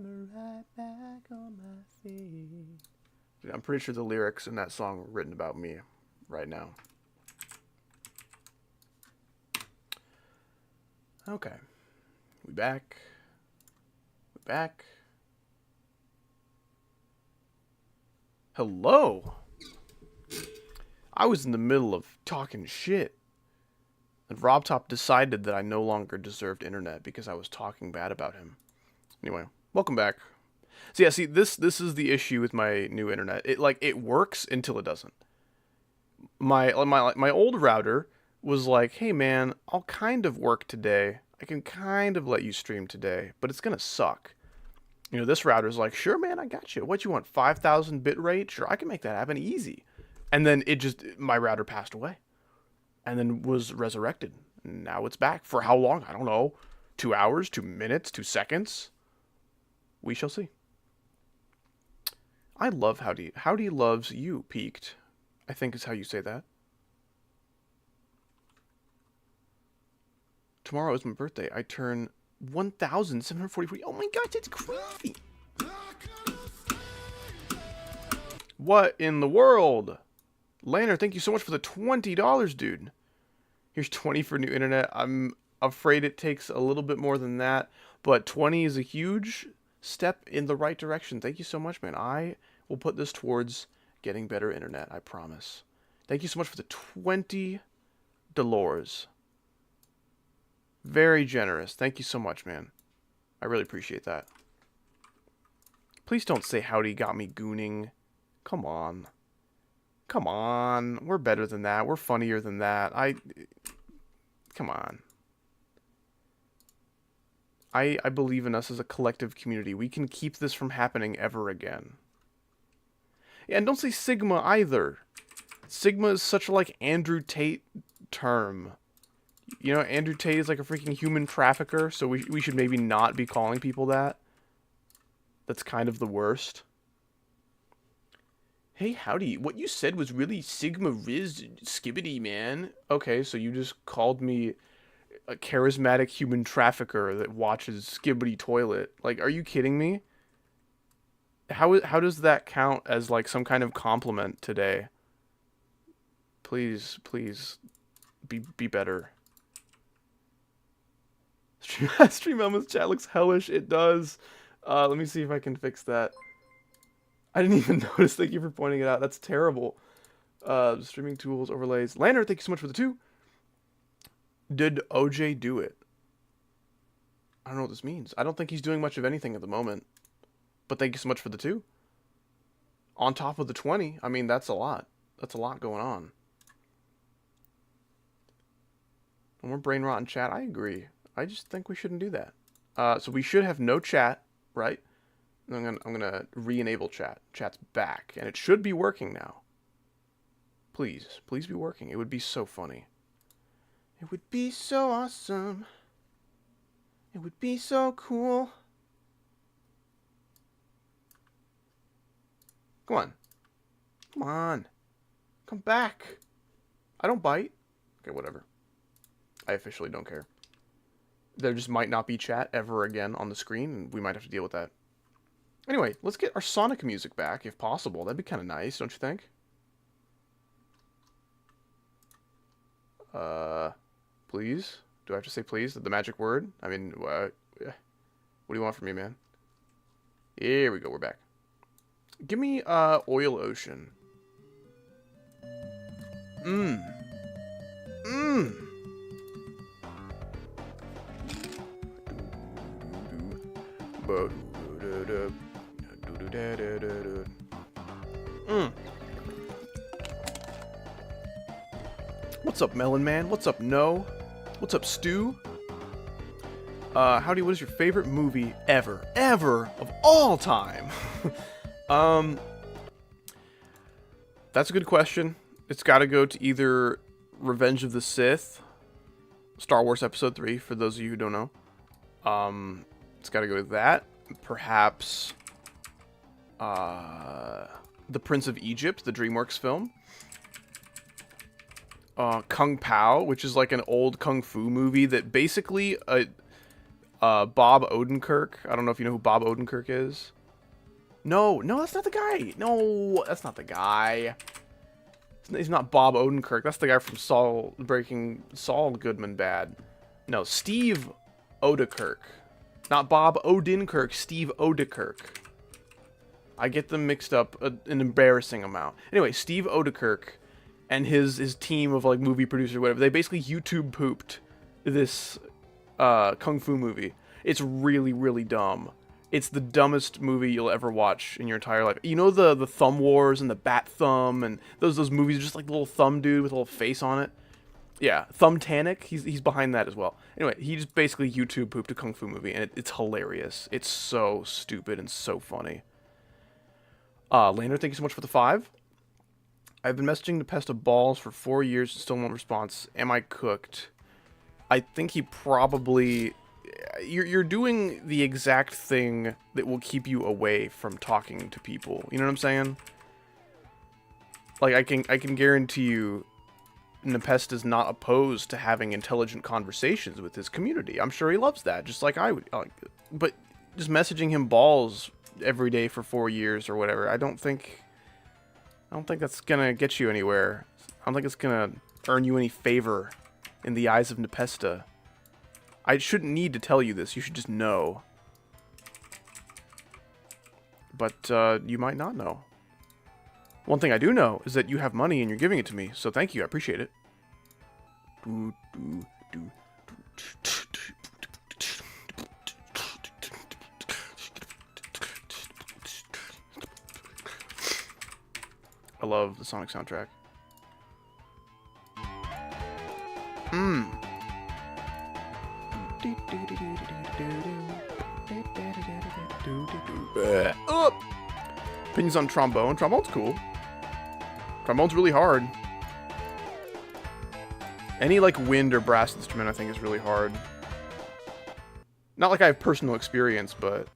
I'm right back on my feet. Dude, I'm pretty sure the lyrics in that song were written about me right now. Okay. We back. We back. Hello. I was in the middle of talking shit. And Robtop decided that I no longer deserved internet because I was talking bad about him. Anyway, welcome back. So yeah, see, this is the issue with my new internet. It works until it doesn't. My old router was like, "Hey man, I'll kind of work today. I can kind of let you stream today, but it's gonna suck." You know, this router's like, "Sure man, I got you. What you want? 5,000 bit rate? Sure, I can make that happen easy." And then my router passed away, and then was resurrected. Now it's back for how long? I don't know. 2 hours, 2 minutes, 2 seconds. We shall see. I love Howdy. Howdy loves you, Peaked. I think is how you say that. Tomorrow is my birthday. I turn 1,743. Oh my gosh, it's crazy. What in the world? Lanner, thank you so much for the $20, dude. Here's 20 for new internet. I'm afraid it takes a little bit more than that, but 20 is a huge step in the right direction. Thank you so much, man. I will put this towards getting better internet, I promise. Thank you so much for the 20 Dolores. Very generous. Thank you so much, man. I really appreciate that. Please don't say Howdy got me gooning. Come on. Come on. We're better than that. We're funnier than that. Come on. I believe in us as a collective community. We can keep this from happening ever again. Yeah, and don't say Sigma either. Sigma is such a, like, Andrew Tate term. You know, Andrew Tate is like a freaking human trafficker, so we should maybe not be calling people that. That's kind of the worst. Hey, Howdy, what you said was really Sigma Riz Skibbity, man. Okay, so you just called me a charismatic human trafficker that watches Skibbity Toilet. Like, are you kidding me? How does that count as, like, some kind of compliment today? Please, please, be better. Stream Elma's chat looks hellish. It does. Let me see if I can fix that. I didn't even notice. Thank you for pointing it out. That's terrible. Streaming tools, overlays. Lander, thank you so much for the 2. Did OJ do it? I don't know what this means. I don't think he's doing much of anything at the moment. But thank you so much for the 2. On top of the 20. I mean, that's a lot. That's a lot going on. And we're brain rot in chat. I agree. I just think we shouldn't do that. So we should have no chat, right? I'm gonna re-enable chat. Chat's back, and it should be working now. Please be working. It would be so funny. It would be so awesome. It would be so cool. Come on. Come on. Come back. I don't bite. Okay, whatever. I officially don't care. There just might not be chat ever again on the screen, and we might have to deal with that. Anyway, let's get our Sonic music back, if possible. That'd be kind of nice, don't you think? Please? Do I have to say please? The magic word? I mean, what do you want from me, man? Here we go, we're back. Give me, Oil Ocean. What's up, Melon Man? What's up, No? What's up, Stu? Howdy, what is your favorite movie ever of all time? That's a good question. It's got to go to either Revenge of the Sith, Star Wars Episode 3, for those of you who don't know. It's got to go to that. Perhaps The Prince of Egypt, the DreamWorks film. Kung Pao, which is like an old kung fu movie that basically Bob Odenkirk. I don't know if you know who Bob Odenkirk is. No, that's not the guy. No, that's not the guy. He's not Bob Odenkirk. That's the guy from Breaking Saul Goodman Bad. No, Steve Odekirk. Not Bob Odenkirk, Steve Odekirk. I get them mixed up an embarrassing amount. Anyway, Steve Odekirk and his team of like movie producers or whatever, they basically YouTube pooped this kung fu movie. It's really, really dumb. It's the dumbest movie you'll ever watch in your entire life. You know the Thumb Wars and the Bat Thumb and those movies, just like the little thumb dude with a little face on it. Yeah, Thumbtanic. He's behind that as well. Anyway, he just basically YouTube pooped a kung fu movie, and it's hilarious. It's so stupid and so funny. Lander, thank you so much for the 5. I've been messaging the pest of balls for 4 years and still no response. Am I cooked? I think he probably... You're doing the exact thing that will keep you away from talking to people. You know what I'm saying? Like, I can guarantee you Nepest is not opposed to having intelligent conversations with his community. I'm sure he loves that, just like I would. But just messaging him balls every day for 4 years or whatever, I don't think that's gonna get you anywhere. I don't think it's gonna earn you any favor in the eyes of Nepesta. I shouldn't need to tell you this. You should just know. But you might not know. One thing I do know is that you have money and you're giving it to me, so thank you. I appreciate it. I love the Sonic soundtrack. Opinions on trombone. Trombone's cool. Trombone's really hard. Any like wind or brass instrument I think is really hard. Not like I have personal experience, but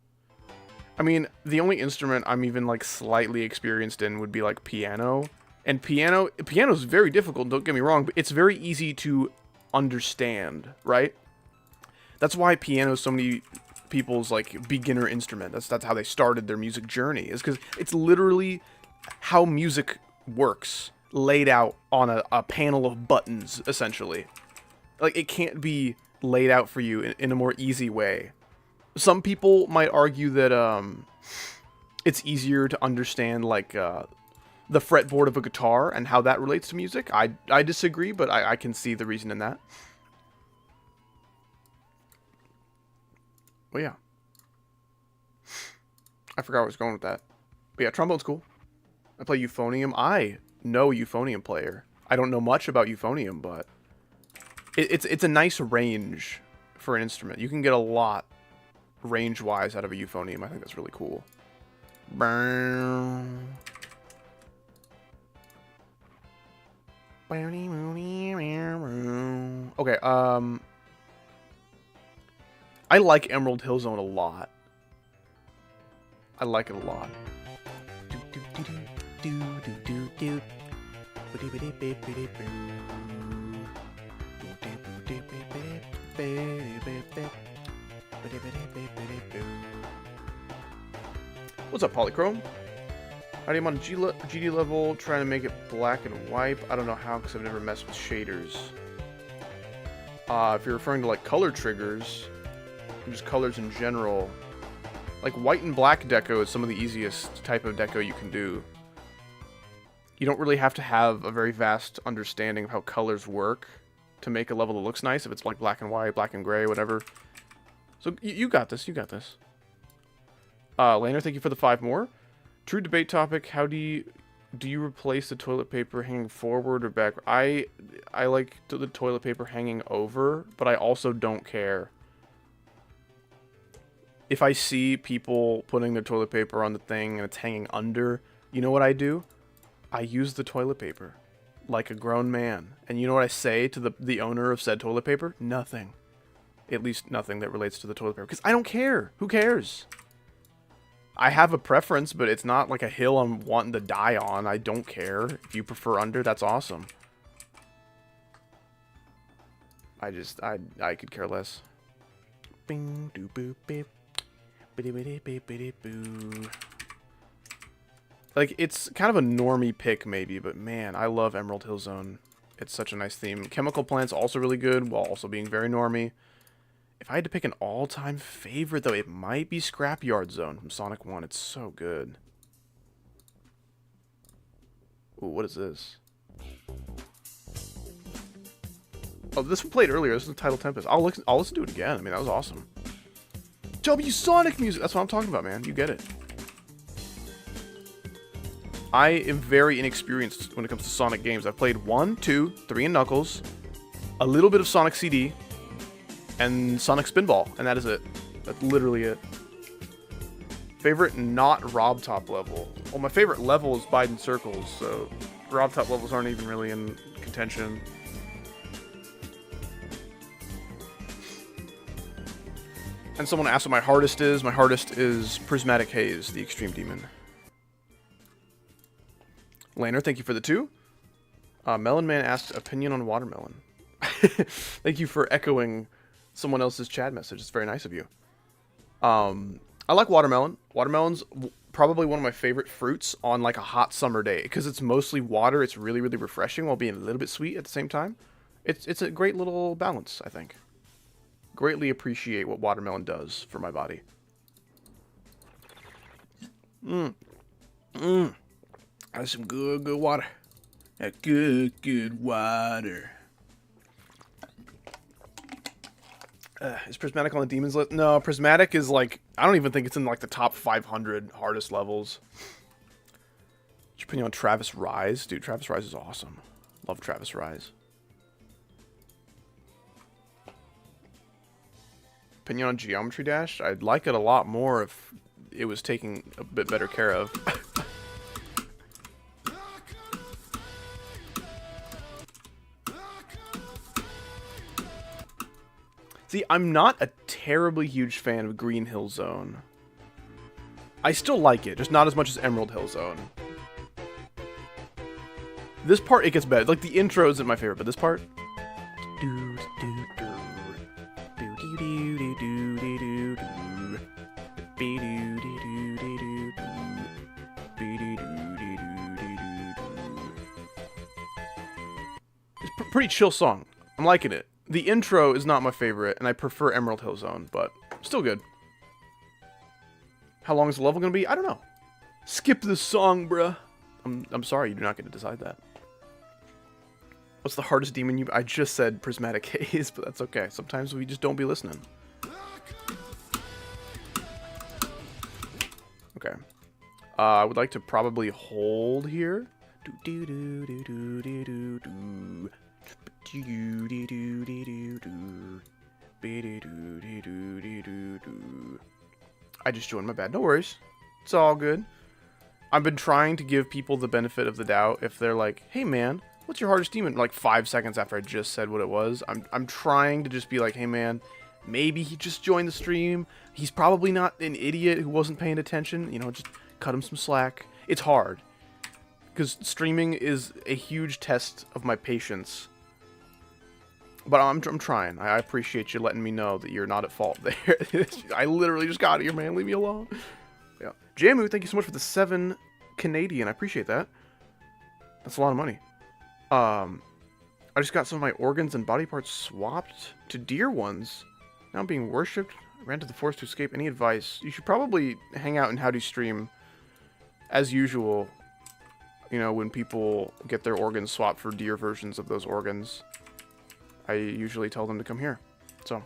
I mean, the only instrument I'm even like slightly experienced in would be like piano. And piano's very difficult, don't get me wrong, but it's very easy to understand, right? That's why piano is so many people's like beginner instrument. That's how they started their music journey, is because it's literally how music works, laid out on a panel of buttons, essentially. Like, it can't be laid out for you in a more easy way. Some people might argue that it's easier to understand like the fretboard of a guitar and how that relates to music. I disagree, but I can see the reason in that. Well, yeah. I forgot where I was going with that. But yeah, trombone's cool. I play euphonium. I know a euphonium player. I don't know much about euphonium, but it's a nice range for an instrument. You can get a lot range-wise out of a euphonium. I think that's really cool. Okay, I like Emerald Hill Zone a lot. I like it a lot. What's up, Polychrome? How do you on GD level, trying to make it black and white? I don't know how, because I've never messed with shaders. If you're referring to like color triggers, just colors in general, like white and black deco is some of the easiest type of deco you can do. You don't really have to have a very vast understanding of how colors work to make a level that looks nice, if it's like black and white, black and gray, whatever. So you got this, you got this. Lana, thank you for the 5 more. True debate topic, how do you replace the toilet paper hanging forward or back? I like the toilet paper hanging over, but I also don't care. If I see people putting their toilet paper on the thing and it's hanging under, you know what I do? I use the toilet paper like a grown man. And you know what I say to the owner of said toilet paper? Nothing. At least nothing that relates to the toilet paper. Because I don't care. Who cares? I have a preference, but it's not like a hill I'm wanting to die on. I don't care. If you prefer under, that's awesome. I could care less. Bing, doo, boop, beep. Biddy, biddy, beep, biddy, boo. Like, it's kind of a normie pick, maybe, but man, I love Emerald Hill Zone. It's such a nice theme. Chemical Plant's also really good, while also being very normie. If I had to pick an all-time favorite, though, it might be Scrapyard Zone from Sonic 1. It's so good. Ooh, what is this? Oh, this one played earlier. This is the Tidal Tempest. I'll listen to it again. I mean, that was awesome. W Sonic music. That's what I'm talking about, man. You get it. I am very inexperienced when it comes to Sonic games. I've played 1, 2, 3 in Knuckles, a little bit of Sonic CD, and Sonic Spinball, and that is it. That's literally it. Favorite not Robtop level. Well, my favorite level is Biden Circles, so Robtop levels aren't even really in contention. And someone asked what my hardest is. My hardest is Prismatic Haze, the Extreme Demon. Laner, thank you for the 2. Melon Man asked opinion on watermelon. Thank you for echoing someone else's chat message. It's very nice of you. I like watermelon. Watermelon's probably one of my favorite fruits on like a hot summer day because it's mostly water. It's really, really refreshing while being a little bit sweet at the same time. It's a great little balance, I think. Greatly appreciate what watermelon does for my body. That's some good water. That good water. Is Prismatic on the Demons list? No, Prismatic is like, I don't even think it's in like the top 500 hardest levels. What's your opinion on Travis Rise? Dude, Travis Rise is awesome. Love Travis Rise. Opinion on Geometry Dash? I'd like it a lot more if it was taken a bit better care of. See, I'm not a terribly huge fan of Green Hill Zone. I still like it, just not as much as Emerald Hill Zone. This part, it gets better. Like, the intro isn't my favorite, but this part... It's a pretty chill song. I'm liking it. The intro is not my favorite, and I prefer Emerald Hill Zone, but still good. How long is the level going to be? I don't know. Skip this song, bruh. I'm sorry, you do not get to decide that. What's the hardest demon you... I just said Prismatic Haze, but that's okay. Sometimes we just don't be listening. Okay. I would like to probably hold here. I just joined, my bad. No worries. It's all good. I've been trying to give people the benefit of the doubt if they're like, hey man, what's your hardest demon? Like 5 seconds after I just said what it was. I'm trying to just be like, hey man, maybe he just joined the stream. He's probably not an idiot who wasn't paying attention. You know, just cut him some slack. It's hard. Because streaming is a huge test of my patience. But I'm trying. I appreciate you letting me know that you're not at fault there. I literally just got here, man. Leave me alone. Yeah. Jamu, thank you so much for the 7 Canadian. I appreciate that. That's a lot of money. I just got some of my organs and body parts swapped to deer ones. Now I'm being worshipped. I ran to the forest to escape. Any advice? You should probably hang out in How Do You Stream. As usual, you know, when people get their organs swapped for deer versions of those organs, I usually tell them to come here. So,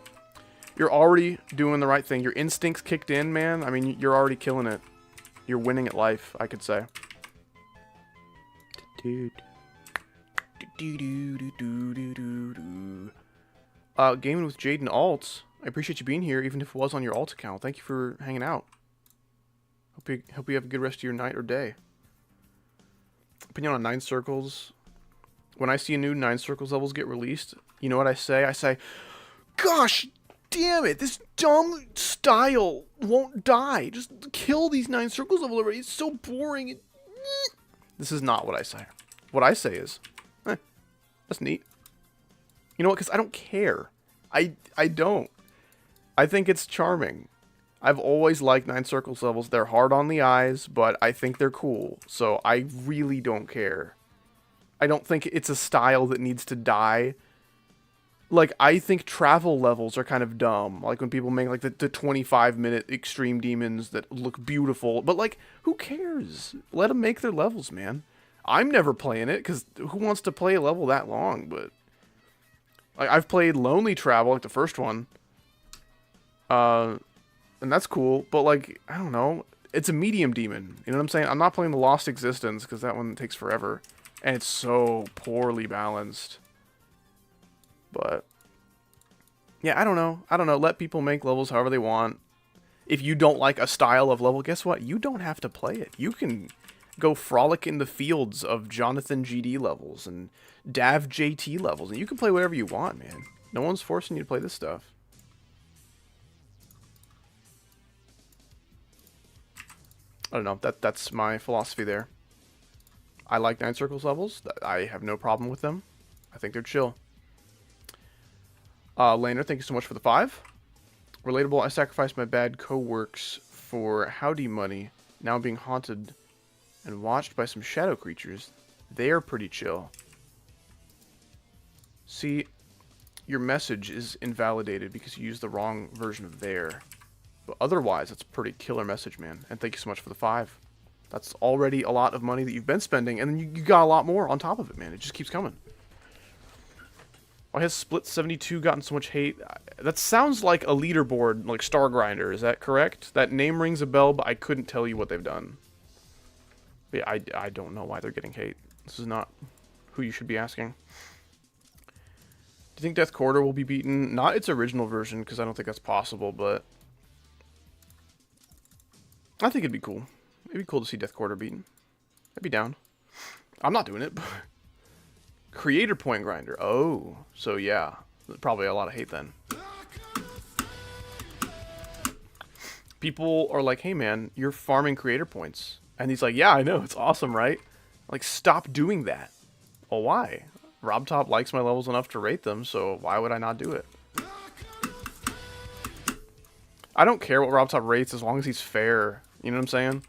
you're already doing the right thing. Your instincts kicked in, man. I mean, you're already killing it. You're winning at life, I could say. Gaming with Jaden Alt. I appreciate you being here, even if it was on your alt account. Thank you for hanging out. Hope you have a good rest of your night or day. Opinion on 9 Circles. When I see a new 9 Circles levels get released, you know what I say? I say, gosh damn it, this dumb style won't die. Just kill these 9 Circles levels already. It's so boring. This is not what I say. What I say is, that's neat. You know what? Because I don't care. I don't. I think it's charming. I've always liked 9 Circles levels. They're hard on the eyes, but I think they're cool. So I really don't care. I don't think it's a style that needs to die. Like, I think travel levels are kind of dumb. Like, when people make, like, the 25-minute extreme demons that look beautiful. But, like, who cares? Let them make their levels, man. I'm never playing it, because who wants to play a level that long? But, like, I've played Lonely Travel, like the first one. And that's cool. But, like, I don't know. It's a medium demon. You know what I'm saying? I'm not playing the Lost Existence, because that one takes forever. And it's so poorly balanced. But, yeah, I don't know. I don't know. Let people make levels however they want. If you don't like a style of level, guess what? You don't have to play it. You can go frolic in the fields of Jonathan GD levels and Dav JT levels. And you can play whatever you want, man. No one's forcing you to play this stuff. I don't know. That's my philosophy there. I like 9 Circles levels. I have no problem with them. I think they're chill. Laner, thank you so much for the 5. Relatable, I sacrificed my bad co-works for howdy money. Now I'm being haunted and watched by some shadow creatures. They are pretty chill. See, your message is invalidated because you used the wrong version of there. But otherwise, it's a pretty killer message, man. And thank you so much for the 5. That's already a lot of money that you've been spending, and then you got a lot more on top of it, man. It just keeps coming. Why has Split 72 gotten so much hate? That sounds like a leaderboard, like Star Grinder. Is that correct? That name rings a bell, but I couldn't tell you what they've done. But yeah, I don't know why they're getting hate. This is not who you should be asking. Do you think Death Quarter will be beaten? Not its original version, because I don't think that's possible, but I think it'd be cool. It'd be cool to see Death Quarter beaten. I'd be down. I'm not doing it, but Creator Point Grinder. Oh, so yeah. Probably a lot of hate then. People are like, hey man, you're farming creator points. And he's like, yeah, I know, it's awesome, right? Like, stop doing that. Well, why? Robtop likes my levels enough to rate them, so why would I not do it? I don't care what Robtop rates as long as he's fair. You know what I'm saying?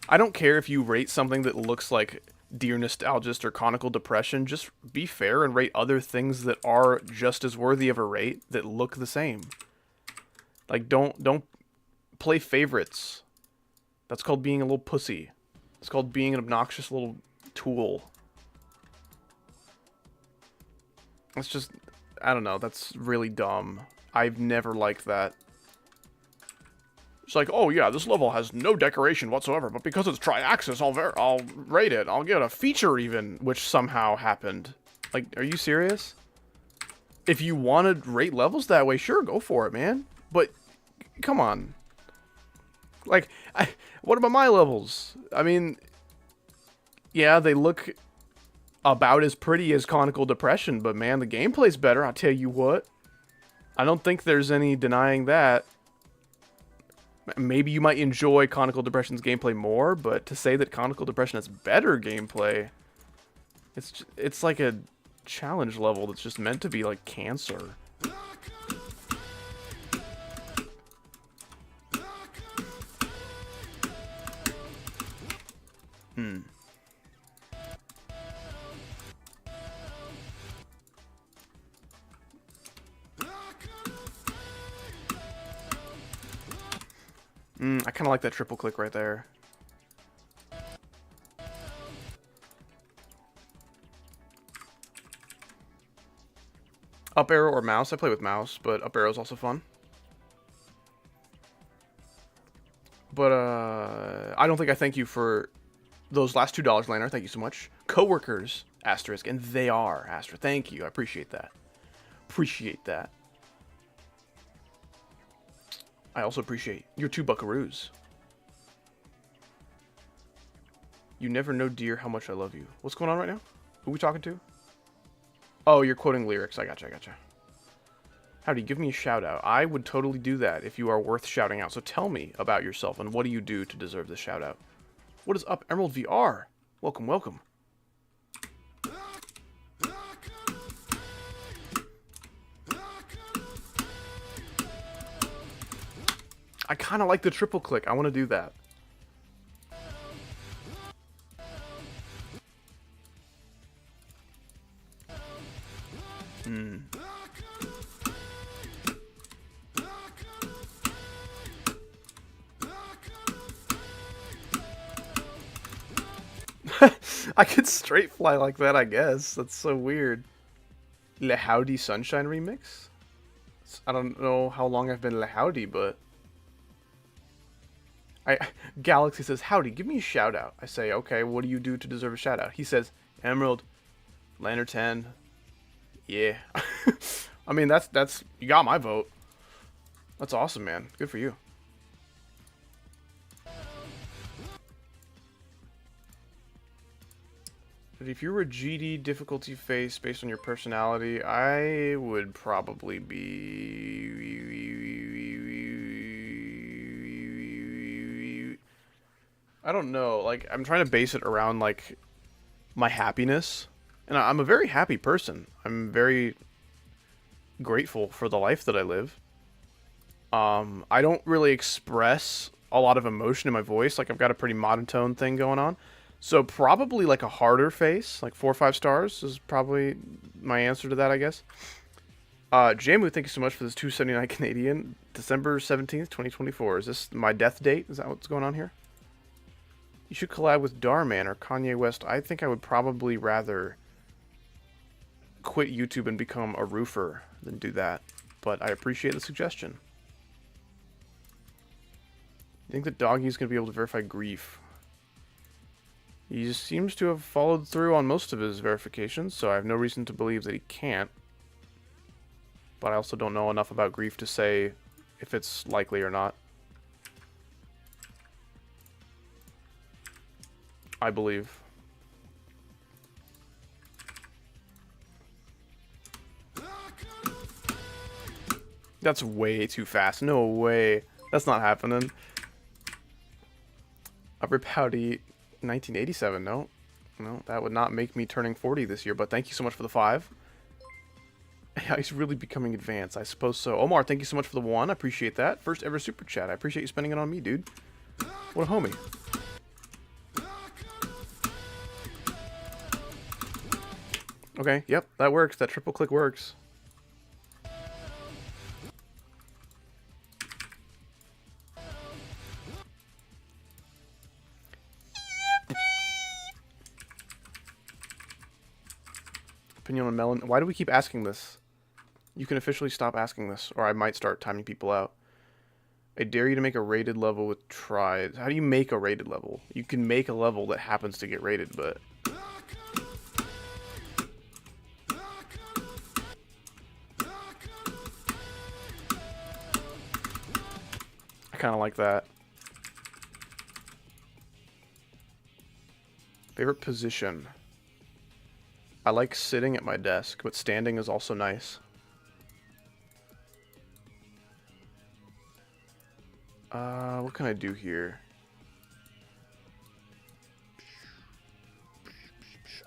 I don't care if you rate something that looks like Dear Nostalgist or Conical Depression. Just be fair and rate other things that are just as worthy of a rate that look the same. Like, don't play favorites. That's called being a little pussy. It's called being an obnoxious little tool. It's just, I don't know, that's really dumb. I've never liked that. It's like, oh yeah, this level has no decoration whatsoever, but because it's tri-axis, I'll rate it. I'll give it a feature even, which somehow happened. Like, are you serious? If you want to rate levels that way, sure, go for it, man. But, come on. Like, what about my levels? I mean, yeah, they look about as pretty as Conical Depression, but man, the gameplay's better, I'll tell you what. I don't think there's any denying that. Maybe you might enjoy Conical Depression's gameplay more, but to say that Conical Depression has better gameplay, it's like a challenge level that's just meant to be like cancer. I kind of like that triple click right there. Up arrow or mouse? I play with mouse, but up arrow is also fun. But, I don't think I thank you for those last $2, Laner. Thank you so much. Coworkers, asterisk, and they are, asterisk. Thank you. I appreciate that. Appreciate that. I also appreciate your 2 buckaroos. You never know, dear, how much I love you. What's going on right now? Who are we talking to? Oh, you're quoting lyrics. I gotcha, I gotcha. Howdy, give me a shout out. I would totally do that if you are worth shouting out. So tell me about yourself and what do you do to deserve this shout out? What is up, Emerald VR? Welcome, welcome. I kind of like the triple click. I want to do that. Hmm. I could straight fly like that, I guess. That's so weird. Le Howdy Sunshine remix? I don't know how long I've been Le Howdy, but... Galaxy says, howdy, give me a shout out. I say, okay, what do you do to deserve a shout out? He says, Emerald, Lantern 10. Yeah. I mean, that's, you got my vote. That's awesome, man. Good for you. But if you were a GD difficulty face based on your personality, I would probably be... I don't know. Like, I'm trying to base it around, like, my happiness. And I'm a very happy person. I'm very grateful for the life that I live. I don't really express a lot of emotion in my voice. Like, I've got a pretty monotone thing going on. So probably like a harder face, like 4 or 5 stars is probably my answer to that, I guess. Jamu, thank you so much for this 279 Canadian, December 17th, 2024. Is this my death date? Is that what's going on here? You should collab with Darman or Kanye West. I think I would probably rather quit YouTube and become a roofer than do that. But I appreciate the suggestion. You think that Doggy's going to be able to verify grief? He seems to have followed through on most of his verifications, so I have no reason to believe that he can't. But I also don't know enough about grief to say if it's likely or not. I believe. That's way too fast. No way. That's not happening. Rip Howdy 1987. No, that would not make me turning 40 this year. But thank you so much for the 5. Yeah, he's really becoming advanced. I suppose so. Omar, thank you so much for the 1. I appreciate that. First ever super chat. I appreciate you spending it on me, dude. What a homie. Okay, yep, that works. That triple click works. Opinion on Melon. Why do we keep asking this? You can officially stop asking this, or I might start timing people out. I dare you to make a rated level with tries. How do you make a rated level? You can make a level that happens to get rated, but... I kind of like that. Favorite position? I like sitting at my desk, but standing is also nice. What can I do here?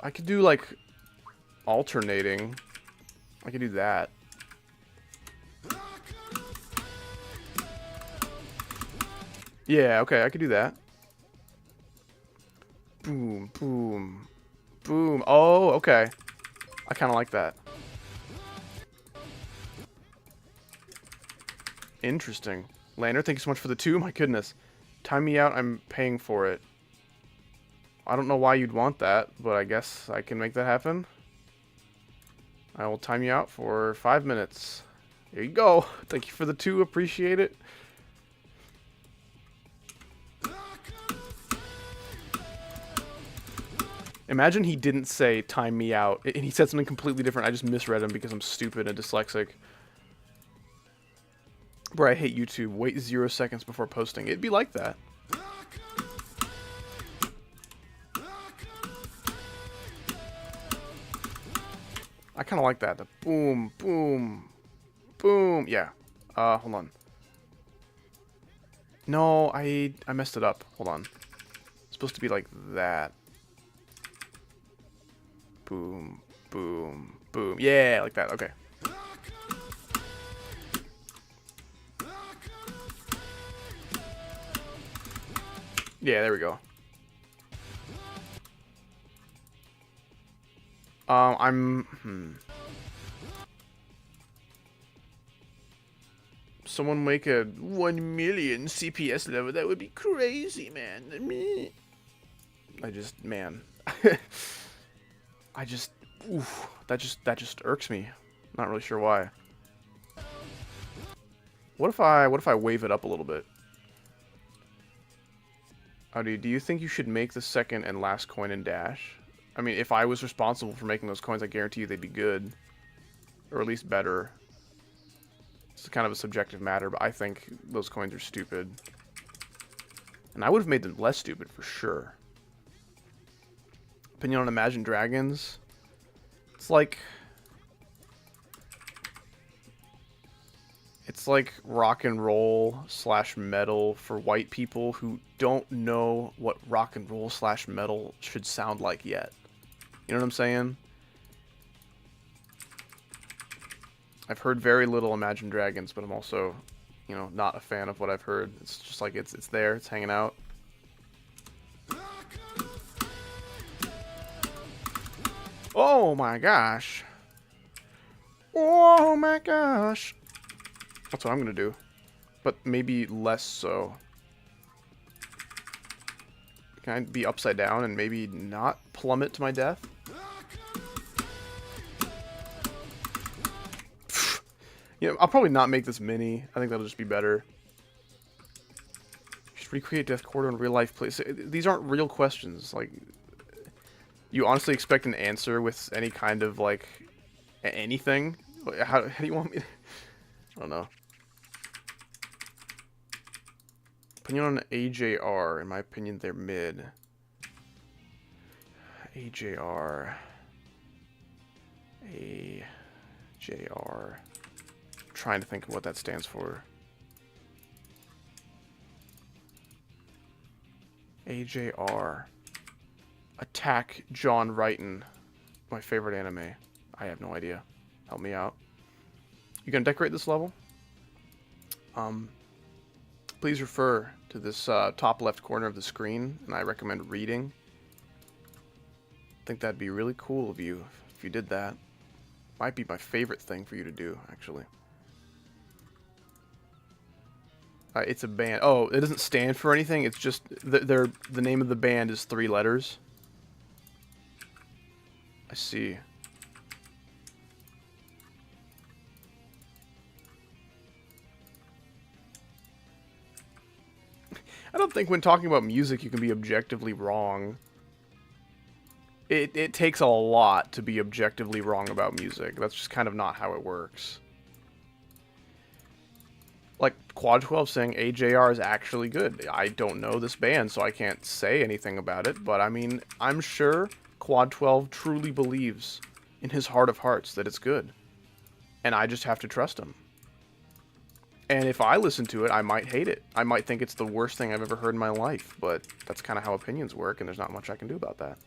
I could do, like, alternating. I could do that. Yeah, okay, I could do that. Boom, boom, boom. Oh, okay. I kind of like that. Interesting. Lander, thank you so much for the 2. My goodness. Time me out, I'm paying for it. I don't know why you'd want that, but I guess I can make that happen. I will time you out for 5 minutes. Here you go. Thank you for the 2. Appreciate it. Imagine he didn't say time me out, and he said something completely different. I just misread him because I'm stupid and dyslexic. Bro, I hate YouTube. Wait 0 seconds before posting. It'd be like that. I kind of like that. The boom, boom, boom. Yeah. Hold on. No, I messed it up. Hold on. It's supposed to be like that. Boom, boom, boom. Yeah, like that. Okay. Yeah, there we go. Someone make a 1 million CPS level. That would be crazy, man. Man. Oof, that just irks me. Not really sure why. What if I wave it up a little bit? Howdy, do you think you should make the second and last coin in Dash? I mean, if I was responsible for making those coins, I guarantee you they'd be good. Or at least better. It's kind of a subjective matter, but I think those coins are stupid. And I would have made them less stupid for sure. Opinion on Imagine Dragons? It's like rock and roll / metal for white people who don't know what rock and roll / metal should sound like yet. You know what I'm saying? I've heard very little Imagine Dragons, but I'm also, you know, not a fan of what I've heard. It's just like it's there, it's hanging out. Oh my gosh. Oh my gosh. That's what I'm gonna do. But maybe less so. Can I be upside down and maybe not plummet to my death? You know, I'll probably not make this mini. I think that'll just be better. Just recreate Death Quarter in real life, please. These aren't real questions. Like, you honestly expect an answer with any kind of, like, anything? How do you want me to... I don't know. Opinion on AJR. In my opinion, they're mid. AJR. AJR. Trying to think of what that stands for. AJR. Attack John Wrighton. My favorite anime. I have no idea. Help me out. You gonna decorate this level? Please refer to this top left corner of the screen, and I recommend reading. I think that'd be really cool of you if you did that. Might be my favorite thing for you to do, actually. It's a band. Oh, it doesn't stand for anything. It's just the name of the band is 3 letters. I see. I don't think when talking about music you can be objectively wrong. It takes a lot to be objectively wrong about music. That's just kind of not how it works. Like, Quad 12 saying AJR is actually good. I don't know this band, so I can't say anything about it, but I mean, I'm sure Quad 12 truly believes in his heart of hearts that it's good. And I just have to trust him. And if I listen to it, I might hate it. I might think it's the worst thing I've ever heard in my life, but that's kind of how opinions work, and there's not much I can do about that.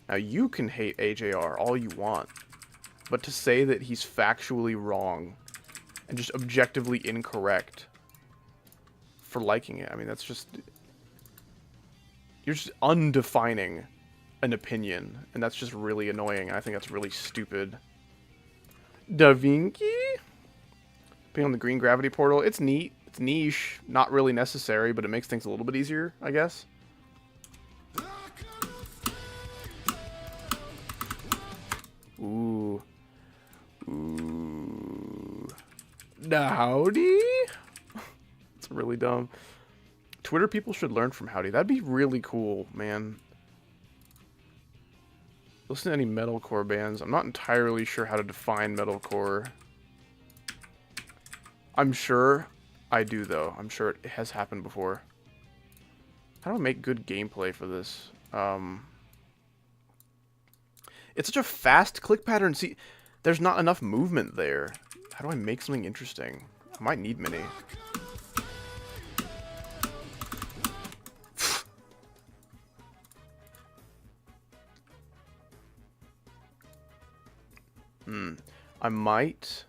Now, you can hate AJR all you want, but to say that he's factually wrong and just objectively incorrect for liking it, I mean, that's just... You're just undefining an opinion, and that's just really annoying. I think that's really stupid. Davinci? Being on the green gravity portal, it's neat. It's niche. Not really necessary, but it makes things a little bit easier, I guess. Ooh. Ooh. Howdy? It's really dumb. Twitter people should learn from Howdy. That'd be really cool, man. Listen to any metalcore bands. I'm not entirely sure how to define metalcore. I'm sure I do, though. I'm sure it has happened before. How do I make good gameplay for this? It's such a fast click pattern. See, there's not enough movement there. How do I make something interesting? I might need mini. I might...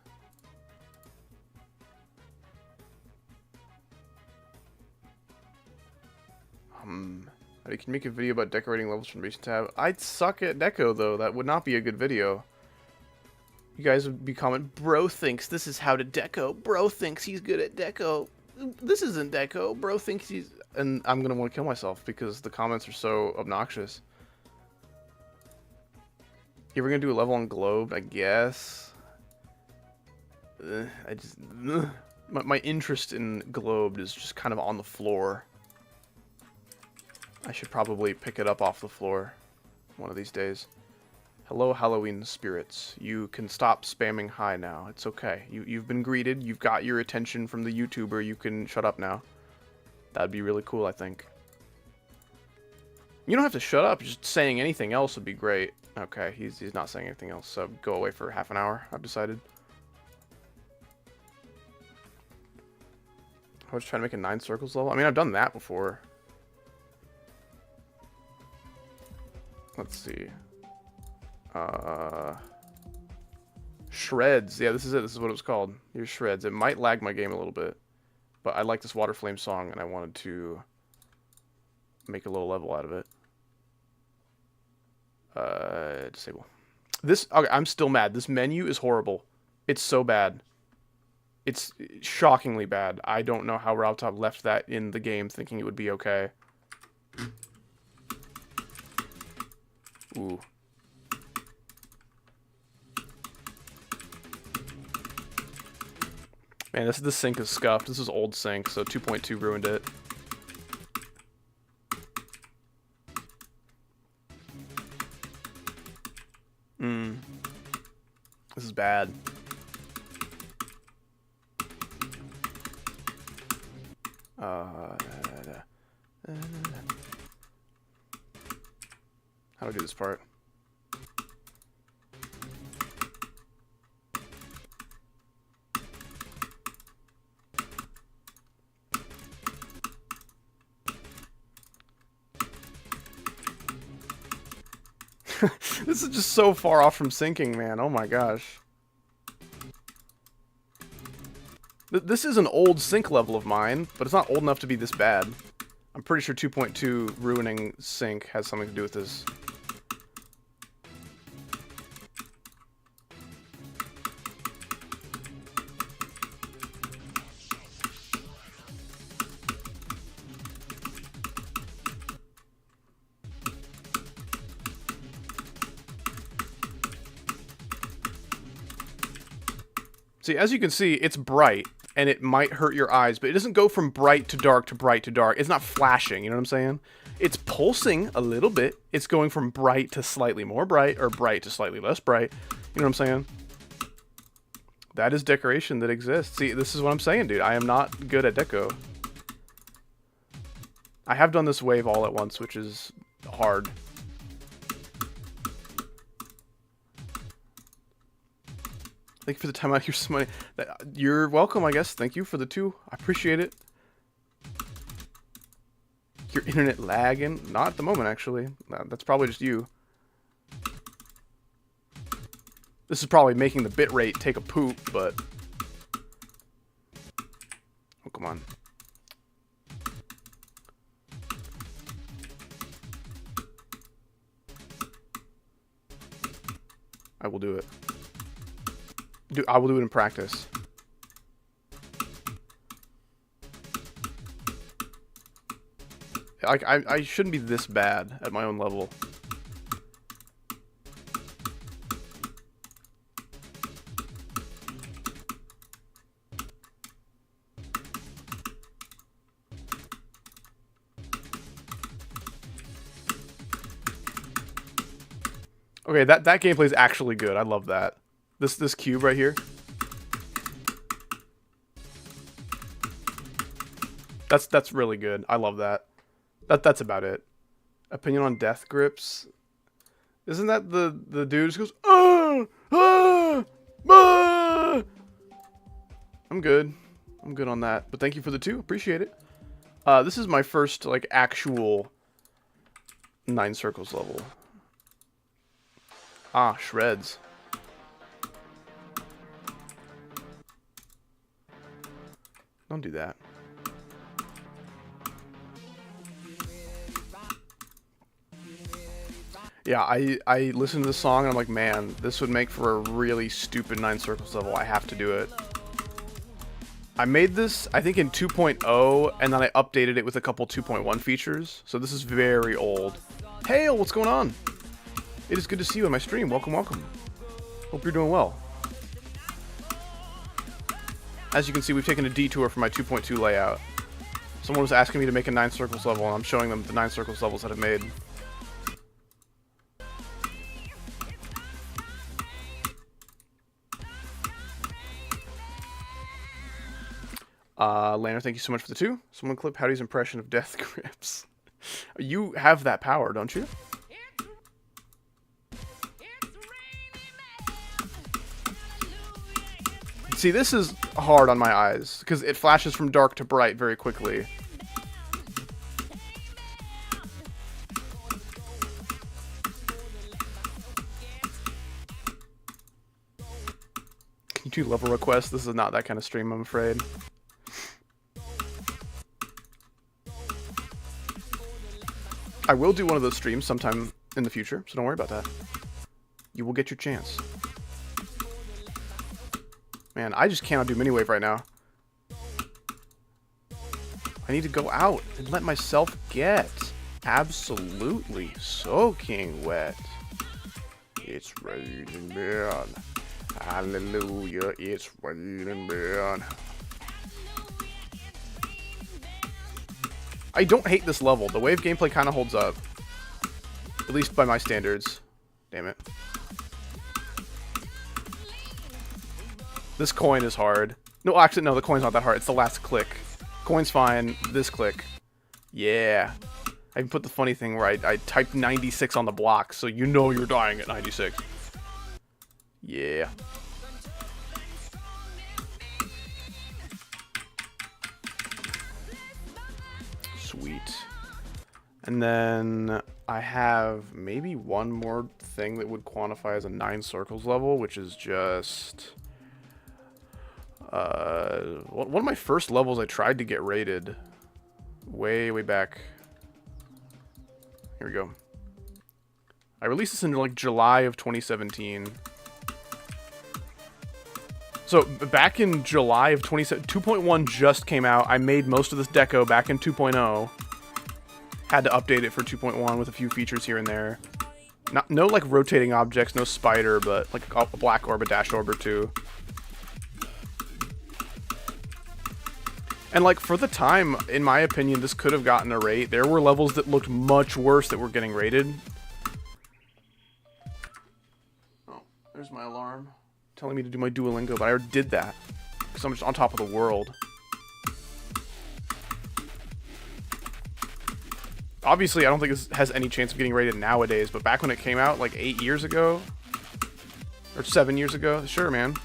You can make a video about decorating levels from the recent tab. I'd suck at deco, though. That would not be a good video. You guys would be comment, bro thinks this is how to deco. Bro thinks he's good at deco. This isn't deco. Bro thinks he's... And I'm going to want to kill myself because the comments are so obnoxious. You ever going to do a level on Globe? I guess. I just... My interest in Globe is just kind of on the floor. I should probably pick it up off the floor one of these days. Hello, Halloween spirits. You can stop spamming hi now. It's okay. You've been greeted. You've got your attention from the YouTuber. You can shut up now. That'd be really cool, I think. You don't have to shut up. Just saying anything else would be great. Okay, he's not saying anything else, so go away for half an hour, I've decided. I was trying to make a 9 circles level. I mean, I've done that before. Let's see. Shreds. Yeah, this is it. This is what it was called. Here's Shreds. It might lag my game a little bit, but I like this Water Flame song, and I wanted to make a little level out of it. Disable. This. Okay, I'm still mad. This menu is horrible. It's so bad. It's shockingly bad. I don't know how Robtop left that in the game thinking it would be okay. Ooh. Man, this sync is scuffed. This is old sync, so 2.2 ruined it. This is bad. How do I do this part? This is just so far off from syncing, man. Oh my gosh. This is an old sync level of mine, but it's not old enough to be this bad. I'm pretty sure 2.2 ruining sync has something to do with this. See, as you can see, it's bright, and it might hurt your eyes, but it doesn't go from bright to dark to bright to dark. It's not flashing, you know what I'm saying? It's pulsing a little bit. It's going from bright to slightly more bright, or bright to slightly less bright. You know what I'm saying? That is decoration that exists. See, this is what I'm saying, dude. I am not good at deco. I have done this wave all at once, which is hard. Thank you for the time out. Here's some money. You're welcome, I guess. Thank you for the 2. I appreciate it. Your internet lagging? Not at the moment, actually. That's probably just you. This is probably making the bitrate take a poop, but... Oh, come on. I will do it. I will do it in practice. Like, I shouldn't be this bad at my own level. Okay, that gameplay is actually good. I love that. This cube right here. That's really good. I love that. That's about it. Opinion on death grips. Isn't that the dude who goes, ah, ah, ah. I'm good. I'm good on that. But thank you for the 2. Appreciate it. This is my first like actual 9 circles level. Ah, shreds. Don't do that. Yeah, I listened to the song and I'm like, man, this would make for a really stupid 9 circles level. I have to do it. I made this, I think, in 2.0, and then I updated it with a couple 2.1 features. So this is very old. Hey, what's going on? It is good to see you on my stream. Welcome, welcome. Hope you're doing well. As you can see, we've taken a detour from my 2.2 layout. Someone was asking me to make a 9 circles level, and I'm showing them the 9 circles levels that I've made. Lana, thank you so much for the 2. Someone clip Howdy's impression of Death Grips. You have that power, don't you? See, this is hard on my eyes, because it flashes from dark to bright very quickly. Can you do level requests? This is not that kind of stream, I'm afraid. I will do one of those streams sometime in the future, so don't worry about that. You will get your chance. Man, I just cannot do mini-wave right now. I need to go out and let myself get absolutely soaking wet. It's raining, man. Hallelujah, it's raining, man. I don't hate this level. The wave gameplay kind of holds up. At least by my standards. Damn it. This coin is hard. No, actually, no, the coin's not that hard. It's the last click. Coin's fine. This click. Yeah. I even put the funny thing where I typed 96 on the block, so you know you're dying at 96. Yeah. Sweet. And then I have maybe one more thing that would quantify as a 9 circles level, which is just... one of my first levels I tried to get rated. Way back. Here we go. I released this in like July of 2017. So back in July of 2017, 2.1 just came out. I made most of this deco back in 2.0. Had to update it for 2.1 with a few features here and there. No like rotating objects, no spider, but like a black orb, a dash orb or two. And like for the time, in my opinion, this could have gotten a rate. There were levels that looked much worse that were getting rated. Oh, there's my alarm. Telling me to do my Duolingo, but I already did that. Because I'm just on top of the world. Obviously, I don't think this has any chance of getting rated nowadays, but back when it came out, like 8 years ago, or 7 years ago, sure, man.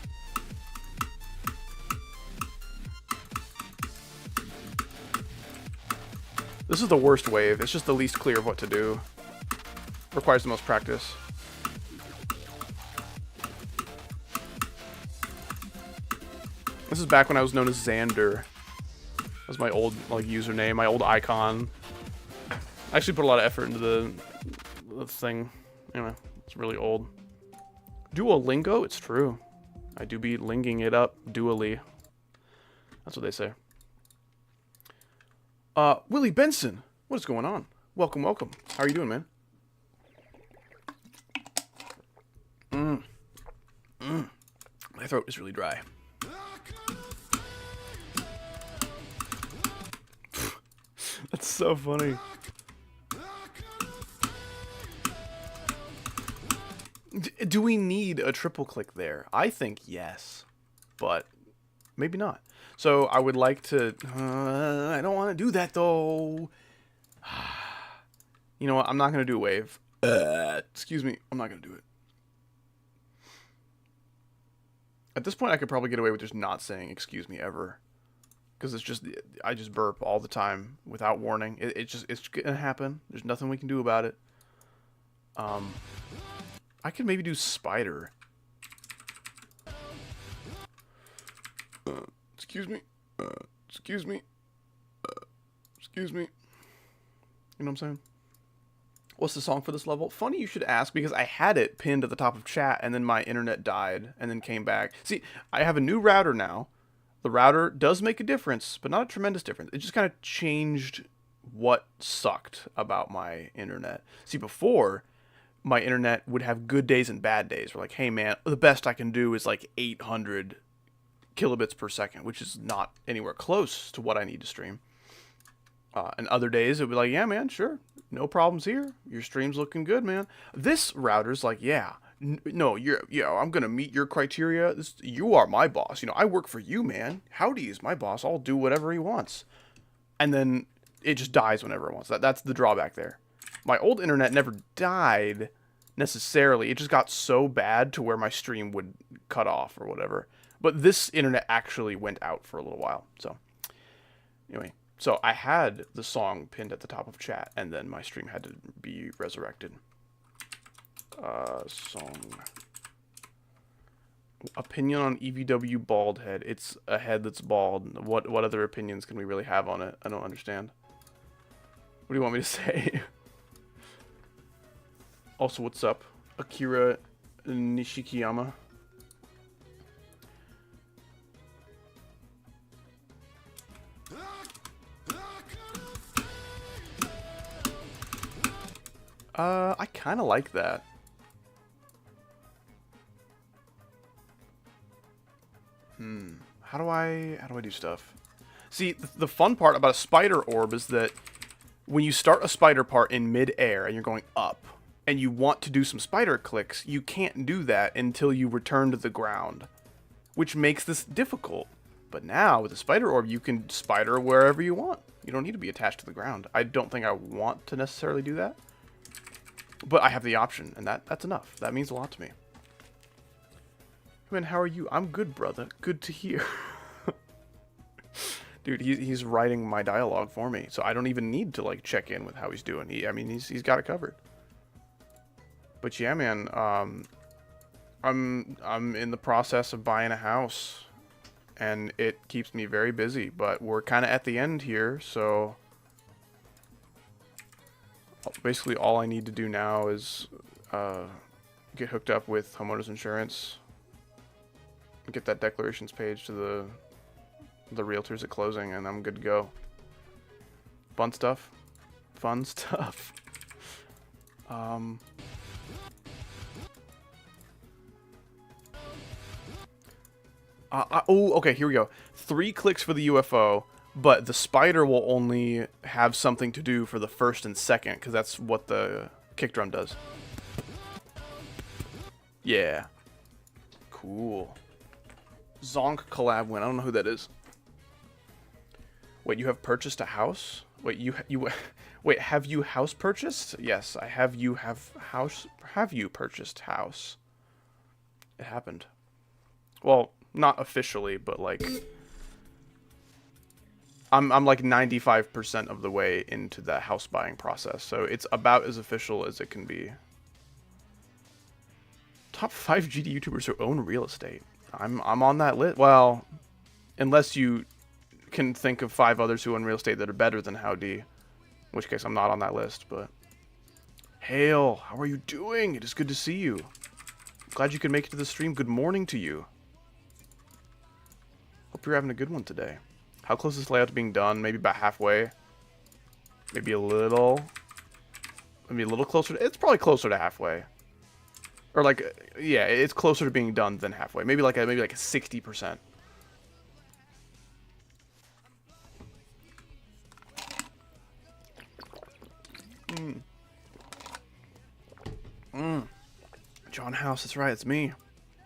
This is the worst wave. It's just the least clear of what to do. Requires the most practice. This is back when I was known as Xander. That was my old like username, my old icon. I actually put a lot of effort into the thing. Anyway, it's really old. Duolingo? It's true. I do be linging it up dually. That's what they say. Willie Benson, what is going on? Welcome, welcome. How are you doing, man? My throat is really dry. That's so funny. Do we need a triple click there? I think yes, but maybe not. So I would like to... I don't want to do that, though. You know what? I'm not going to do a wave. Excuse me. I'm not going to do it. At this point, I could probably get away with just not saying excuse me ever. Because it's just... I just burp all the time without warning. It's going to happen. There's nothing we can do about it. I could maybe do spider. Excuse me. Excuse me. Excuse me. You know what I'm saying? What's the song for this level? Funny you should ask, because I had it pinned at the top of chat, and then my internet died, and then came back. See, I have a new router now. The router does make a difference, but not a tremendous difference. It just kind of changed what sucked about my internet. See, before, my internet would have good days and bad days. We're like, hey man, the best I can do is like 800 kilobits per second, which is not anywhere close to what I need to stream. And other days, it would be like, yeah, man, sure. No problems here. Your stream's looking good, man. This router's like, yeah, no, I'm going to meet your criteria. You are my boss. You know, I work for you, man. Howdy is my boss. I'll do whatever he wants. And then it just dies whenever it wants. That's the drawback there. My old internet never died necessarily. It just got so bad to where my stream would cut off or whatever. But this internet actually went out for a little while. So, anyway. So I had the song pinned at the top of chat, and then my stream had to be resurrected. Song. Opinion on EVW bald head. It's a head that's bald. What other opinions can we really have on it? I don't understand. What do you want me to say? Also, what's up? Akira Nishikiyama. I kind of like that. How do I do stuff? See, the fun part about a spider orb is that when you start a spider part in mid-air and you're going up, and you want to do some spider clicks, you can't do that until you return to the ground, which makes this difficult. But now, with the spider orb, you can spider wherever you want. You don't need to be attached to the ground. I don't think I want to necessarily do that. But I have the option, and that's enough. That means a lot to me. Man, how are you? I'm good, brother. Good to hear. Dude, he's writing my dialogue for me, so I don't even need to like check in with how he's doing. He's got it covered. But yeah, man, I'm in the process of buying a house, and it keeps me very busy. But we're kind of at the end here, so basically all I need to do now is get hooked up with homeowners insurance, get that declarations page to the realtors at closing, and I'm good to go. Fun stuff. Oh, okay, here we go. 3 clicks for the UFO, but the spider will only have something to do for the first and second, because that's what the kick drum does. Yeah. Cool. Zonk collab win. I don't know who that is. Wait, you have purchased a house? Wait, wait, have you house purchased? Yes, I have. Have you purchased house? It happened. Well, not officially, but like I'm like 95% of the way into the house buying process, so it's about as official as it can be. Top 5 GD YouTubers who own real estate. I'm on that list. Well, unless you can think of 5 others who own real estate that are better than Howdy, in which case I'm not on that list. But Hale, how are you doing? It is good to see you. Glad you could make it to the stream. Good morning to you. Hope you're having a good one today. How close is this layout to being done? Maybe about halfway. Maybe a little closer. It's probably closer to halfway. Or like, yeah, it's closer to being done than halfway. Maybe like a 60%. John House, that's right, it's me.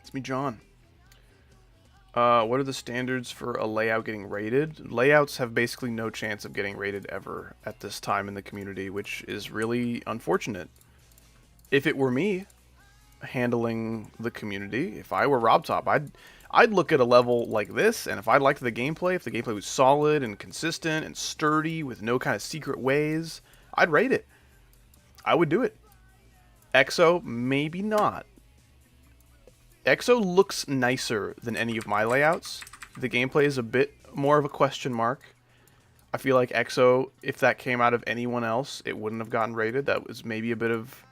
It's me, John. What are the standards for a layout getting rated? Layouts have basically no chance of getting rated ever at this time in the community, which is really unfortunate. If it were me handling the community, if I were Robtop, I'd look at a level like this, and if I liked the gameplay, if the gameplay was solid and consistent and sturdy with no kind of secret ways, I'd rate it. I would do it. EXO, maybe not. EXO looks nicer than any of my layouts. The gameplay is a bit more of a question mark. I feel like EXO, if that came out of anyone else, it wouldn't have gotten rated. That was maybe a bit of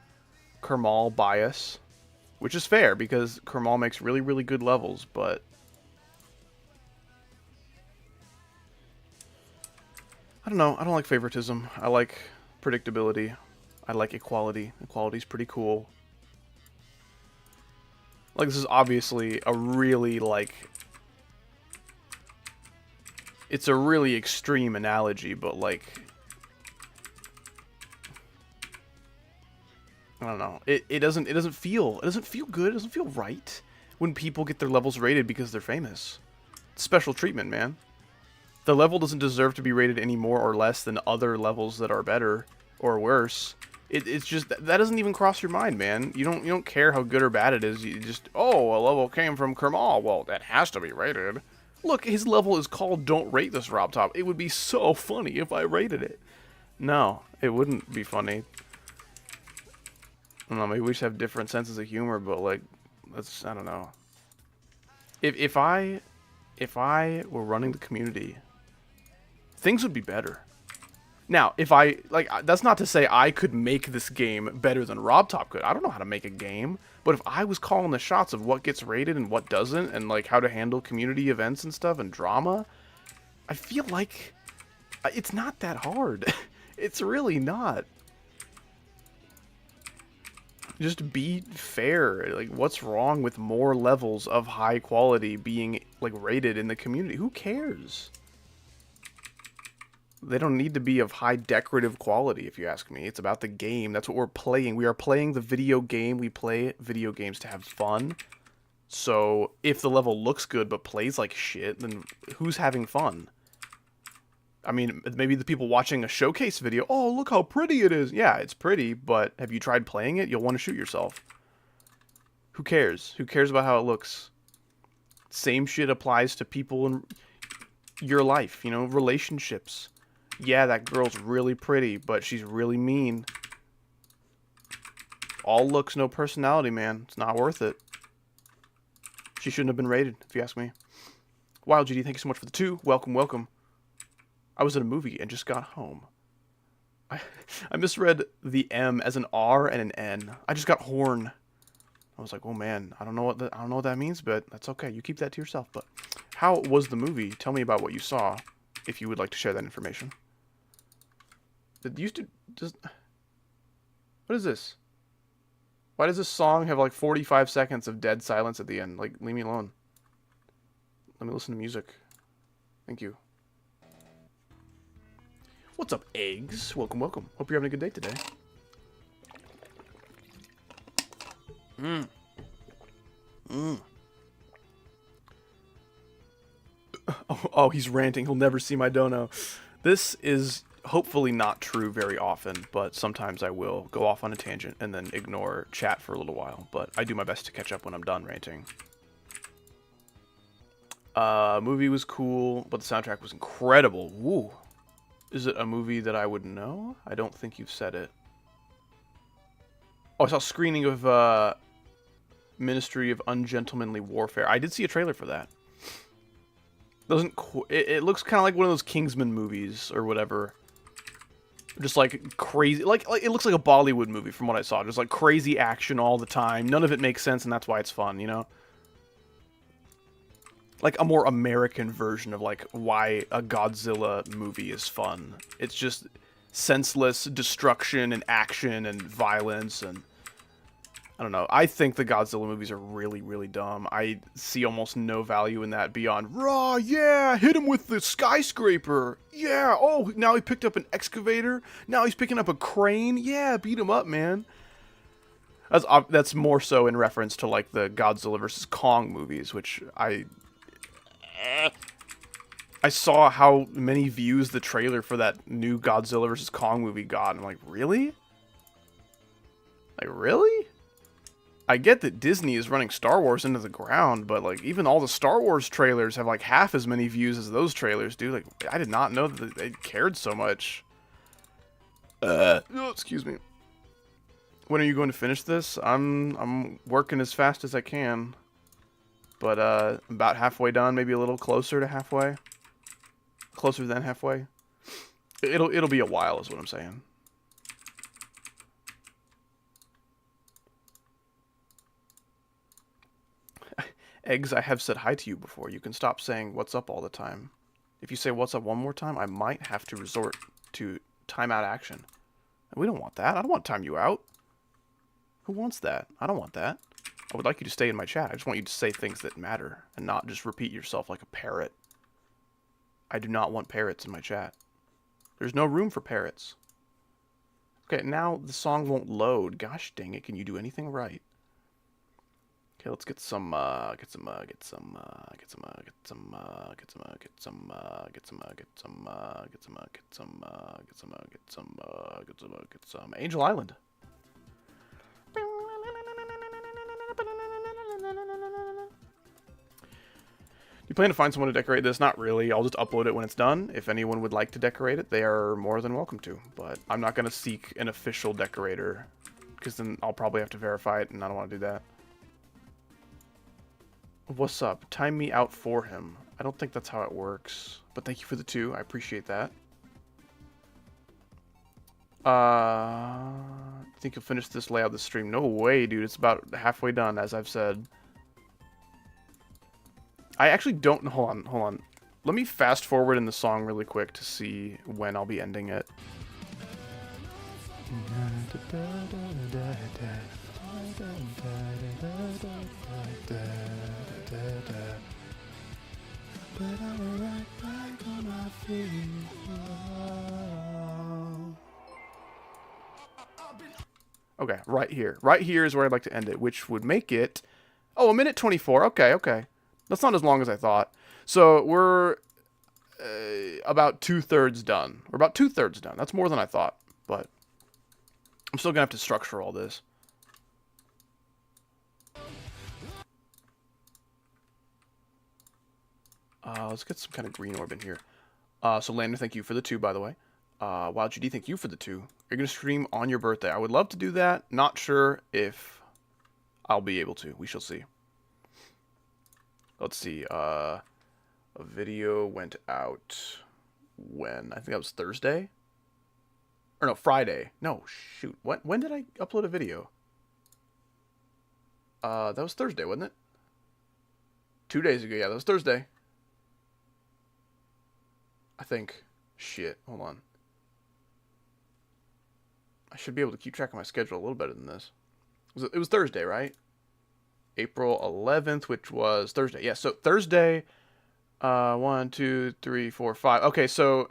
Kermal bias, which is fair because Kermal makes really, really good levels, but I don't know. I don't like favoritism. I like predictability. I like equality. Equality's pretty cool. Like, this is obviously a really, like... It's a really extreme analogy, but, like... I don't know. It doesn't feel good. It doesn't feel right when people get their levels rated because they're famous. It's special treatment, man. The level doesn't deserve to be rated any more or less than other levels that are better or worse. It's just that doesn't even cross your mind, man. You don't care how good or bad it is. You just, oh, a level came from Kermal. Well, that has to be rated. Look, his level is called "Don't Rate This Robtop." It would be so funny if I rated it. No, it wouldn't be funny. I don't know, maybe we just have different senses of humor, but like, that's, I don't know. If I were running the community, things would be better. Now, if I, like, that's not to say I could make this game better than Robtop could. I don't know how to make a game, but if I was calling the shots of what gets rated and what doesn't, and, like, how to handle community events and stuff and drama, I feel like it's not that hard. It's really not. Just be fair. Like, what's wrong with more levels of high quality being, like, rated in the community? Who cares? They don't need to be of high decorative quality, if you ask me. It's about the game. That's what we're playing. We are playing the video game. We play video games to have fun. So, if the level looks good but plays like shit, then who's having fun? I mean, maybe the people watching a showcase video, oh, look how pretty it is. Yeah, it's pretty, but have you tried playing it? You'll want to shoot yourself. Who cares? Who cares about how it looks? Same shit applies to people in your life, you know, relationships. Yeah, that girl's really pretty, but she's really mean. All looks, no personality, man. It's not worth it. She shouldn't have been rated, if you ask me. Wild GD, thank you so much for the 2. Welcome, welcome. I was in a movie and just got home. I misread the M as an R and an N. I just got horn. I was like, oh man, I don't know what that means, but that's okay. You keep that to yourself. But how was the movie? Tell me about what you saw, if you would like to share that information. It used to just. What is this? Why does this song have like 45 seconds of dead silence at the end? Like, leave me alone. Let me listen to music. Thank you. What's up, eggs? Welcome, welcome. Hope you're having a good day today. Oh, he's ranting. He'll never see my dono. This is hopefully not true very often, but sometimes I will go off on a tangent and then ignore chat for a little while. But I do my best to catch up when I'm done ranting. Movie was cool, but the soundtrack was incredible. Woo. Is it a movie that I would know? I don't think you've said it. Oh, I saw a screening of Ministry of Ungentlemanly Warfare. I did see a trailer for that. It looks kind of like one of those Kingsman movies or whatever. Just like crazy, like it looks like a Bollywood movie from what I saw. Just like crazy action all the time. None of it makes sense, and that's why it's fun, you know? Like a more American version of like why a Godzilla movie is fun. It's just senseless destruction and action and violence and I don't know. I think the Godzilla movies are really, really dumb. I see almost no value in that beyond, raw, yeah, hit him with the skyscraper. Yeah, oh, now he picked up an excavator. Now he's picking up a crane. Yeah, beat him up, man. That's more so in reference to like the Godzilla vs. Kong movies, which I saw how many views the trailer for that new Godzilla vs. Kong movie got. And I'm like, really? Like, really? I get that Disney is running Star Wars into the ground, but, like, even all the Star Wars trailers have, like, half as many views as those trailers do. Like, I did not know that they cared so much. Oh, excuse me. When are you going to finish this? I'm working as fast as I can. But, about halfway done, maybe a little closer to halfway. Closer than halfway. It'll be a while, is what I'm saying. Eggs, I have said hi to you before. You can stop saying what's up all the time. If you say what's up one more time, I might have to resort to timeout action. And we don't want that. I don't want to time you out. Who wants that? I don't want that. I would like you to stay in my chat. I just want you to say things that matter and not just repeat yourself like a parrot. I do not want parrots in my chat. There's no room for parrots. Okay, now the song won't load. Gosh dang it, can you do anything right? Okay, let's get some Angel Island. You plan to find someone to decorate this? Not really. I'll just upload it when it's done. If anyone would like to decorate it, they are more than welcome to. But I'm not going to seek an official decorator, because then I'll probably have to verify it, and I don't want to do that. What's up? Time me out for him. I don't think that's how it works. But thank you for the 2. I appreciate that. Think you'll finish this layout this stream? No way, dude. It's about halfway done, as I've said. I actually don't... Hold on. Let me fast forward in the song really quick to see when I'll be ending it. Okay, right here. Right here is where I'd like to end it, which would make it... Oh, 1:24. Okay. That's not as long as I thought. So we're about 2/3 done. We're about 2/3 done. That's more than I thought, but I'm still gonna have to structure all this. Let's get some kind of green orb in here. So Lander, thank you for the 2, by the way. Wild GD, thank you for the 2. You're gonna stream on your birthday. I would love to do that. Not sure if I'll be able to. We shall see. Let's see. A video went out when? I think that was Thursday? Or no, Friday. No, shoot. When did I upload a video? That was Thursday, wasn't it? 2 days ago. Yeah, that was Thursday. I think. Shit. Hold on. I should be able to keep track of my schedule a little better than this. It was Thursday, right? April 11th, which was Thursday. Yeah, so Thursday, 1, 2, 3, 4, 5. Okay, so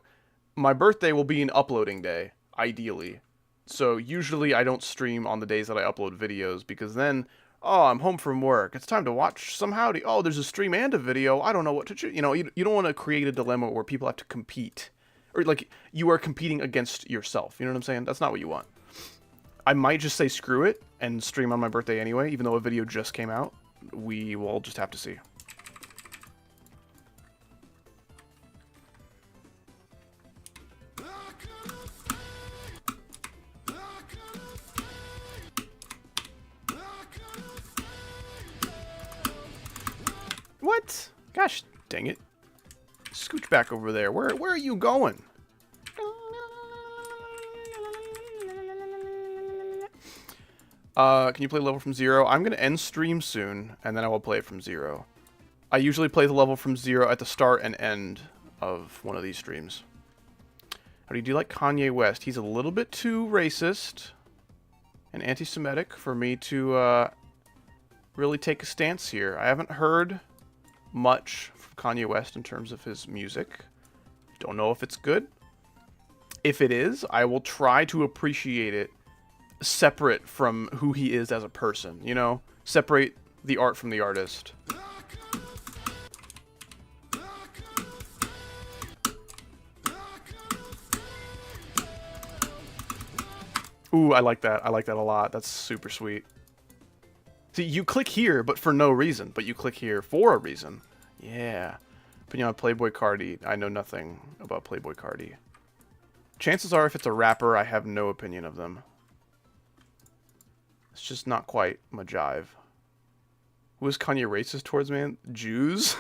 my birthday will be an uploading day, ideally. So usually I don't stream on the days that I upload videos, because then, oh, I'm home from work. It's time to watch some Howdy. Oh, there's a stream and a video. I don't know what to choose. You know, you don't want to create a dilemma where people have to compete. Or, like, you are competing against yourself. You know what I'm saying? That's not what you want. I might just say screw it and stream on my birthday anyway, even though a video just came out. We will just have to see. What? Gosh dang it. Scooch back over there. Where are you going? Can you play level from 0? I'm going to end stream soon, and then I will play it from 0. I usually play the level from 0 at the start and end of one of these streams. How do you like Kanye West? He's a little bit too racist and anti-Semitic for me to really take a stance here. I haven't heard much from Kanye West in terms of his music. Don't know if it's good. If it is, I will try to appreciate it separate from who he is as a person, you know? Separate the art from the artist. Ooh, I like that. I like that a lot. That's super sweet. See, you click here, but for no reason. But you click here for a reason. Yeah. Opinion on Playboy Cardi. I know nothing about Playboy Cardi. Chances are, if it's a rapper, I have no opinion of them. It's just not quite my jive. Who is Kanye racist towards, man? Jews?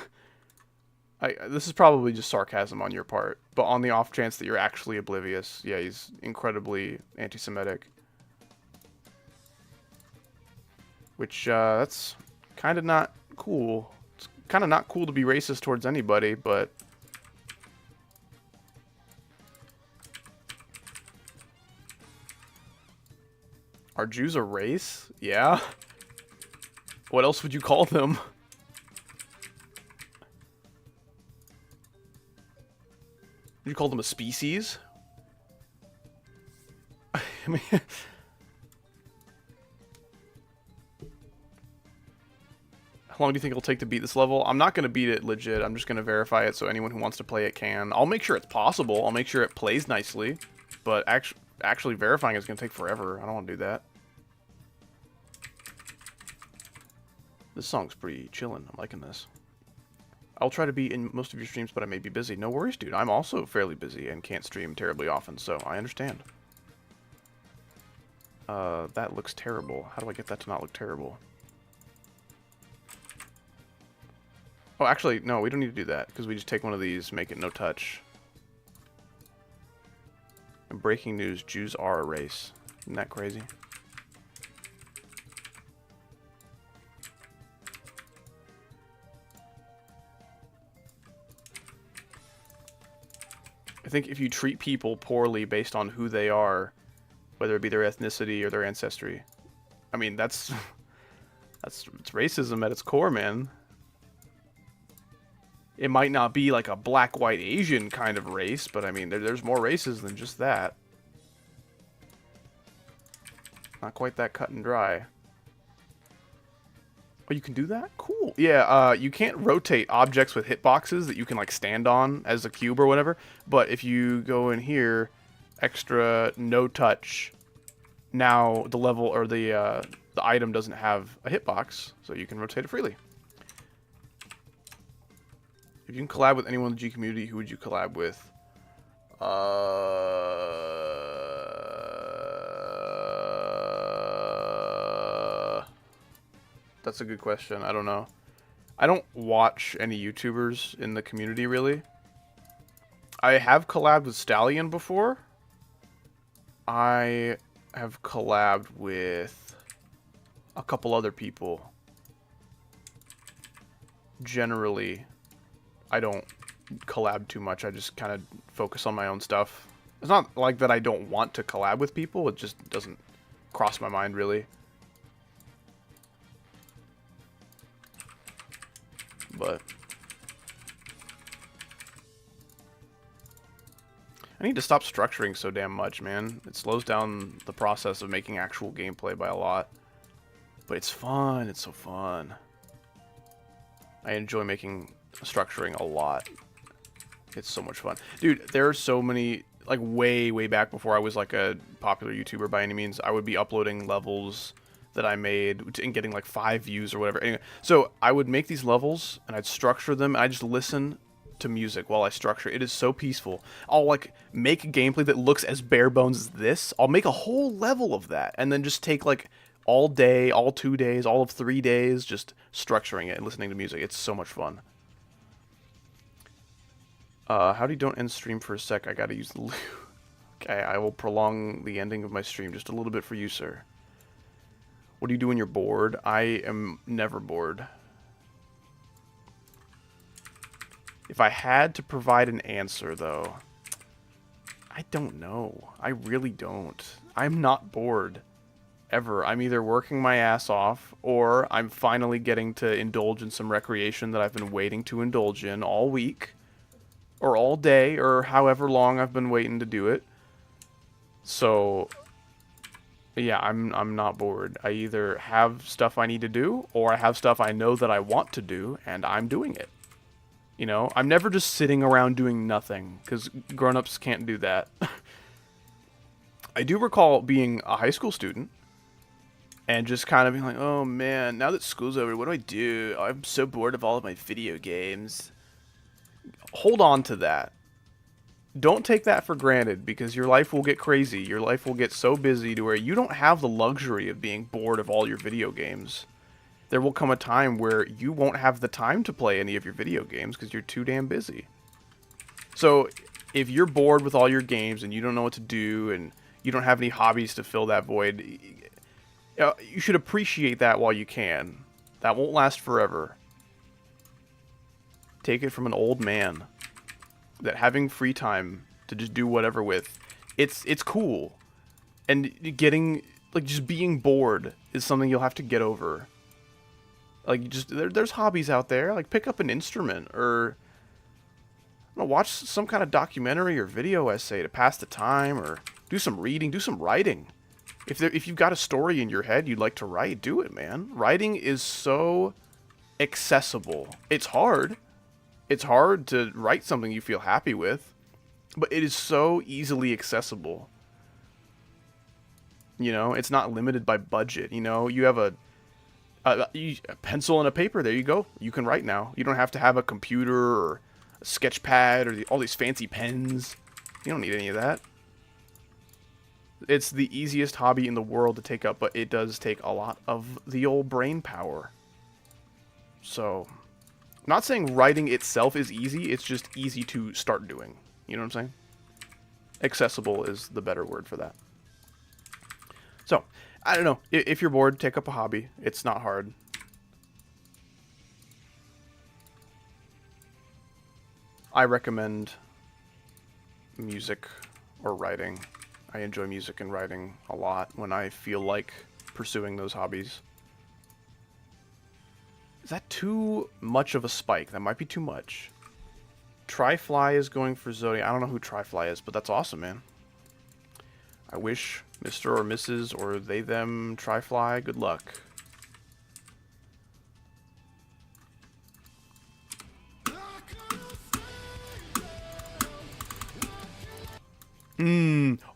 This is probably just sarcasm on your part, but on the off chance that you're actually oblivious, yeah, he's incredibly anti-Semitic. Which, that's kind of not cool. It's kind of not cool to be racist towards anybody, but... Are Jews a race? Yeah. What else would you call them? Would you call them a species? I mean... How long do you think it'll take to beat this level? I'm not going to beat it legit. I'm just going to verify it so anyone who wants to play it can. I'll make sure it's possible. I'll make sure it plays nicely. But actually verifying is going to take forever. I don't want to do that. This song's pretty chillin'. I'm liking this. I'll try to be in most of your streams, but I may be busy. No worries, dude. I'm also fairly busy and can't stream terribly often, so I understand. That looks terrible. How do I get that to not look terrible? Oh, actually, no, we don't need to do that, because we just take one of these, make it no touch. And breaking news, Jews are a race. Isn't that crazy? I think if you treat people poorly based on who they are, whether it be their ethnicity or their ancestry, I mean, it's racism at its core, man. It might not be like a black, white, Asian kind of race, but I mean, there's more races than just that. Not quite that cut and dry. Oh, you can do that? Cool. Yeah, you can't rotate objects with hitboxes that you can, like, stand on as a cube or whatever, but if you go in here, extra, no touch, now the level, or the item doesn't have a hitbox, so you can rotate it freely. If you can collab with anyone in the G community, who would you collab with? That's a good question. I don't know. I don't watch any YouTubers in the community, really. I have collabed with Stallion before. I have collabed with a couple other people. Generally, I don't collab too much. I just kind of focus on my own stuff. It's not like that I don't want to collab with people. It just doesn't cross my mind, really. But I need to stop structuring so damn much, man. It slows down the process of making actual gameplay by a lot. But it's fun. It's so fun. I enjoy making structuring a lot. It's so much fun. Dude, there are so many, like, way back before I was, like, a popular YouTuber by any means, I would be uploading levels that I made and getting, like, 5 views or whatever. Anyway, so I would make these levels, and I'd structure them, and I just listen to music while I structure. It is so peaceful. I'll, like, make a gameplay that looks as bare bones as this. I'll make a whole level of that, and then just take, like, all day, all 2 days, all of 3 days, just structuring it and listening to music. It's so much fun. Howdy, don't end stream for a sec. I gotta use the loo. Okay, I will prolong the ending of my stream just a little bit for you, sir. What do you do when you're bored? I am never bored. If I had to provide an answer, though, I don't know. I really don't. I'm not bored. Ever. I'm either working my ass off, or I'm finally getting to indulge in some recreation that I've been waiting to indulge in all week, or all day, or however long I've been waiting to do it. So, yeah, I'm not bored. I either have stuff I need to do, or I have stuff I know that I want to do, and I'm doing it. You know, I'm never just sitting around doing nothing, because grown-ups can't do that. I do recall being a high school student, and just kind of being like, oh man, now that school's over, what do? I'm so bored of all of my video games. Hold on to that. Don't take that for granted, because your life will get crazy. Your life will get so busy to where you don't have the luxury of being bored of all your video games. there will come a time where you won't have the time to play any of your video games because you're too damn busy. So if you're bored with all your games and you don't know what to do and you don't have any hobbies to fill that void, you should appreciate that while you can. That won't last forever. Take it from an old man that having free time to just do whatever with, it's cool. And getting, like, just being bored is something you'll have to get over. Like, just, there's hobbies out there. Like, pick up an instrument or, I don't know, watch some kind of documentary or video essay to pass the time, or do some reading, do some writing. If you've got a story in your head you'd like to write, do it, man. Writing is so accessible. It's hard. It's hard to write something you feel happy with, but it is so easily accessible. You know, it's not limited by budget. You know, you have a pencil and a paper. There you go. You can write now. You don't have to have a computer or a sketch pad or all these fancy pens. You don't need any of that. It's the easiest hobby in the world to take up, but it does take a lot of the old brain power. So, I'm not saying writing itself is easy, it's just easy to start doing. You know what I'm saying? Accessible is the better word for that. So, I don't know. If you're bored, take up a hobby. It's not hard. I recommend music or writing. I enjoy music and writing a lot when I feel like pursuing those hobbies. Is that too much of a spike? That might be too much. Tryfly is going for Zodiac. I don't know who Tryfly is, but that's awesome, man. I wish Mr. or Mrs. or they, them, Tryfly, good luck.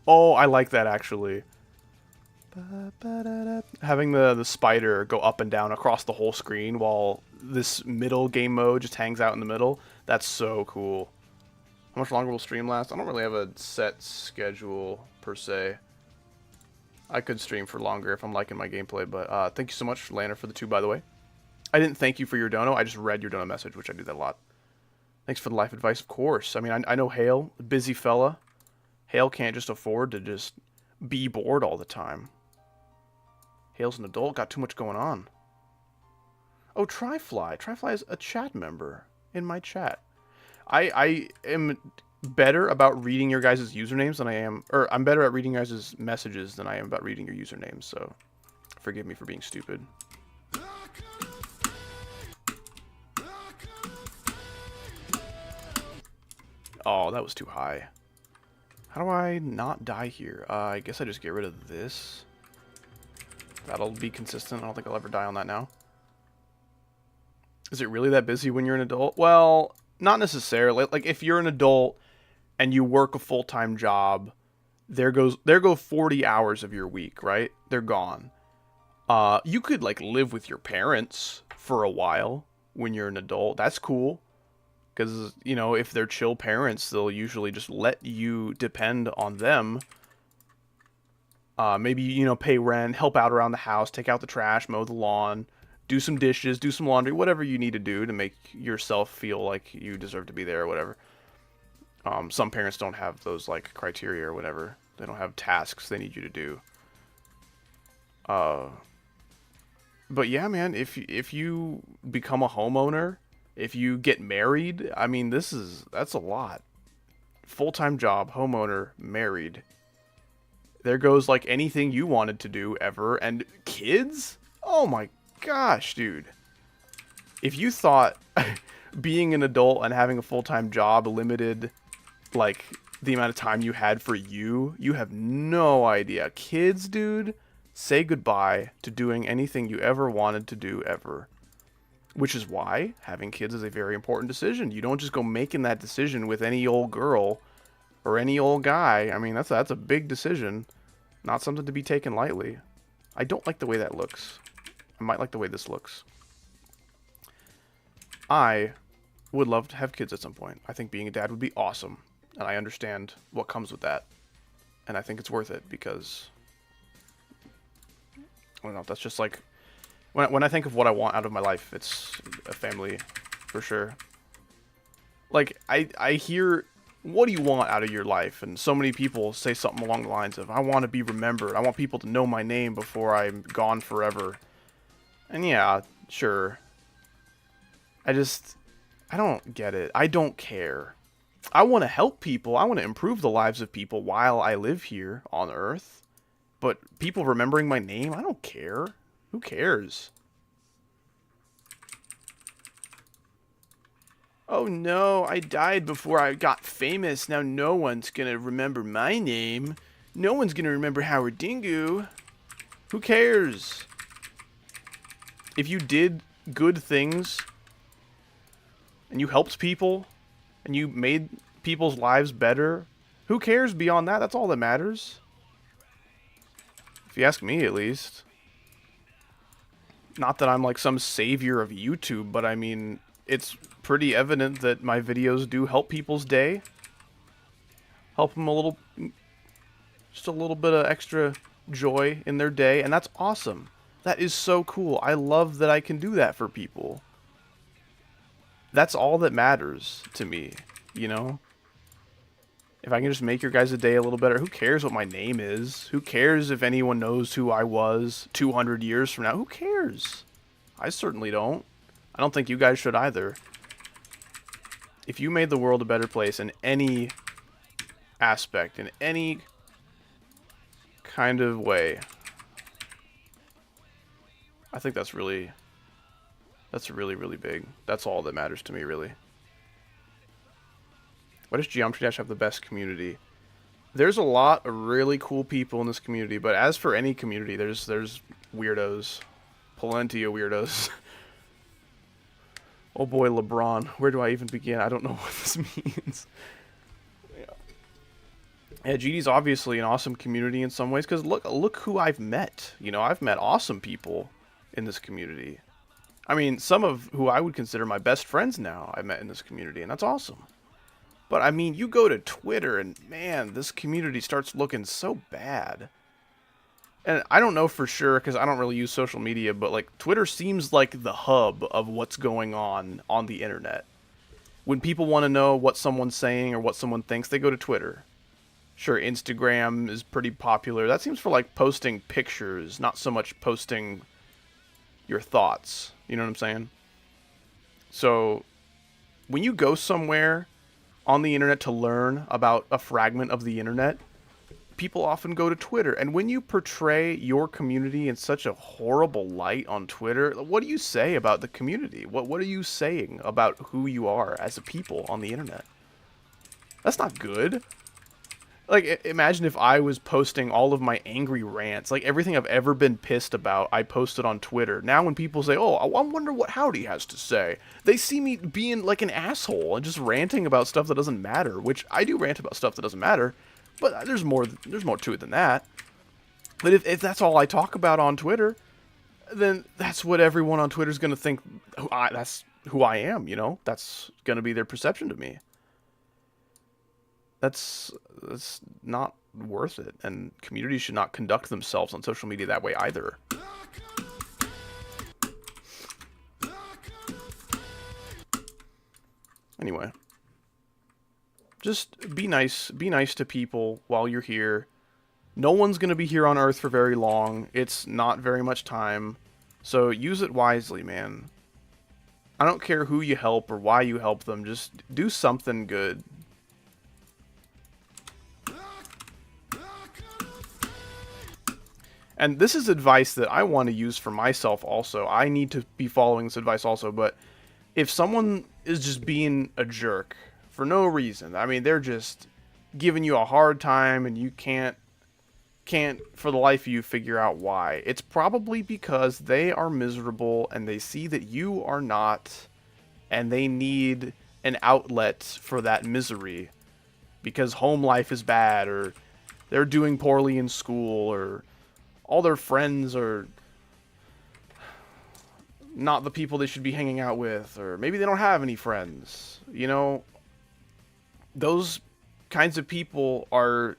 Oh, I like that, actually. Having the spider go up and down across the whole screen while this middle game mode just hangs out in the middle. That's so cool. How much longer will stream last? I don't really have a set schedule, per se. I could stream for longer if I'm liking my gameplay, but thank you so much, Lana, for the 2, by the way. I didn't thank you for your dono. I just read your dono message, which I do that a lot. Thanks for the life advice, of course. I mean, I know Hale, a busy fella. Hale can't just afford to just be bored all the time. Hale's an adult, got too much going on. Oh, Tryfly. Tryfly is a chat member in my chat. I am better about reading your guys' usernames than I am, or I'm better at reading your guys' messages than I am about reading your usernames, so forgive me for being stupid. Oh, that was too high. How do I not die here? I guess I just get rid of this. That'll be consistent. I don't think I'll ever die on that now. Is it really that busy when you're an adult? Well, not necessarily. Like, if you're an adult and you work a full-time job, there go 40 hours of your week, right? They're gone. You could, like, live with your parents for a while when you're an adult. That's cool. Because, you know, if they're chill parents, they'll usually just let you depend on them. Maybe, you know, pay rent, help out around the house, take out the trash, mow the lawn, do some dishes, do some laundry, whatever you need to do to make yourself feel like you deserve to be there or whatever. Some parents don't have those, like, criteria or whatever. They don't have tasks they need you to do. But yeah, man, if you become a homeowner, if you get married, I mean, that's a lot. Full-time job, homeowner, married. There goes, like, anything you wanted to do ever. And kids? Oh my gosh, dude. If you thought being an adult and having a full-time job limited, like, the amount of time you had for you have no idea. Kids, dude, say goodbye to doing anything you ever wanted to do ever. Which is why having kids is a very important decision. You don't just go making that decision with any old girl or any old guy. I mean, that's a big decision. Not something to be taken lightly. I don't like the way that looks. I might like the way this looks. I would love to have kids at some point. I think being a dad would be awesome. And I understand what comes with that. And I think it's worth it because, I don't know, that's just like When I think of what I want out of my life, it's a family, for sure. Like, I hear, what do you want out of your life? And so many people say something along the lines of, I want to be remembered. I want people to know my name before I'm gone forever. And yeah, sure. I don't get it. I don't care. I want to help people. I want to improve the lives of people while I live here on Earth. But people remembering my name, I don't care. Who cares? Oh no, I died before I got famous. Now no one's gonna remember my name. No one's gonna remember Howard Dingu. Who cares? If you did good things, and you helped people, and you made people's lives better, who cares beyond that? That's all that matters. If you ask me, at least. Not that I'm like some savior of YouTube, but I mean, it's pretty evident that my videos do help people's day. Help them a little, just a little bit of extra joy in their day, and that's awesome. That is so cool. I love that I can do that for people. That's all that matters to me, you know? If I can just make your guys' day a little better, who cares what my name is? Who cares if anyone knows who I was 200 years from now? Who cares? I certainly don't. I don't think you guys should either. If you made the world a better place in any aspect, in any kind of way, I think that's really, really big. That's all that matters to me, really. Why does Geometry Dash have the best community? There's a lot of really cool people in this community, but as for any community, there's weirdos. Plenty of weirdos. Oh boy, LeBron. Where do I even begin? I don't know what this means. Yeah, GD's obviously an awesome community in some ways, because look who I've met. You know, I've met awesome people in this community. I mean, some of who I would consider my best friends now I met in this community, and that's awesome. But, I mean, you go to Twitter, and, man, this community starts looking so bad. And I don't know for sure, because I don't really use social media, but, like, Twitter seems like the hub of what's going on the internet. When people want to know what someone's saying or what someone thinks, they go to Twitter. Sure, Instagram is pretty popular. That seems for, like, posting pictures, not so much posting your thoughts. You know what I'm saying? So, when you go somewhere on the internet to learn about a fragment of the internet, people often go to Twitter. And when you portray your community in such a horrible light on Twitter, what do you say about the community? What are you saying about who you are as a people on the internet? That's not good. Like, imagine if I was posting all of my angry rants, like everything I've ever been pissed about, I posted on Twitter. Now when people say, oh, I wonder what Howdy has to say, they see me being like an asshole and just ranting about stuff that doesn't matter, which I do rant about stuff that doesn't matter, but there's more to it than that. But if that's all I talk about on Twitter, then that's what everyone on Twitter is going to think, that's who I am, you know? That's going to be their perception to me. That's not worth it, and communities should not conduct themselves on social media that way either. Anyway, just be nice to people while you're here. No one's going to be here on Earth for very long. It's not very much time, so use it wisely, man. I don't care who you help or why you help them, just do something good. And this is advice that I want to use for myself also. I need to be following this advice also, but if someone is just being a jerk for no reason, I mean, they're just giving you a hard time and you can't for the life of you figure out why. It's probably because they are miserable and they see that you are not, and they need an outlet for that misery because home life is bad, or they're doing poorly in school, or all their friends are not the people they should be hanging out with, or maybe they don't have any friends. You know, those kinds of people are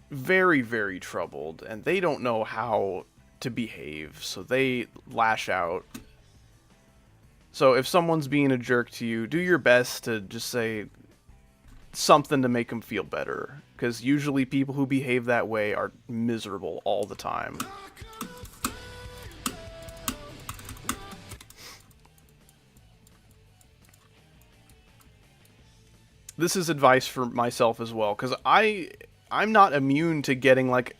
very, very troubled, and they don't know how to behave, so they lash out. So if someone's being a jerk to you, do your best to just say something to make them feel better. Because usually people who behave that way are miserable all the time. This is advice for myself as well, because I'm not immune to getting like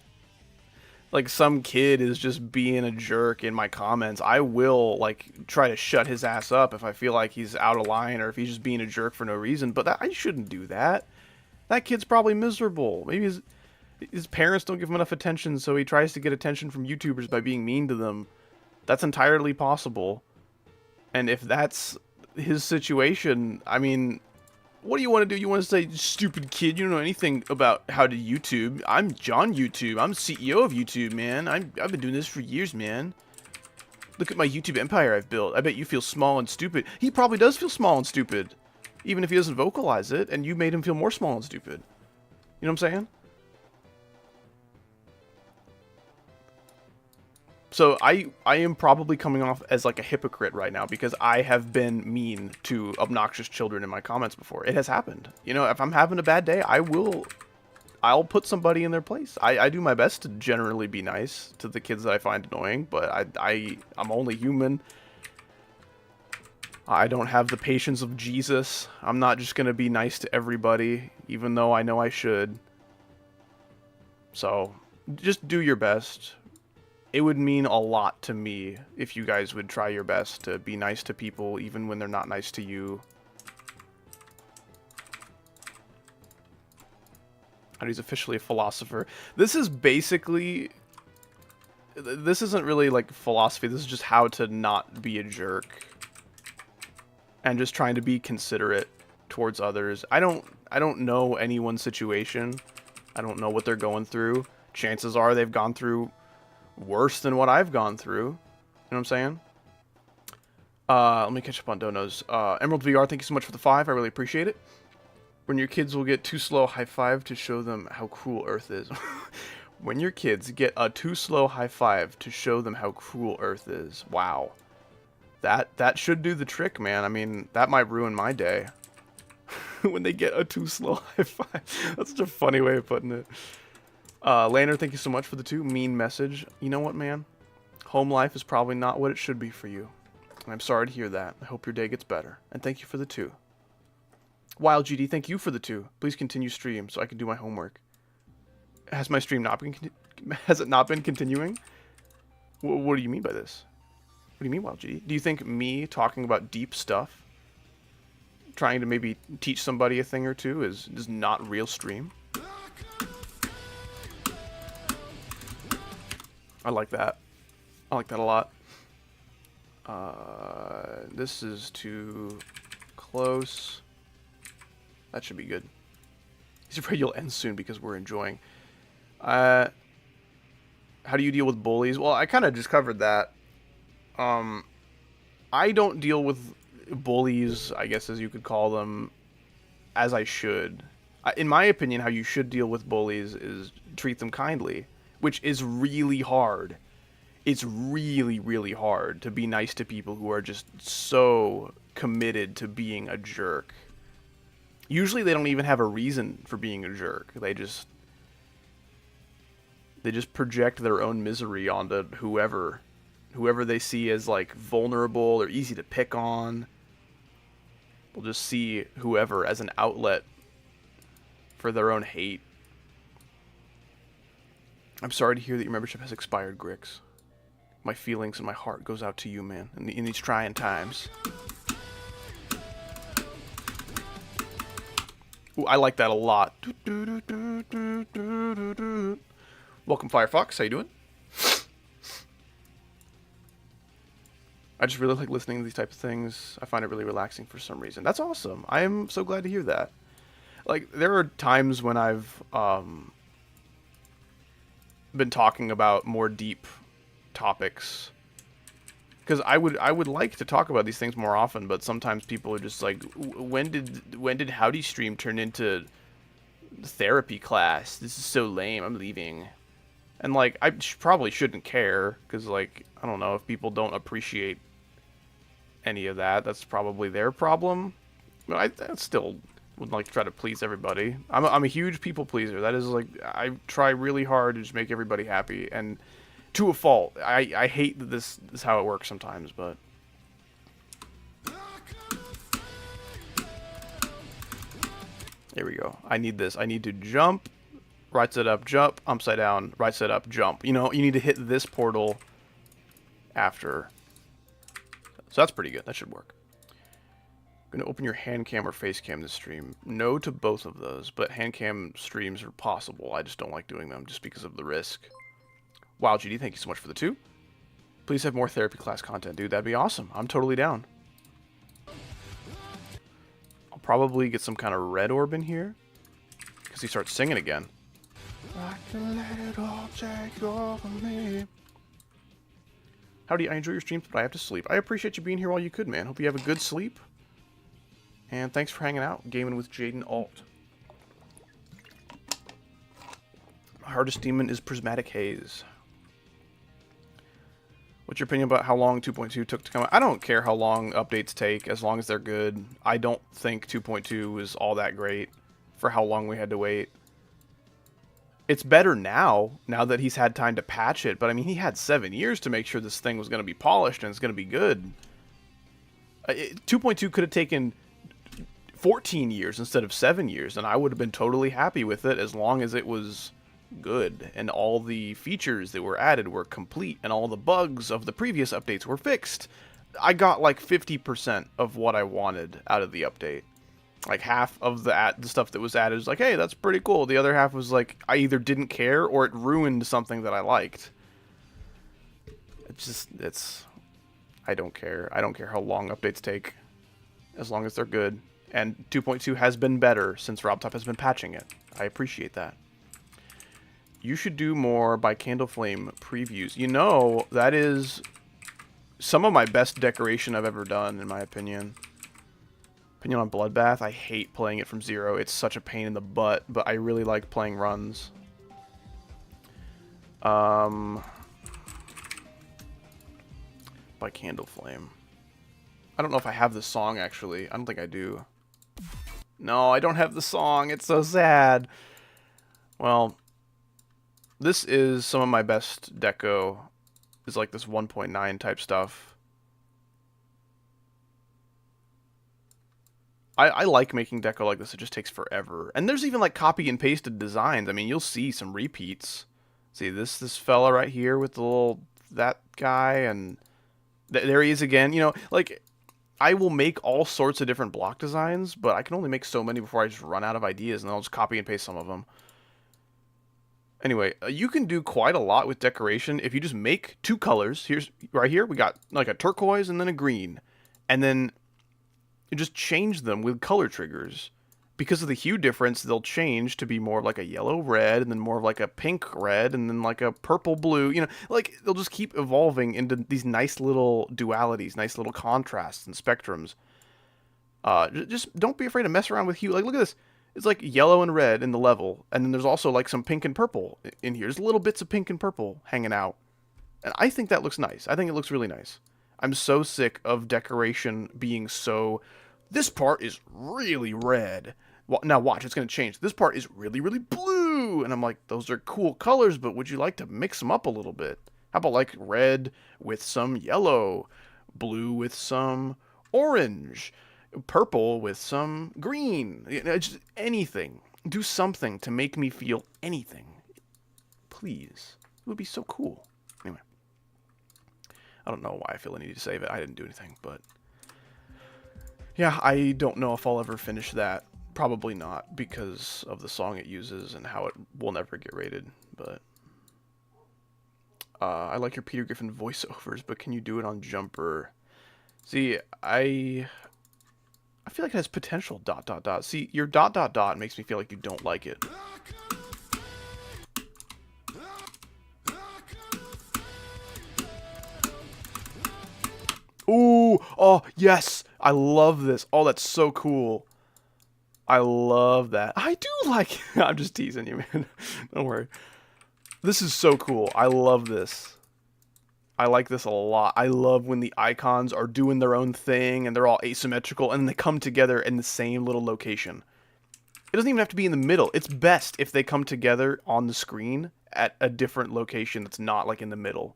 some kid is just being a jerk in my comments. I will like try to shut his ass up if I feel like he's out of line or if he's just being a jerk for no reason. But I shouldn't do that. That kid's probably miserable. Maybe his parents don't give him enough attention, so he tries to get attention from YouTubers by being mean to them. That's entirely possible. And if that's his situation, I mean, what do you want to do? You want to say, stupid kid, you don't know anything about how to YouTube. I'm John YouTube. I'm CEO of YouTube, man. I've been doing this for years, man. Look at my YouTube empire I've built. I bet you feel small and stupid. He probably does feel small and stupid. Even if he doesn't vocalize it, and you made him feel more small and stupid. You know what I'm saying? So I am probably coming off as like a hypocrite right now because I have been mean to obnoxious children in my comments before. It has happened. You know, if I'm having a bad day, I'll put somebody in their place. I do my best to generally be nice to the kids that I find annoying, but I'm only human. I don't have the patience of Jesus. I'm not just going to be nice to everybody, even though I know I should. So, just do your best. It would mean a lot to me if you guys would try your best to be nice to people, even when they're not nice to you. And he's officially a philosopher. This is basically... This isn't really like philosophy, this is just how to not be a jerk. And just trying to be considerate towards others. I don't know anyone's situation. I don't know what they're going through. Chances are they've gone through worse than what I've gone through. You know what I'm saying? Let me catch up on donos. Emerald VR, thank you so much for the 5. I really appreciate it. When your kids will get too slow, high five to show them how cruel Earth is. When your kids get a too slow high five to show them how cruel Earth is. Wow. That should do the trick, man. I mean, that might ruin my day. When they get a too slow high five. That's such a funny way of putting it. Lander, thank you so much for the 2. Mean message. You know what, man? Home life is probably not what it should be for you. And I'm sorry to hear that. I hope your day gets better. And thank you for the 2. Wild GD, thank you for the 2. Please continue stream so I can do my homework. Has my stream not been... Has it not been continuing? What do you mean by this? What do you mean, Wild GD? Do you think me talking about deep stuff, trying to maybe teach somebody a thing or two, is not real stream? I like that. I like that a lot. This is too close. That should be good. He's afraid you'll end soon because we're enjoying. How do you deal with bullies? Well, I kind of just covered that. I don't deal with bullies, I guess as you could call them, as I should. In my opinion, how you should deal with bullies is treat them kindly. Which is really hard. It's really, really hard to be nice to people who are just so committed to being a jerk. Usually they don't even have a reason for being a jerk. They just project their own misery onto whoever they see as like vulnerable or easy to pick on. They'll just see whoever as an outlet for their own hate. I'm sorry to hear that your membership has expired, Grix. My feelings and my heart goes out to you, man, in these trying times. Ooh, I like that a lot. Welcome, Firefox. How you doing? I just really like listening to these types of things. I find it really relaxing for some reason. That's awesome. I am so glad to hear that. Like, there are times when I've been talking about more deep topics, because I would like to talk about these things more often, but sometimes people are just like, when did Howdy Stream turn into therapy class? This is so lame. I'm leaving. And, like, I probably shouldn't care, because, like, I don't know, if people don't appreciate any of that, that's probably their problem. But I still would like to try to please everybody. I'm a huge people pleaser. That is, like, I try really hard to just make everybody happy, and to a fault. I hate that this is how it works sometimes, but... There we go. I need this. I need to jump, right side up, jump, upside down, right side up, jump. You know, you need to hit this portal after. So that's pretty good. That should work. I'm going to open your hand cam or face cam this stream. No to both of those, but hand cam streams are possible. I just don't like doing them just because of the risk. Wow, GD, thank you so much for the 2. Please have more therapy class content, dude. That'd be awesome. I'm totally down. I'll probably get some kind of red orb in here, because he starts singing again. I can let it all take over me. Howdy, I enjoy your streams, but I have to sleep. I appreciate you being here while you could, man. Hope you have a good sleep. And thanks for hanging out, gaming with Jaden Alt. My hardest demon is Prismatic Haze. What's your opinion about how long 2.2 took to come out? I don't care how long updates take, as long as they're good. I don't think 2.2 was all that great for how long we had to wait. It's better now that he's had time to patch it, but I mean, he had 7 years to make sure this thing was going to be polished and it's going to be good. 2.2 could have taken 14 years instead of 7 years, and I would have been totally happy with it as long as it was good and all the features that were added were complete and all the bugs of the previous updates were fixed. I got like 50% of what I wanted out of the update. Like half of the stuff that was added was like, hey, that's pretty cool. The other half was like, I either didn't care or it ruined something that I liked. I don't care. I don't care how long updates take, as long as they're good. And 2.2 has been better since Robtop has been patching it. I appreciate that. You should do more by Candle Flame previews. You know, that is some of my best decoration I've ever done, in my opinion. Opinion on Bloodbath, I hate playing it from 0. It's such a pain in the butt, but I really like playing runs. By Candle Flame. I don't know if I have the song, actually. I don't think I do. No, I don't have the song. It's so sad. Well, this is some of my best deco. It's like this 1.9 type stuff. I like making deco like this. It just takes forever. And there's even like copy and pasted designs. I mean, you'll see some repeats. See this fella right here with the little, that guy, and there he is again. You know, like, I will make all sorts of different block designs, but I can only make so many before I just run out of ideas, and then I'll just copy and paste some of them. Anyway, you can do quite a lot with decoration if you just make 2 colors. Right here, we got like a turquoise and then a green. And then you just change them with color triggers. Because of the hue difference, they'll change to be more like a yellow-red, and then more of like a pink-red, and then like a purple-blue. You know, like, they'll just keep evolving into these nice little dualities, nice little contrasts and spectrums. Just don't be afraid to mess around with hue. Like, look at this. It's like yellow and red in the level, and then there's also like some pink and purple in here. There's little bits of pink and purple hanging out. And I think that looks nice. I think it looks really nice. I'm so sick of decoration being so... This part is really red. Well, now watch, it's going to change. This part is really, really blue. And I'm like, those are cool colors, but would you like to mix them up a little bit? How about like red with some yellow, blue with some orange, purple with some green? You know, just anything. Do something to make me feel anything. Please. It would be so cool. Anyway. I don't know why I feel the need to save it. I didn't do anything, but... Yeah, I don't know if I'll ever finish that. Probably not, because of the song it uses and how it will never get rated, but... I like your Peter Griffin voiceovers, but can you do it on Jumper? See, I feel like it has potential, ... See, your ... makes me feel like you don't like it. Ooh, oh, yes! I love this. Oh, that's so cool. I love that. I do like it. I'm just teasing you, man. Don't worry. This is so cool. I love this. I like this a lot. I love when the icons are doing their own thing and they're all asymmetrical and they come together in the same little location. It doesn't even have to be in the middle. It's best if they come together on the screen at a different location that's not like in the middle.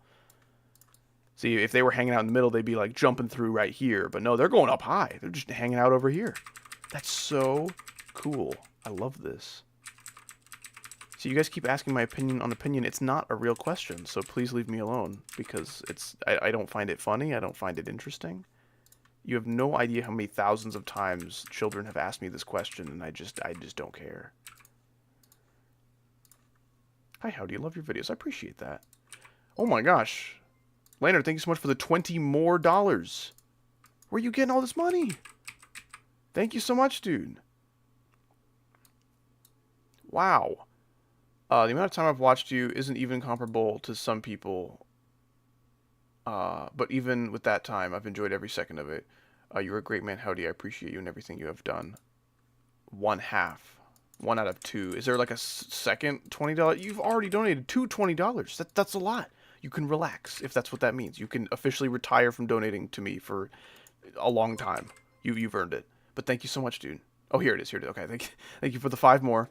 See, if they were hanging out in the middle, they'd be like jumping through right here. But no, they're going up high. They're just hanging out over here. That's so cool. I love this. So you guys keep asking my opinion on opinion. It's not a real question, so please leave me alone. Because I don't find it funny. I don't find it interesting. You have no idea how many thousands of times children have asked me this question, and I just don't care. Hi, how do you love your videos? I appreciate that. Oh my gosh. Leonard, thank you so much for the $20 more. Where are you getting all this money? Thank you so much, dude. Wow. The amount of time I've watched you isn't even comparable to some people. But even with that time, I've enjoyed every second of it. You're a great man, Howdy. I appreciate you and everything you have done. 1/2. 1 out of 2. Is there like a second $20? You've already donated two $20. That's a lot. You can relax, if that's what that means. You can officially retire from donating to me for a long time. You've earned it. But thank you so much, dude. Oh, here it is. Here it is. Okay, thank you for the 5 more.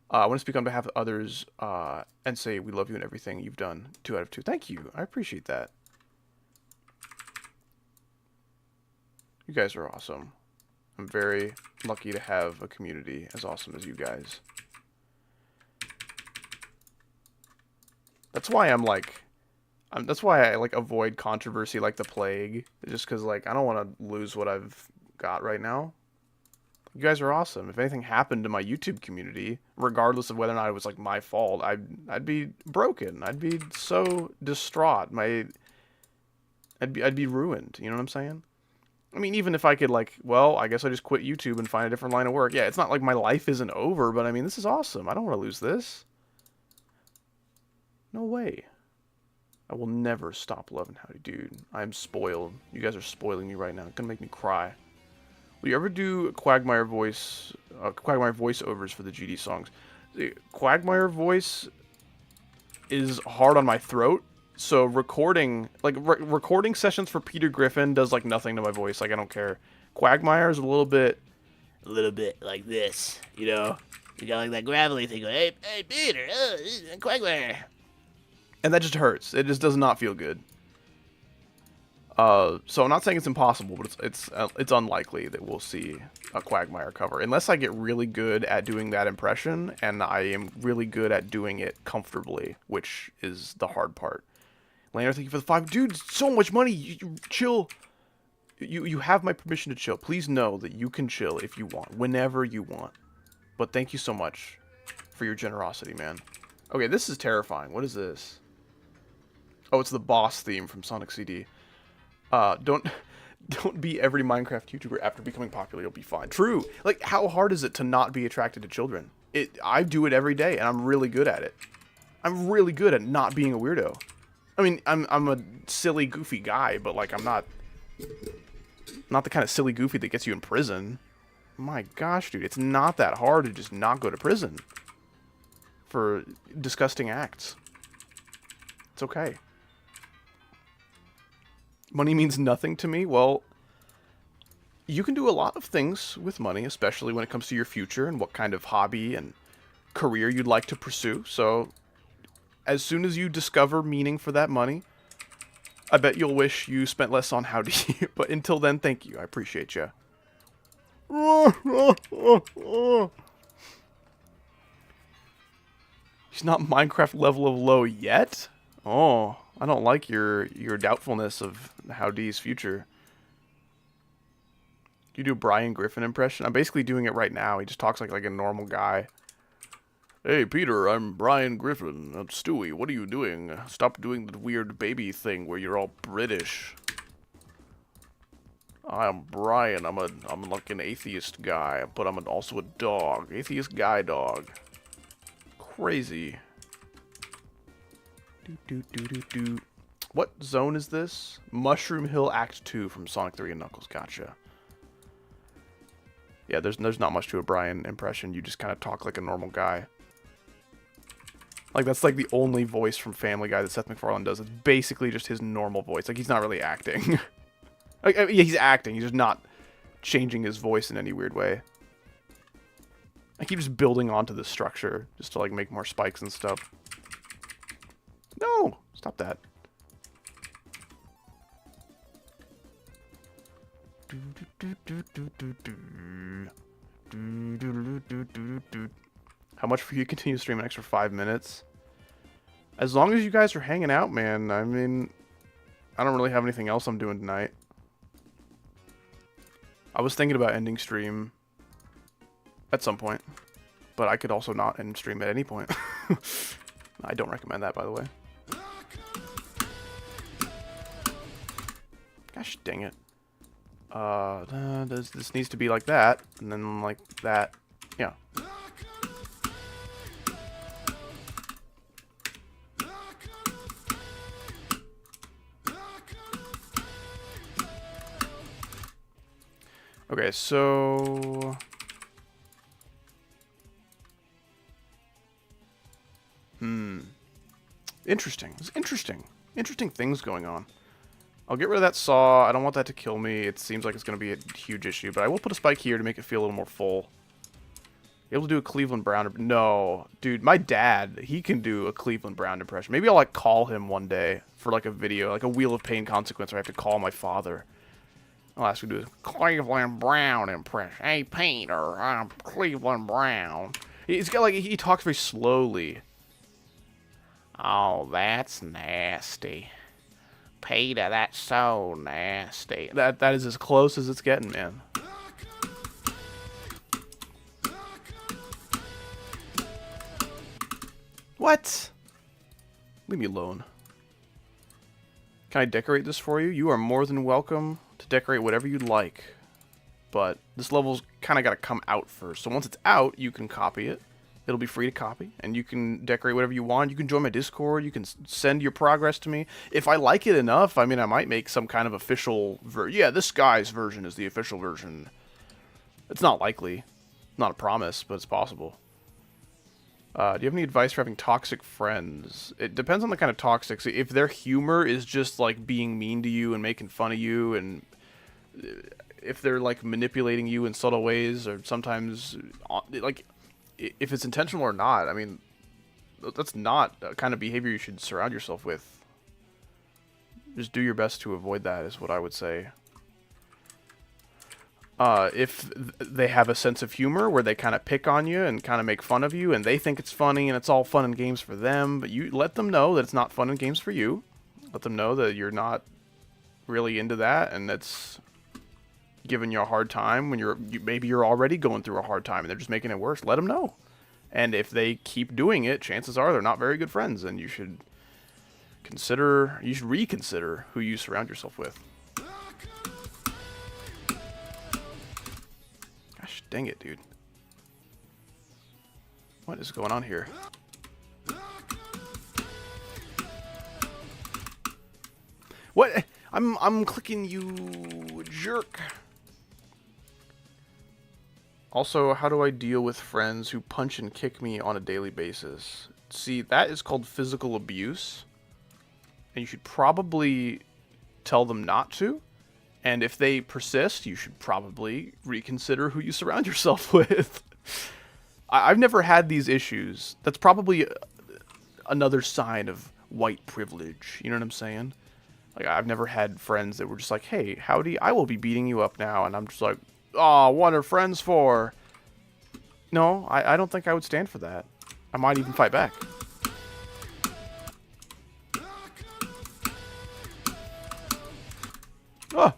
I want to speak on behalf of others and say we love you and everything you've done. 2 out of 2. Thank you. I appreciate that. You guys are awesome. I'm very lucky to have a community as awesome as you guys. That's why that's why I like avoid controversy like the plague. Just because like I don't want to lose what I've got right now. You guys are awesome. If anything happened to my YouTube community, regardless of whether or not it was like my fault, I'd be broken. I'd be so distraught. I'd be ruined. You know what I'm saying? I mean, even if I could like, well, I guess I just quit YouTube and find a different line of work. Yeah, it's not like my life isn't over, but I mean, this is awesome. I don't want to lose this. No way. I will never stop loving Howdy, dude. I'm spoiled. You guys are spoiling me right now. It's gonna make me cry. Will you ever do Quagmire voiceovers for the GD songs? The Quagmire voice is hard on my throat, so recording sessions for Peter Griffin does like nothing to my voice. Like I don't care. Quagmire is a little bit like this, you know. You got like that gravelly thing. Like, hey Peter, Quagmire, and that just hurts. It just does not feel good. So I'm not saying it's impossible, but it's unlikely that we'll see a Quagmire cover. Unless I get really good at doing that impression, and I am really good at doing it comfortably, which is the hard part. Lander, thank you for the 5. Dude, so much money! You chill. You have my permission to chill. Please know that you can chill if you want, whenever you want. But thank you so much for your generosity, man. Okay, this is terrifying. What is this? Oh, it's the boss theme from Sonic CD. Don't be every Minecraft YouTuber after becoming popular. You'll be fine. True. Like, how hard is it to not be attracted to children? I do it every day, and I'm really good at it. I'm really good at not being a weirdo. I mean, I'm a silly, goofy guy, but like, I'm not the kind of silly, goofy that gets you in prison. My gosh, dude, it's not that hard to just not go to prison for disgusting acts. It's okay. Money means nothing to me. Well, you can do a lot of things with money, especially when it comes to your future and what kind of hobby and career you'd like to pursue. So, as soon as you discover meaning for that money, I bet you'll wish you spent less on Howdy. But until then, thank you. I appreciate you. He's not Minecraft level of low yet? Oh, I don't like your doubtfulness of Howdy's future. You do a Brian Griffin impression? I'm basically doing it right now. He just talks like a normal guy. Hey, Peter, I'm Brian Griffin. Stewie, what are you doing? Stop doing the weird baby thing where you're all British. I'm Brian. I'm like an atheist guy, but I'm also a dog. Atheist guy dog. Crazy. What zone is this? Mushroom Hill Act 2 from Sonic 3 and Knuckles. Gotcha. Yeah, there's not much to a Brian impression. You just kind of talk like a normal guy. Like, that's like the only voice from Family Guy that Seth MacFarlane does. It's basically just his normal voice. Like, he's not really acting. Like, yeah, he's acting. He's just not changing his voice in any weird way. I keep just building onto this structure just to, like, make more spikes and stuff. No! Stop that. How much for you to continue to stream an extra 5 minutes? As long as you guys are hanging out, man. I mean, I don't really have anything else I'm doing tonight. I was thinking about ending stream at some point, but I could also not end stream at any point. I don't recommend that, by the way. Gosh dang it. This needs to be like that, and then like that. Yeah. Okay, so... Interesting. It's interesting. Interesting things going on. I'll get rid of that saw. I don't want that to kill me. It seems like it's going to be a huge issue, but I will put a spike here to make it feel a little more full. Able to do a Cleveland Brown... No. Dude, my dad, he can do a Cleveland Brown impression. Maybe I'll, like, call him one day for, like, a video, like a Wheel of Pain consequence where I have to call my father. I'll ask him to do a Cleveland Brown impression. Hey, Peter, I'm Cleveland Brown. He's got, like, he talks very slowly. Oh, that's nasty. Peter, that's so nasty. That is as close as it's getting, man. What? Leave me alone. Can I decorate this for you? You are more than welcome to decorate whatever you'd like. But this level's kind of got to come out first. So once it's out, you can copy it. It'll be free to copy. And you can decorate whatever you want. You can join my Discord. You can send your progress to me. If I like it enough, I mean, I might make some kind of official version. Yeah, this guy's version is the official version. It's not likely. Not a promise, but it's possible. Do you have any advice for having toxic friends? It depends on the kind of toxic. So if their humor is just like being mean to you and making fun of you, and if they're like manipulating you in subtle ways, or sometimes like if it's intentional or not, I mean, that's not a kind of behavior you should surround yourself with. Just do your best to avoid that is what I would say. If they have a sense of humor where they kind of pick on you and kind of make fun of you and they think it's funny and it's all fun and games for them, but you let them know that it's not fun and games for you. Let them know that you're not really into that and it's giving you a hard time when maybe you're already going through a hard time and they're just making it worse. Let them know. And if they keep doing it, chances are they're not very good friends and you should reconsider who you surround yourself with. Gosh dang it, dude. What is going on here? What? I'm clicking, you jerk. Also, how do I deal with friends who punch and kick me on a daily basis? See, that is called physical abuse. And you should probably tell them not to. And if they persist, you should probably reconsider who you surround yourself with. I've never had these issues. That's probably another sign of white privilege. You know what I'm saying? Like, I've never had friends that were just like, hey, howdy, I will be beating you up now. And I'm just like, oh, what are friends for? No, I don't think I would stand for that. I might even fight back. Oh.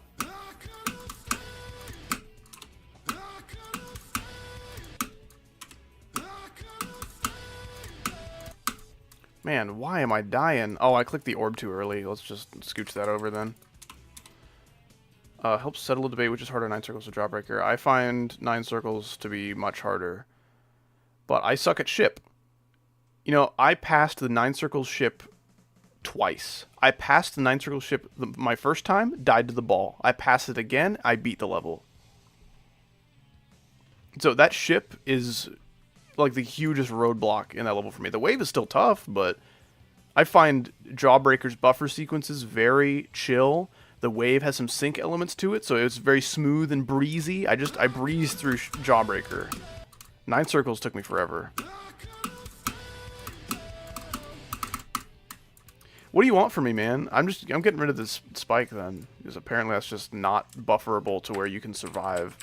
Man, why am I dying? Oh, I clicked the orb too early. Let's just scooch that over then. Helps settle a debate which is harder, 9 circles or Jawbreaker. I find 9 circles to be much harder. But I suck at ship. You know, I passed the 9 circles ship twice. I passed the 9 circles ship my first time, died to the ball. I passed it again, I beat the level. So that ship is like the hugest roadblock in that level for me. The wave is still tough, but I find Jawbreaker's buffer sequences very chill. The wave has some sync elements to it, so it's very smooth and breezy. I breezed through Jawbreaker. 9 circles took me forever. What do you want from me, man? I'm getting rid of this spike then, because apparently that's just not bufferable to where you can survive.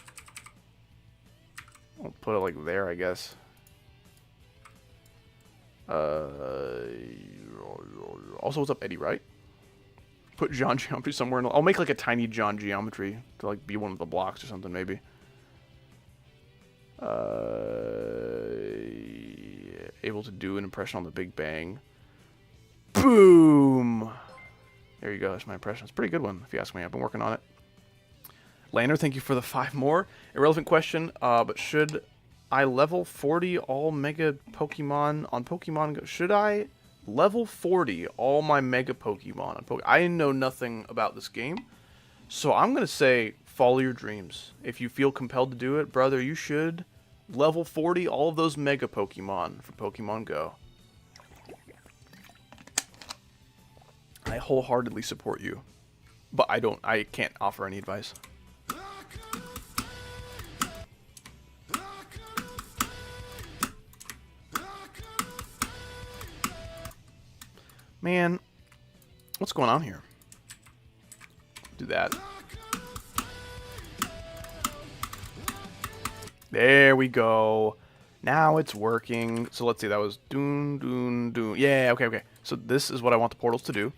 I'll put it like there, I guess. Also, what's up, Eddie, right? Put John Geometry somewhere. I'll make like a tiny John Geometry to like be one of the blocks or something, maybe. Able to do an impression on the Big Bang. Boom! There you go. That's my impression. It's a pretty good one, if you ask me. I've been working on it. Lander, thank you for the 5 more. Irrelevant question, but should I level 40 all Mega Pokemon on Pokemon Go? Should I level 40 all my Mega Pokemon on Pokemon? I know nothing about this game, so I'm going to say follow your dreams. If you feel compelled to do it, brother, you should level 40 all of those Mega Pokemon for Pokemon Go. I wholeheartedly support you, but I can't offer any advice. Man, what's going on here? Do that. There we go. Now it's working. So let's see, that was doon, doon, doon. Yeah, okay, okay. So this is what I want the portals to do.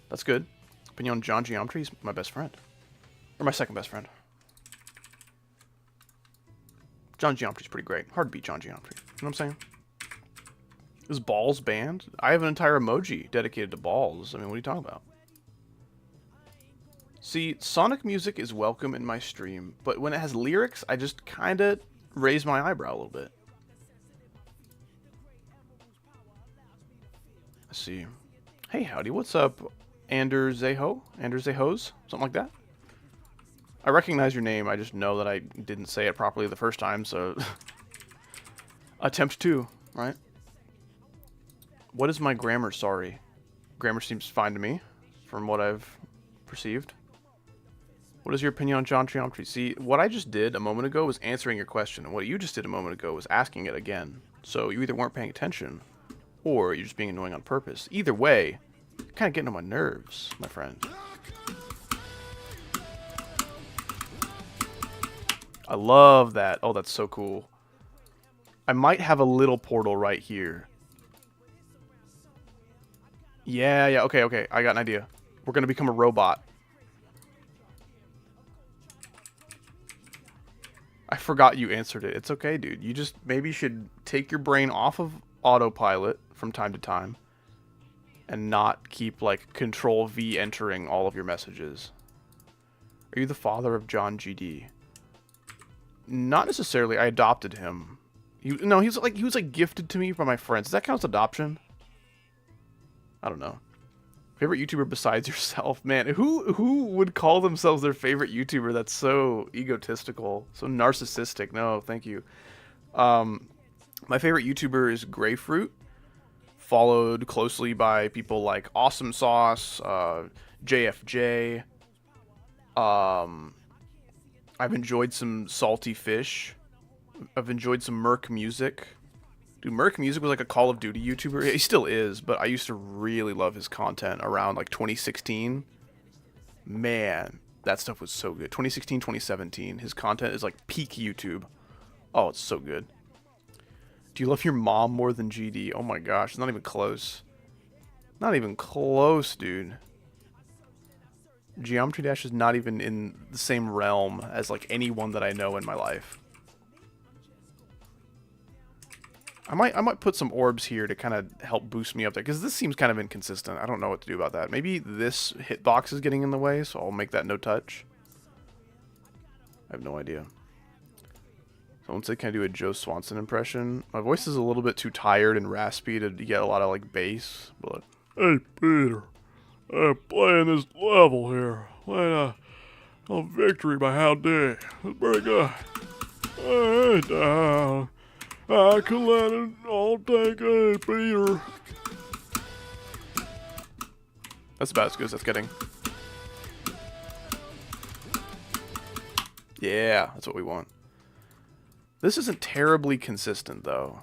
That's good. Opinion on John Geometry is my best friend. Or my second best friend. John Geometry's pretty great. Hard to beat John Geometry. You know what I'm saying? Is balls banned? I have an entire emoji dedicated to balls. I mean, what are you talking about? See, Sonic music is welcome in my stream, but when it has lyrics, I just kind of raise my eyebrow a little bit. Let's see. Hey, howdy, what's up, Anderzeho? Anderzehos? Something like that? I recognize your name, I just know that I didn't say it properly the first time, so... Attempt 2, right? What is my grammar? Sorry. Grammar seems fine to me, from what I've perceived. What is your opinion on John Geometry? See, what I just did a moment ago was answering your question, and what you just did a moment ago was asking it again. So you either weren't paying attention, or you're just being annoying on purpose. Either way, you're kind of getting on my nerves, my friend. I love that. Oh, that's so cool. I might have a little portal right here. Yeah, yeah, okay, okay. I got an idea. We're going to become a robot. I forgot you answered it. It's okay, dude. You just maybe should take your brain off of autopilot from time to time and not keep, like, Control-V entering all of your messages. Are you the father of John GD? Not necessarily. I adopted him. He was like gifted to me by my friends. Does that count as adoption? I don't know. Favorite YouTuber besides yourself? Man, who would call themselves their favorite YouTuber? That's so egotistical. So narcissistic. No, thank you. My favorite YouTuber is Grapefruit, followed closely by people like Awesome Sauce, JFJ. I've enjoyed some Salty Fish. I've enjoyed some Merc Music. Dude, Merc Music was like a Call of Duty YouTuber. He still is, but I used to really love his content around like 2016. Man, that stuff was so good. 2016, 2017. His content is like peak YouTube. Oh, it's so good. Do you love your mom more than GD? Oh my gosh, it's not even close. Not even close, dude. Geometry Dash is not even in the same realm as like anyone that I know in my life. I might put some orbs here to kind of help boost me up there, because this seems kind of inconsistent. I don't know what to do about that. Maybe this hitbox is getting in the way, so I'll make that no touch. I have no idea. Someone said, can I do a Joe Swanson impression? My voice is a little bit too tired and raspy to get a lot of like bass, but... Hey, Peter. I'm playing this level here. Playing a victory by How Day. It's pretty good. I can let it all take a beater. That's about as good as that's getting. Yeah, that's what we want. This isn't terribly consistent, though.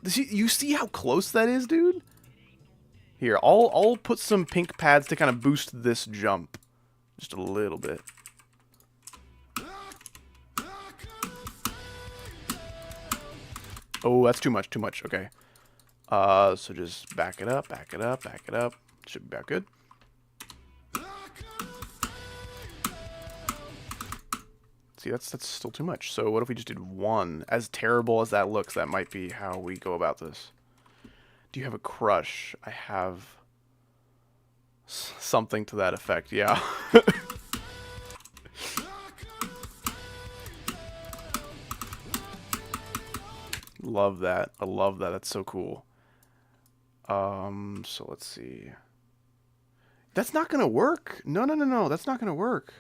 You see how close that is, dude? Here, I'll put some pink pads to kind of boost this jump. Just a little bit. Oh, that's too much, okay. So just back it up, back it up, back it up. Should be about good. See, that's still too much. So what if we just did one? As terrible as that looks, that might be how we go about this. Do you have a crush? I have something to that effect, yeah. Love that. I love that. That's so cool. So let's see. That's not gonna work. No. That's not gonna work.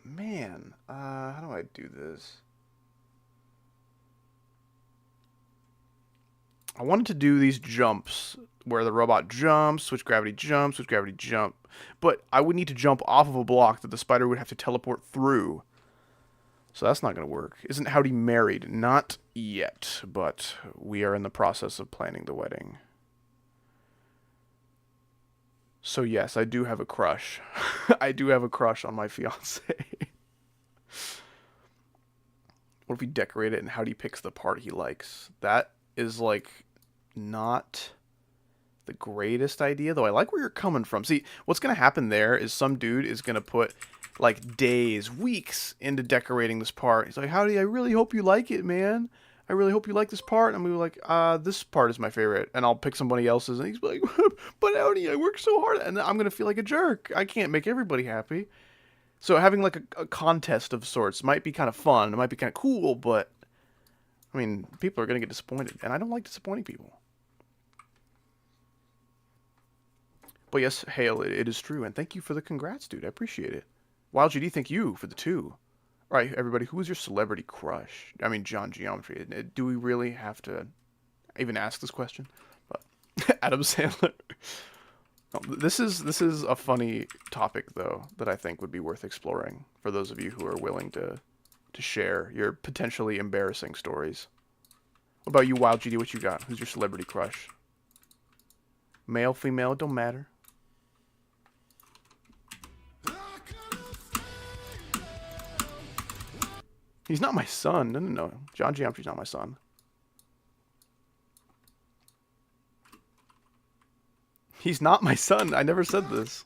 Man, how do I do this? I wanted to do these jumps where the robot jumps, switch gravity jump, switch gravity jump, but I would need to jump off of a block that the spider would have to teleport through. So that's not going to work. Isn't Howdy married? Not yet, but we are in the process of planning the wedding. So yes, I do have a crush. I do have a crush on my fiance. What if we decorate it and Howdy picks the part he likes? That is like not the greatest idea, though I like where you're coming from. See, what's going to happen there is some dude is going to put like days, weeks into decorating this part. He's like, Howdy, I really hope you like it, man. I really hope you like this part. And we were like, this part is my favorite. And I'll pick somebody else's. And he's like, but Howdy, I worked so hard. And I'm going to feel like a jerk. I can't make everybody happy. So having like a contest of sorts might be kind of fun. It might be kind of cool, but I mean, people are going to get disappointed. And I don't like disappointing people. But yes, Hale, it is true. And thank you for the congrats, dude. I appreciate it. Wild GD, thank you for the 2. All right, everybody, who is your celebrity crush? I mean, John Geometry. Do we really have to even ask this question? But Adam Sandler. This is a funny topic, though, that I think would be worth exploring for those of you who are willing to share your potentially embarrassing stories. What about you, Wild GD? What you got? Who's your celebrity crush? Male, female, it don't matter. He's not my son. No. John Geometry's not my son. He's not my son. I never said this.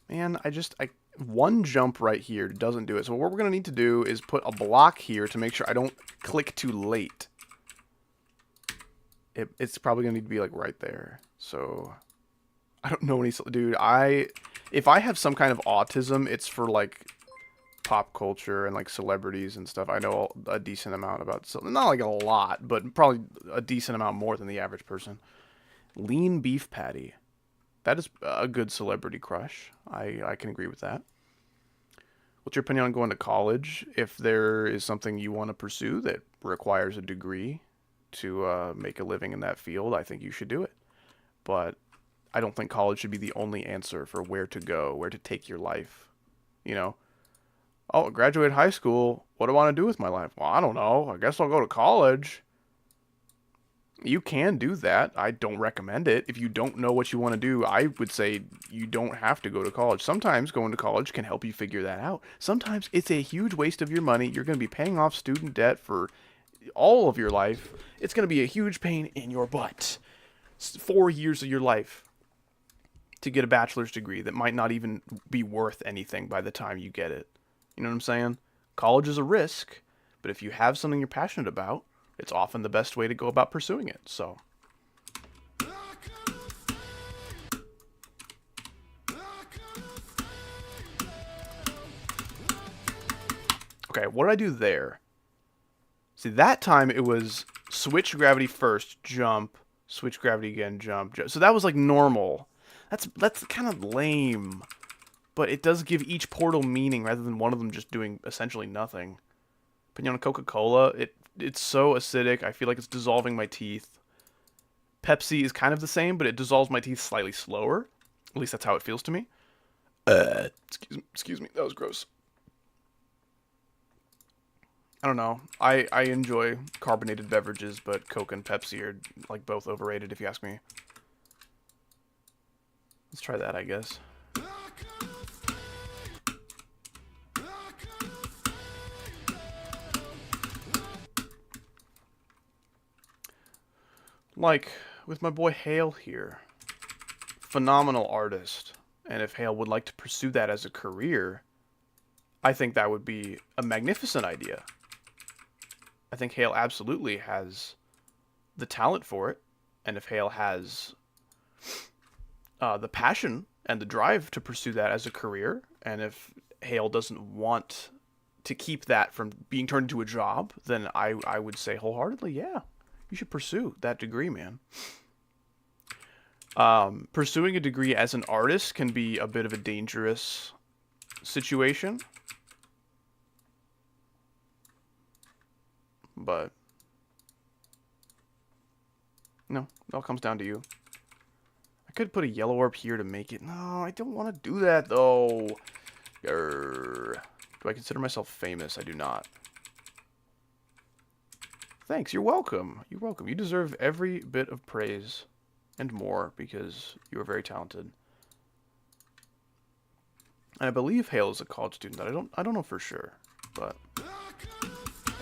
Man, one jump right here doesn't do it. So what we're going to need to do is put a block here to make sure I don't click too late. It's probably going to need to be, like, right there. So, I don't know any... Dude, if I have some kind of autism, it's for, like, pop culture and, like, celebrities and stuff. I know a decent amount about... Not, like, a lot, but probably a decent amount more than the average person. Lean beef patty. That is a good celebrity crush. I can agree with that. What's your opinion on going to college? If there is something you want to pursue that requires a degree to make a living in that field, I think you should do it. But I don't think college should be the only answer for where to go, where to take your life. You know? Oh, graduate high school. What do I want to do with my life? Well, I don't know. I guess I'll go to college. You can do that. I don't recommend it. If you don't know what you want to do, I would say you don't have to go to college. Sometimes going to college can help you figure that out. Sometimes it's a huge waste of your money. You're going to be paying off student debt for all of your life. It's going to be a huge pain in your butt. 4 years of your life to get a bachelor's degree that might not even be worth anything by the time you get it. You know what I'm saying? College is a risk, but if you have something you're passionate about, it's often the best way to go about pursuing it. So, okay, what did I do there? See, that time it was switch gravity first, jump, switch gravity again, jump. So that was like normal. That's kind of lame. But it does give each portal meaning rather than one of them just doing essentially nothing. Opinion on Coca-Cola, it's so acidic. I feel like it's dissolving my teeth. Pepsi is kind of the same, but it dissolves my teeth slightly slower. At least that's how it feels to me. Excuse me, that was gross. I don't know. I enjoy carbonated beverages, but Coke and Pepsi are like both overrated if you ask me. Let's try that, I guess. Like with my boy Hale here. Phenomenal artist. And if Hale would like to pursue that as a career, I think that would be a magnificent idea. I think Hale absolutely has the talent for it. And if Hale has the passion and the drive to pursue that as a career, and if Hale doesn't want to keep that from being turned into a job, then I would say wholeheartedly, yeah, you should pursue that degree, man. Pursuing a degree as an artist can be a bit of a dangerous situation. But no, it all comes down to you. I could put a yellow orb here to make it. No, I don't want to do that, though. Grr. Do I consider myself famous? I do not. Thanks, you're welcome. You're welcome. You deserve every bit of praise and more because you are very talented. And I believe Hale is a college student. I don't know for sure, but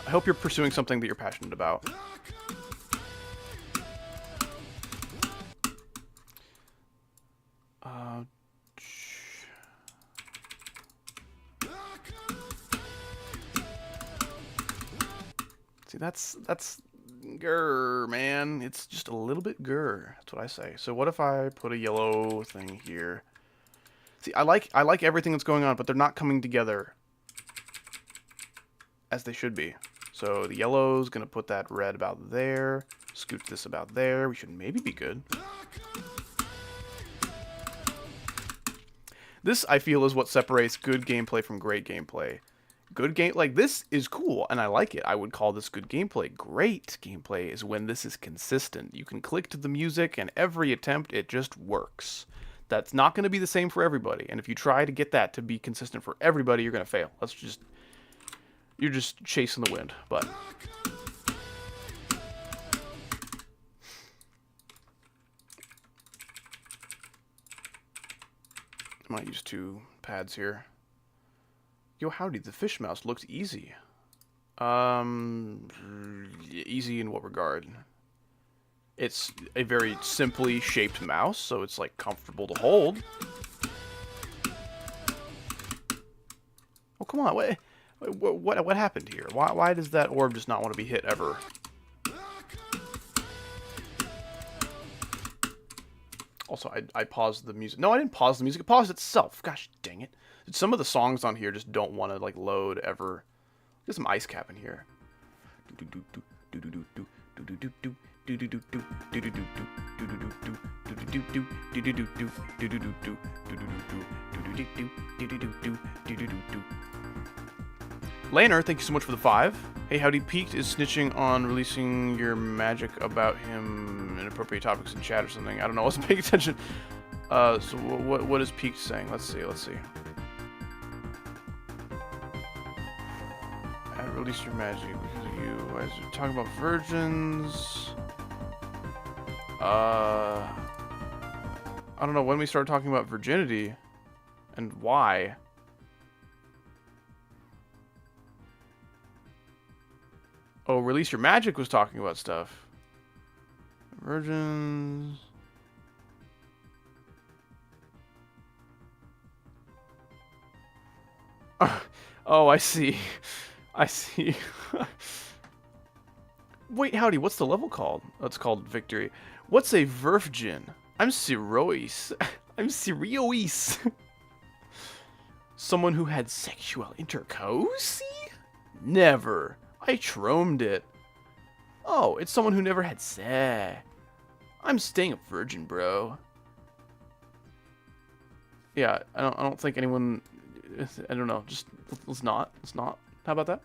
I hope you're pursuing something that you're passionate about. See, that's grr, man. It's just a little bit grr. That's what I say. So what if I put a yellow thing here? See, I like everything that's going on, but they're not coming together as they should be. So the yellow's gonna put that red about there. Scoot this about there. We should maybe be good. This, I feel, is what separates good gameplay from great gameplay. Good game, like, this is cool, and I like it. I would call this good gameplay. Great gameplay is when this is consistent. You can click to the music, and every attempt, it just works. That's not going to be the same for everybody, and if you try to get that to be consistent for everybody, you're going to fail. You're just chasing the wind, but... I might use 2 pads here. Yo, howdy, the fish mouse looked easy. Easy in what regard? It's a very simply shaped mouse, so it's, like, comfortable to hold. Oh, come on, what happened here? Why does that orb just not want to be hit ever? Also, I paused the music. No, I didn't pause the music. It paused itself. Gosh dang it. Some of the songs on here just don't want to, like, load ever. There's some ice cap in here. Laner, thank you so much for the 5. Hey, howdy, Peaked is snitching on releasing your magic about him inappropriate topics in chat or something. I don't know, I wasn't paying attention. So what is Peaked saying? Let's see. I released your magic because of you. Why is it talking about virgins? I don't know when we started talking about virginity and why. Oh, Release Your Magic was talking about stuff. Virgins. Oh, I see. I see. Wait, howdy, what's the level called? Oh, it's called Victory. What's a virgin? I'm serious. I'm serious. Someone who had sexual intercourse? Never. I tromed it. Oh, it's someone who never had sex. I'm staying a virgin, bro. Yeah, I don't think anyone. I don't know. Just let's not. Let's not. How about that?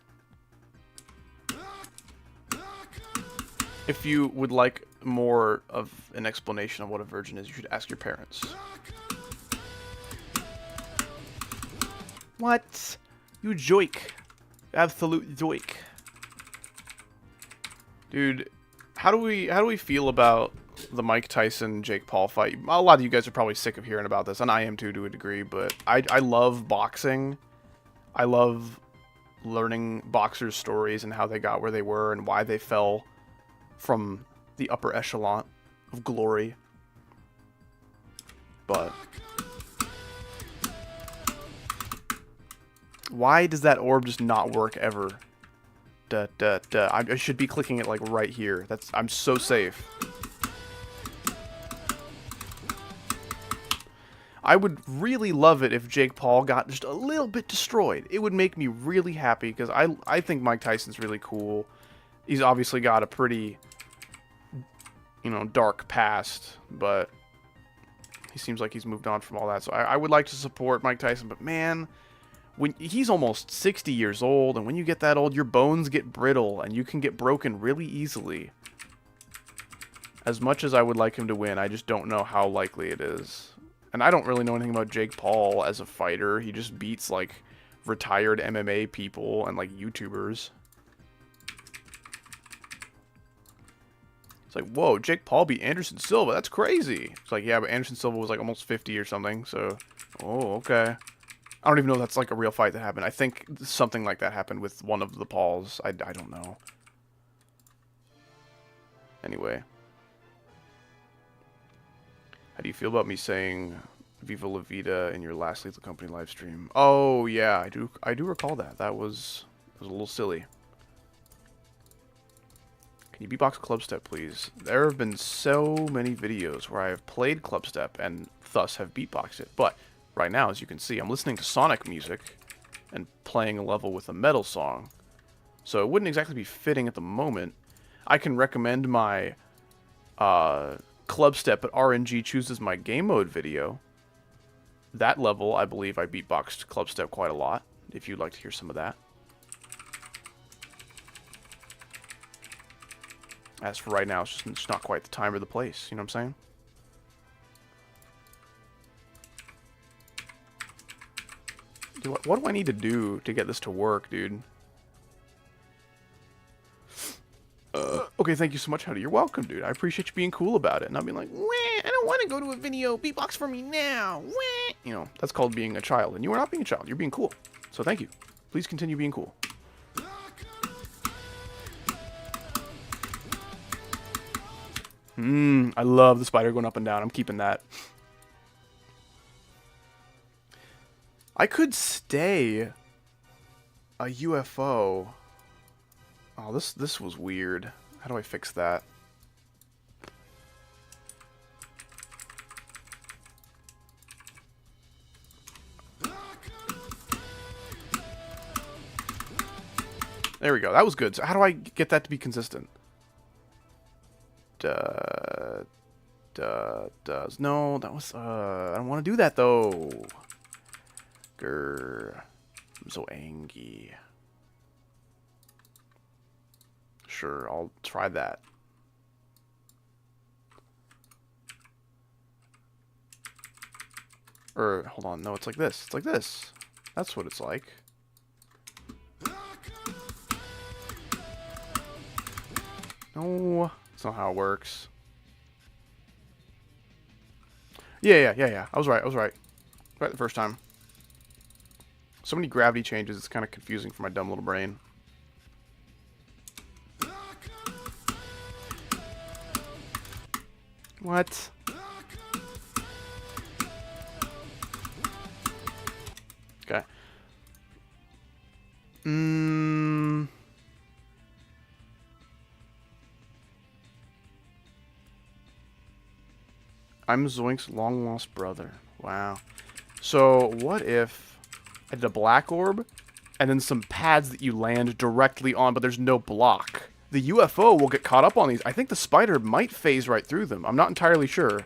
If you would like more of an explanation of what a virgin is, you should ask your parents. What? You joik. Absolute joik. Dude, how do we feel about the Mike Tyson Jake Paul fight? A lot of you guys are probably sick of hearing about this, and I am too to a degree, but I love boxing. I love learning boxers' stories and how they got where they were and why they fell from the upper echelon of glory. But why does that orb just not work ever? I should be clicking it like right here. I'm so safe. I would really love it if Jake Paul got just a little bit destroyed. It would make me really happy because I think Mike Tyson's really cool. He's obviously got a pretty, you know, dark past, but he seems like he's moved on from all that. So I would like to support Mike Tyson, but man, when he's almost 60 years old, and when you get that old, your bones get brittle, and you can get broken really easily. As much as I would like him to win, I just don't know how likely it is. And I don't really know anything about Jake Paul as a fighter. He just beats, like, retired MMA people and, like, YouTubers. It's like, whoa, Jake Paul beat Anderson Silva. That's crazy. It's like, yeah, but Anderson Silva was, like, almost 50 or something, so... Oh, okay. I don't even know if that's, like, a real fight that happened. I think something like that happened with one of the Pauls. I don't know. Anyway. How do you feel about me saying Viva La Vida in your last Lethal Company live stream? Oh, yeah, I do recall that. That was a little silly. Can you beatbox Clubstep, please? There have been so many videos where I have played Clubstep and thus have beatboxed it. But right now, as you can see, I'm listening to Sonic music and playing a level with a metal song. So it wouldn't exactly be fitting at the moment. I can recommend my Clubstep, but RNG chooses my game mode video. That level, I believe I beatboxed Clubstep quite a lot, if you'd like to hear some of that. As for right now, it's just not quite the time or the place, you know what I'm saying? Dude, what do I need to do to get this to work, dude? Okay, thank you so much, Howdy. You're welcome, dude. I appreciate you being cool about it. And I'll be like, wah, I don't want to go to a video. Beatbox for me now. Wah. You know, that's called being a child. And you are not being a child. You're being cool. So thank you. Please continue being cool. I love the spider going up and down. I'm keeping that. I could stay a UFO. Oh, this was weird. How do I fix that? There we go. That was good. So how do I get that to be consistent? No, that was, I don't want to do that, though. Grr. I'm so angry. Sure, I'll try that. Or, hold on, no, it's like this. It's like this. That's what it's like. No, that's not how it works. Yeah. I was right. Right the first time. So many gravity changes, it's kind of confusing for my dumb little brain. What? Okay. I'm Zoink's long-lost brother. Wow. So, what if I did a black orb, and then some pads that you land directly on, but there's no block? the UFO will get caught up on these. I think the spider might phase right through them. I'm not entirely sure.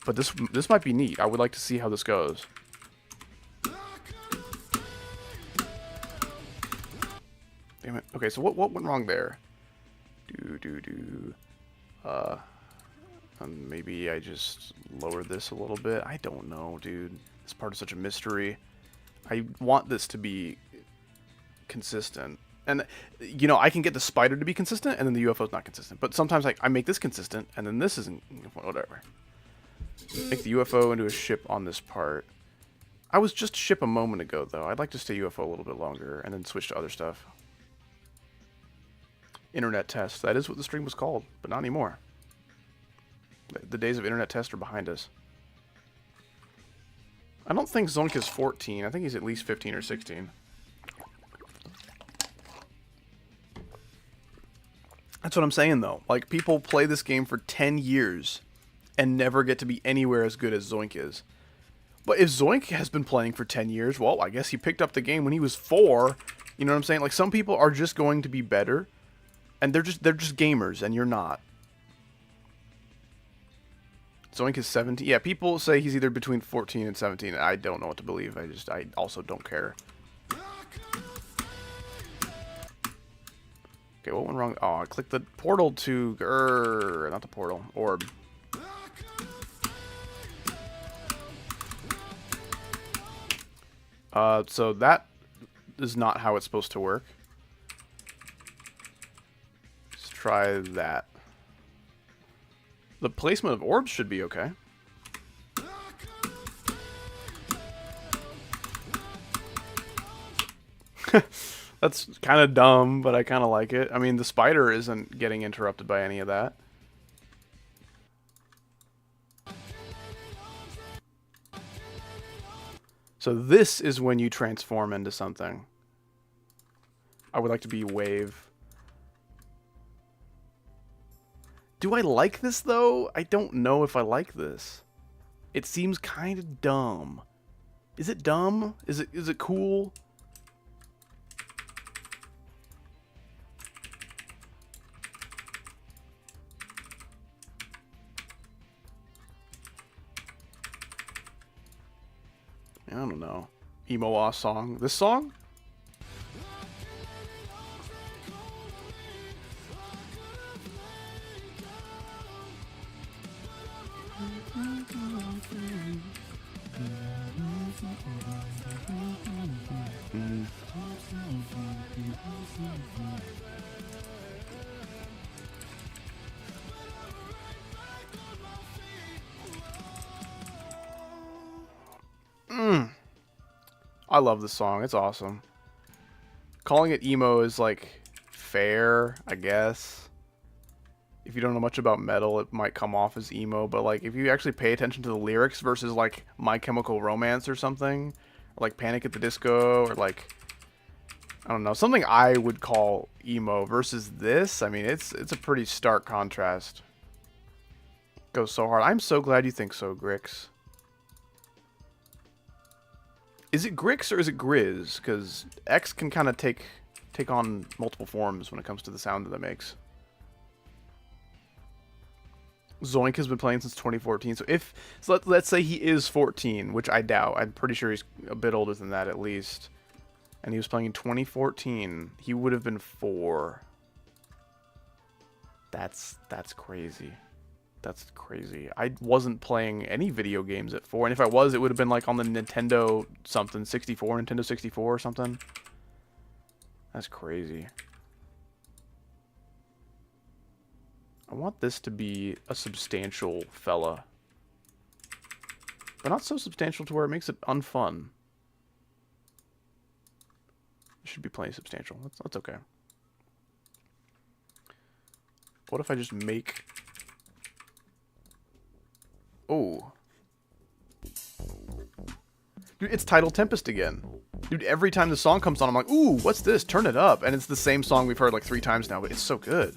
But this might be neat. I would like to see how this goes. Damn it. Okay, so what went wrong there? Maybe I just lowered this a little bit. I don't know, dude. This part is such a mystery. I want this to be consistent. And, you know, I can get the spider to be consistent, and then the UFO is not consistent. But sometimes I make this consistent, and then this isn't... Whatever. Make the UFO into a ship on this part. I was just ship a moment ago, though. I'd like to stay UFO a little bit longer, and then switch to other stuff. Internet test. That is what the stream was called, but not anymore. The days of internet test are behind us. I don't think Zonk is 14. I think he's at least 15 or 16. That's what I'm saying, though. Like, people play this game for 10 years and never get to be anywhere as good as Zoink is. But if Zoink has been playing for 10 years, well, I guess he picked up the game when he was 4. You know what I'm saying? Like, some people are just going to be better, and they're just gamers, and you're not. Zoink is 17. Yeah, people say he's either between 14 and 17. I don't know what to believe. I also don't care. Okay, what went wrong? Oh, I clicked the portal to... not the portal. Orb. So that is not how it's supposed to work. Let's try that. The placement of orbs should be okay. That's kind of dumb, but I kind of like it. I mean, the spider isn't getting interrupted by any of that. So this is when you transform into something. I would like to be wave. Do I like this, though? I don't know if I like this. It seems kind of dumb. Is it dumb? Is it cool? I don't know. Emo-aw song. This song? I love this song. It's awesome. Calling it emo is, like, fair, I guess. If you don't know much about metal, it might come off as emo, but, like, if you actually pay attention to the lyrics versus, like, My Chemical Romance or something, or, like, Panic at the Disco, or, like, I don't know, something I would call emo versus this, I mean, it's a pretty stark contrast. Goes so hard. I'm so glad you think so, Grix. Is it Grix or is it Grizz? Because X can kind of take on multiple forms when it comes to the sound that it makes. Zoink has been playing since 2014. So let's say he is 14, which I doubt. I'm pretty sure he's a bit older than that at least. And he was playing in 2014. He would have been 4. That's crazy. That's crazy. I wasn't playing any video games at 4, and if I was, it would have been like on the Nintendo something, 64, Nintendo 64 or something. That's crazy. I want this to be a substantial fella. But not so substantial to where it makes it unfun. It should be plenty substantial. That's okay. What if I just make... Oh. Dude, it's Tidal Tempest again. Dude, every time the song comes on, I'm like, ooh, what's this? Turn it up. And it's the same song we've heard like 3 times now, but it's so good.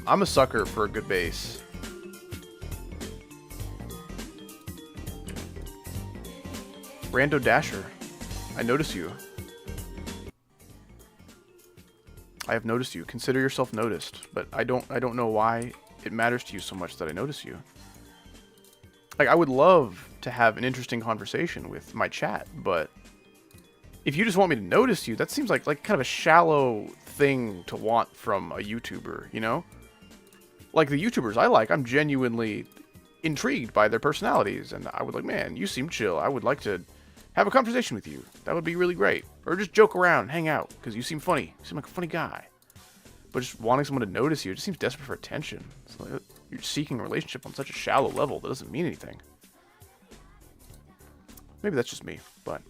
I'm a sucker for a good bass. Rando Dasher. I notice you. I have noticed you. Consider yourself noticed, but I don't know why it matters to you so much that I notice you. Like, I would love to have an interesting conversation with my chat, but if you just want me to notice you, that seems like kind of a shallow thing to want from a YouTuber, you know? Like the YouTubers I like, I'm genuinely intrigued by their personalities, and I would like, man, you seem chill. I would like to have a conversation with you. That would be really great. Or just joke around, hang out, because you seem funny. You seem like a funny guy. But just wanting someone to notice you, it just seems desperate for attention. It's like you're seeking a relationship on such a shallow level that doesn't mean anything. Maybe that's just me, but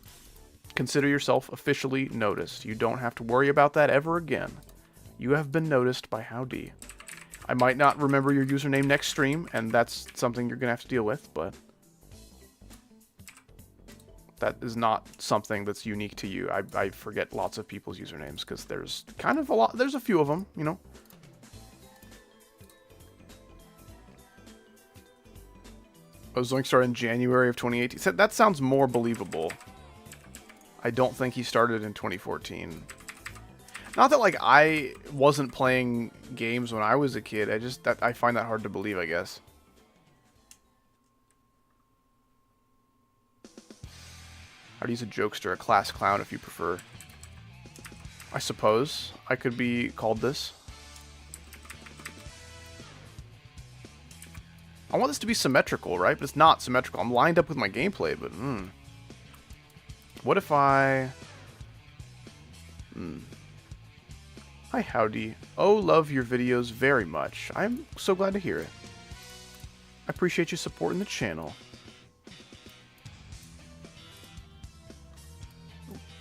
consider yourself officially noticed. You don't have to worry about that ever again. You have been noticed by Howdy. I might not remember your username next stream, and that's something you're going to have to deal with, but that is not something that's unique to you. I forget lots of people's usernames, because there's kind of a lot, there's a few of them, you know. Zoink started in January of 2018. That sounds more believable. I don't think he started in 2014. Not that, like, I wasn't playing games when I was a kid. I find that hard to believe, I guess. How to use a jokester, a class clown if you prefer. I suppose I could be called this. I want this to be symmetrical, right? But it's not symmetrical. I'm lined up with my gameplay, but what if I... Hi, Howdy. Oh, love your videos very much. I'm so glad to hear it. I appreciate you supporting the channel.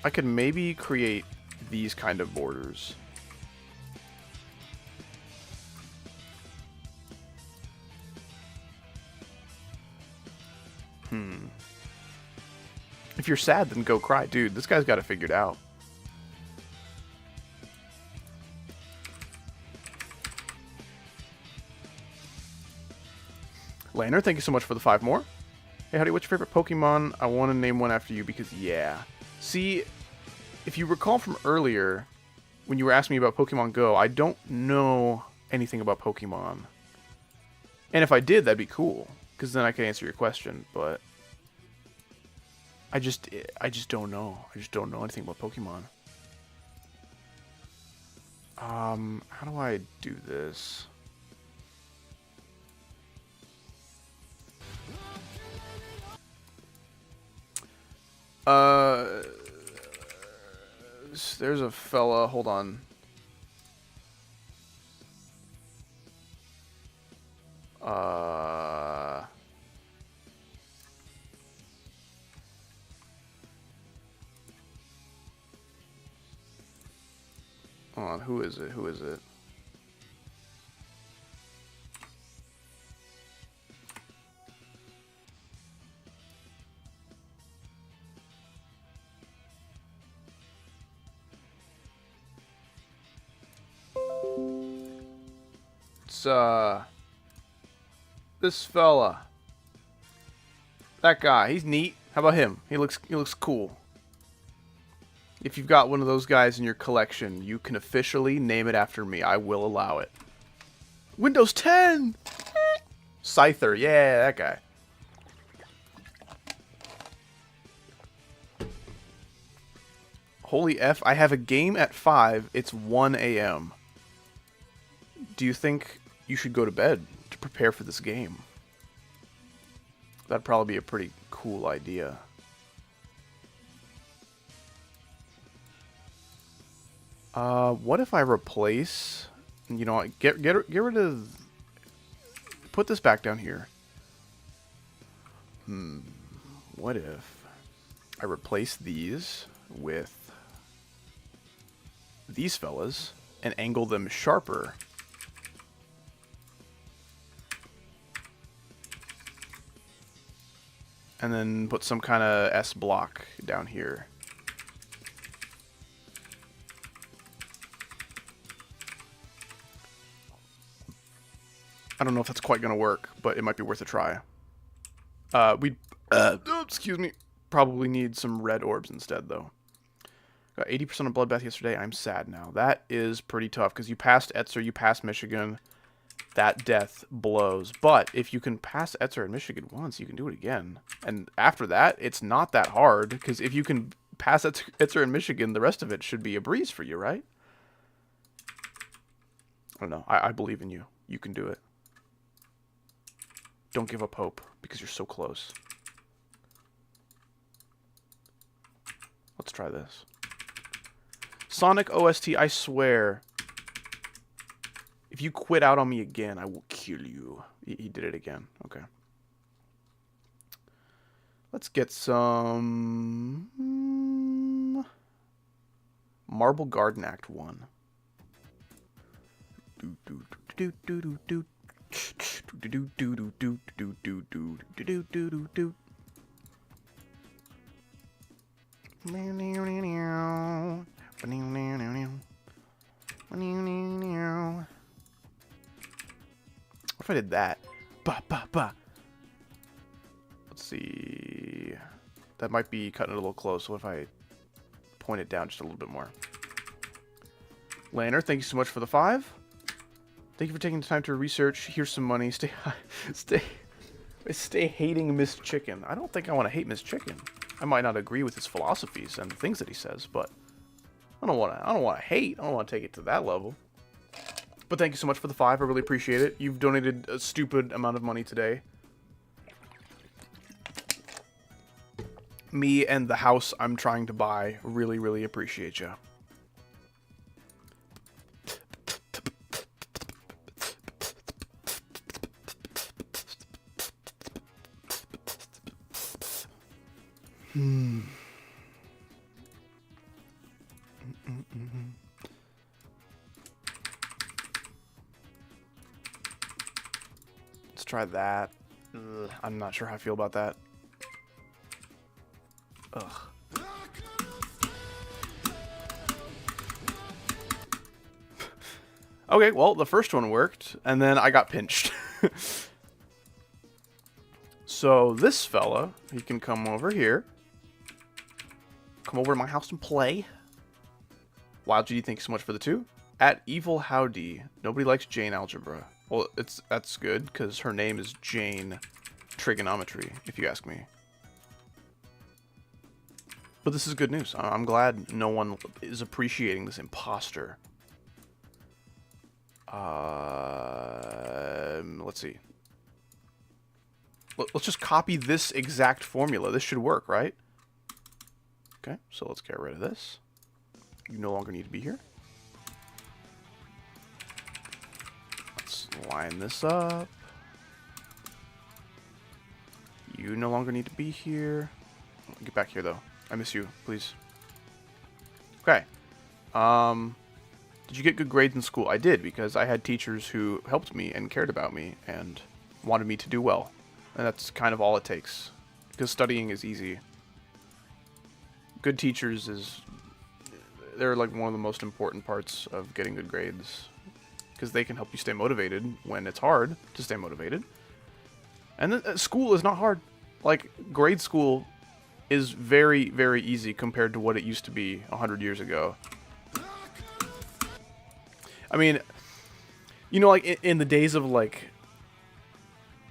I could maybe create these kind of borders. If you're sad, then go cry. Dude, this guy's got it figured out. Lanner, thank you so much for the 5 more. Hey, Howdy, what's your favorite Pokemon? I want to name one after you because, yeah. See, if you recall from earlier, when you were asking me about Pokemon Go, I don't know anything about Pokemon. And if I did, that'd be cool, because then I could answer your question, but I just don't know. I just don't know anything about Pokemon. How do I do this? There's a fella, hold on. Hold on, who is it? Who is it? It's, this fella. That guy, he's neat. How about him? He looks cool. If you've got one of those guys in your collection, you can officially name it after me. I will allow it. Windows 10! Scyther, yeah, that guy. Holy F, I have a game at 5. It's 1 a.m. Do you think you should go to bed to prepare for this game? That'd probably be a pretty cool idea. What if I replace, you know, get rid of, put this back down here. What if I replace these with these fellas and angle them sharper? And then put some kind of S block down here. I don't know if that's quite going to work, but it might be worth a try. Excuse me. Probably need some red orbs instead, though. Got 80% on Bloodbath yesterday. I'm sad now. That is pretty tough, because you passed Etzer, you passed Michigan. That death blows. But if you can pass Etzer and Michigan once, you can do it again. And after that, it's not that hard, because if you can pass Etzer and Michigan, the rest of it should be a breeze for you, right? I don't know. I believe in you. You can do it. Don't give up hope, because you're so close. Let's try this. Sonic OST, I swear. If you quit out on me again, I will kill you. He did it again. Okay. Let's get some... Marble Garden Act 1. What if I did that? Ba ba ba. Let's see. That might be cutting it a little close. So if I point it down just a little bit more. Lanner, thank you so much for the 5. Thank you for taking the time to research. Here's some money. Stay hating Miss Chicken. I don't think I want to hate Miss Chicken. I might not agree with his philosophies and the things that he says, but I don't want to hate. I don't want to take it to that level. But thank you so much for the 5. I really appreciate it. You've donated a stupid amount of money today. Me and the house I'm trying to buy really, really appreciate you. Let's try that. Ugh, I'm not sure how I feel about that. Ugh. Okay, well, the first one worked, and then I got pinched. So this fella, he can come over here. Come over to my house and play. Wild GD, thanks so much for the 2. At Evil Howdy, nobody likes Jane Algebra. Well, that's good, because her name is Jane Trigonometry, if you ask me. But this is good news. I'm glad no one is appreciating this imposter. Let's see. Let's just copy this exact formula. This should work, right? Okay, so let's get rid of this. You no longer need to be here. Let's line this up. You no longer need to be here. Get back here, though. I miss you, please. Okay. Did you get good grades in school? I did, because I had teachers who helped me and cared about me and wanted me to do well. And that's kind of all it takes. Because studying is easy. Good teachers they're like one of the most important parts of getting good grades. Because they can help you stay motivated when it's hard to stay motivated. And then school is not hard. Like, grade school is very, very easy compared to what it used to be 100 years ago. I mean, you know, like, in the days of, like,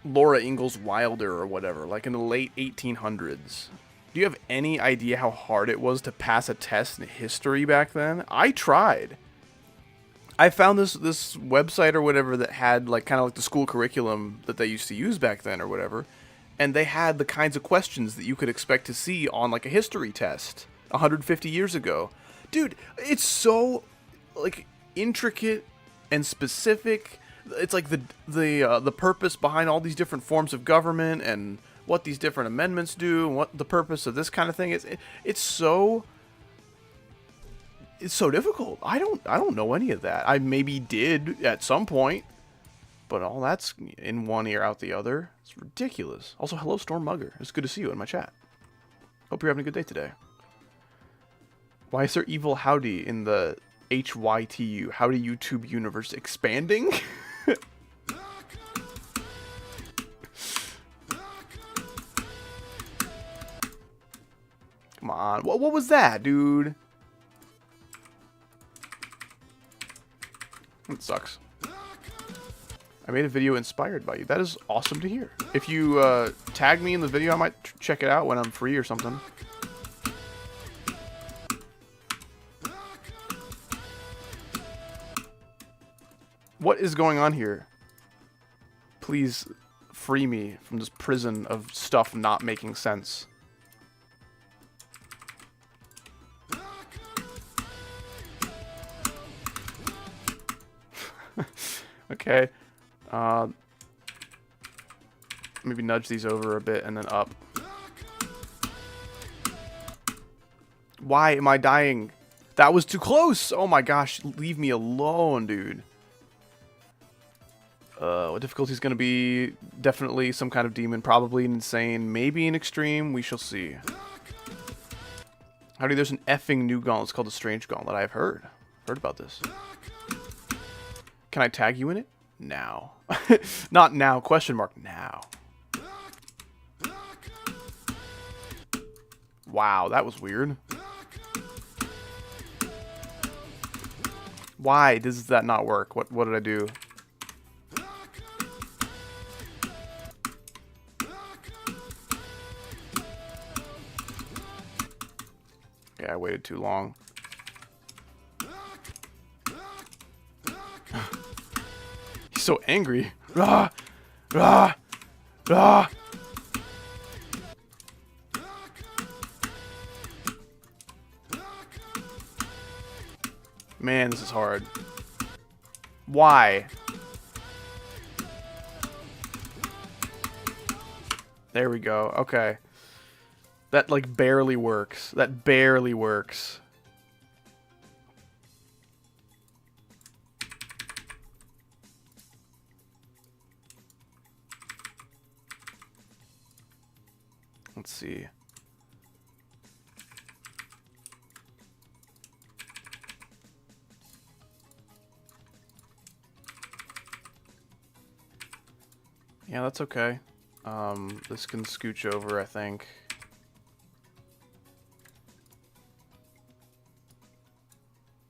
Laura Ingalls Wilder or whatever, like in the late 1800s, do you have any idea how hard it was to pass a test in history back then? I tried. I found this website or whatever that had, like, kind of like the school curriculum that they used to use back then or whatever, and they had the kinds of questions that you could expect to see on, like, a history test 150 years ago. Dude, it's so, like, intricate and specific. It's like the purpose behind all these different forms of government and what these different amendments do and what the purpose of this kind of thing is. It's so difficult. I don't know any of that. I maybe did at some point, but all that's in one ear out the other. It's ridiculous. Also, hello Storm Mugger. It's good to see you in my chat. Hope you're having a good day today. Why is there Evil Howdy in the HYTU? Howdy YouTube universe expanding? Come on. What was that, dude? It sucks. I made a video inspired by you. That is awesome to hear. If you tag me in the video, I might check it out when I'm free or something. What is going on here? Please free me from this prison of stuff not making sense. Okay. Maybe nudge these over a bit and then up. Why am I dying? That was too close! Oh my gosh, leave me alone, dude. What difficulty is going to be? Definitely some kind of demon, probably an insane, maybe an extreme. We shall see. Howdy, there's an effing new gauntlet. It's called the Strange Gauntlet. I've heard about this. Can I tag you in it? Now. Not now, question mark, now. Wow, that was weird. Why does that not work? What did I do? Okay, I waited too long. He's so angry. Ah! Ah! Ah! Man, this is hard. Why? There we go. Okay. That, like, barely works. That barely works. Let's see. Yeah, that's okay. This can scooch over, I think.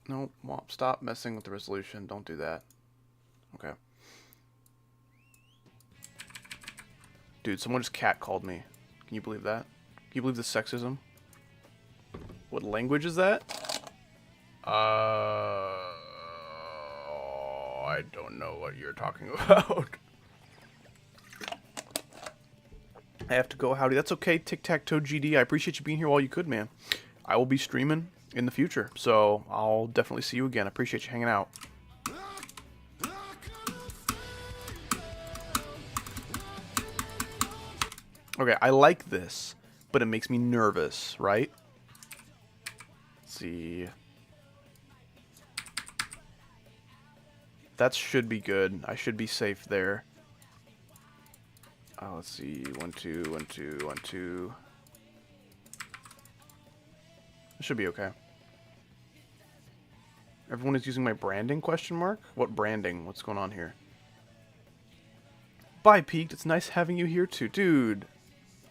No, Womp, stop messing with the resolution. Don't do that. Okay. Dude, someone just catcalled me. Can you believe that? Can you believe the sexism? What language is that? I don't know what you're talking about. I have to go, howdy. That's okay, Tic-Tac-Toe GD. I appreciate you being here while you could, man. I will be streaming in the future, so I'll definitely see you again. I appreciate you hanging out. Okay, I like this, but it makes me nervous, right? Let's see. That should be good. I should be safe there. Let's see. 1, 2, 1, 2, 1, 2. It should be okay. Everyone is using my branding, question mark? What branding? What's going on here? Bye, Peaked. It's nice having you here, too. Dude,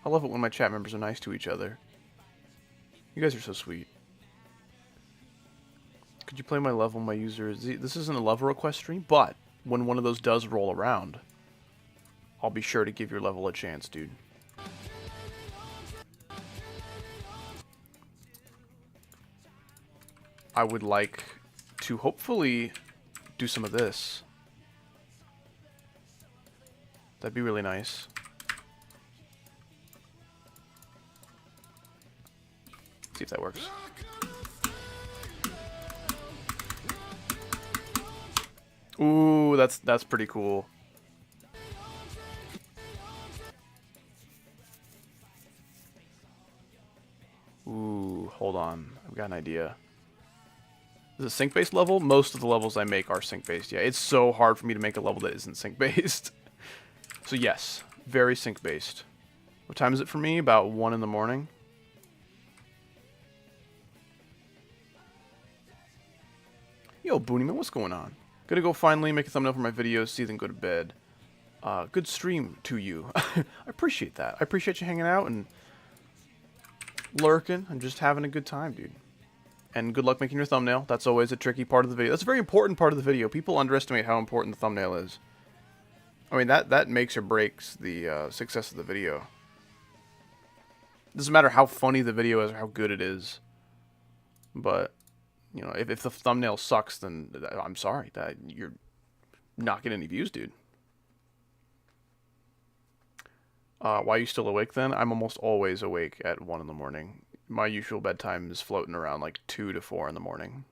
I love it when my chat members are nice to each other. You guys are so sweet. Could you play my level, my user? This isn't a level request stream, but when one of those does roll around, I'll be sure to give your level a chance, dude. I would like to hopefully do some of this. That'd be really nice. See if that works. Ooh, that's pretty cool. Ooh, hold on. I've got an idea. Is it a sync-based level? Most of the levels I make are sync-based. Yeah, it's so hard for me to make a level that isn't sync-based. So yes, very sync-based. What time is it for me? About 1 in the morning. Yo, Booneyman, what's going on? Gonna go finally make a thumbnail for my videos, see then go to bed. Good stream to you. I appreciate that. I appreciate you hanging out and lurking and just having a good time, dude. And good luck making your thumbnail. That's always a tricky part of the video. That's a very important part of the video. People underestimate how important the thumbnail is. I mean, that makes or breaks the success of the video. Doesn't matter how funny the video is or how good it is. But, you know, if the thumbnail sucks, then I'm sorry. That you're not getting any views, dude. Why are you still awake then? I'm almost always awake at 1 in the morning. My usual bedtime is floating around like 2 to 4 in the morning.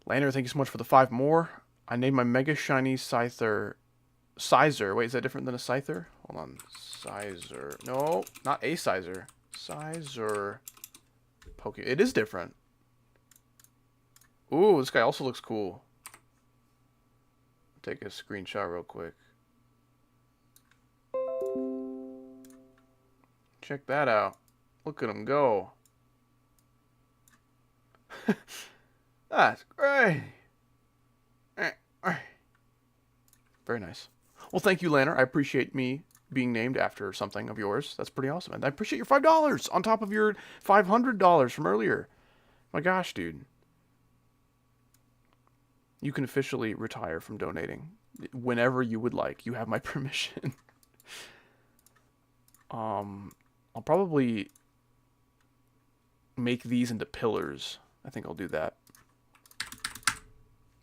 Lander, thank you so much for the 5 more. I named my mega shiny Scyther. Scyther. Wait, is that different than a Scyther? Hold on. Scyther. No, not a Scyther. Scyther. Poke. It is different. Ooh, this guy also looks cool. Take a screenshot real quick. Check that out. Look at him go. That's great. Very nice. Well, thank you, Lanner. I appreciate me being named after something of yours. That's pretty awesome. And I appreciate your $5 on top of your $500 from earlier. My gosh, dude. You can officially retire from donating whenever you would like. You have my permission. I'll probably make these into pillars. I think I'll do that.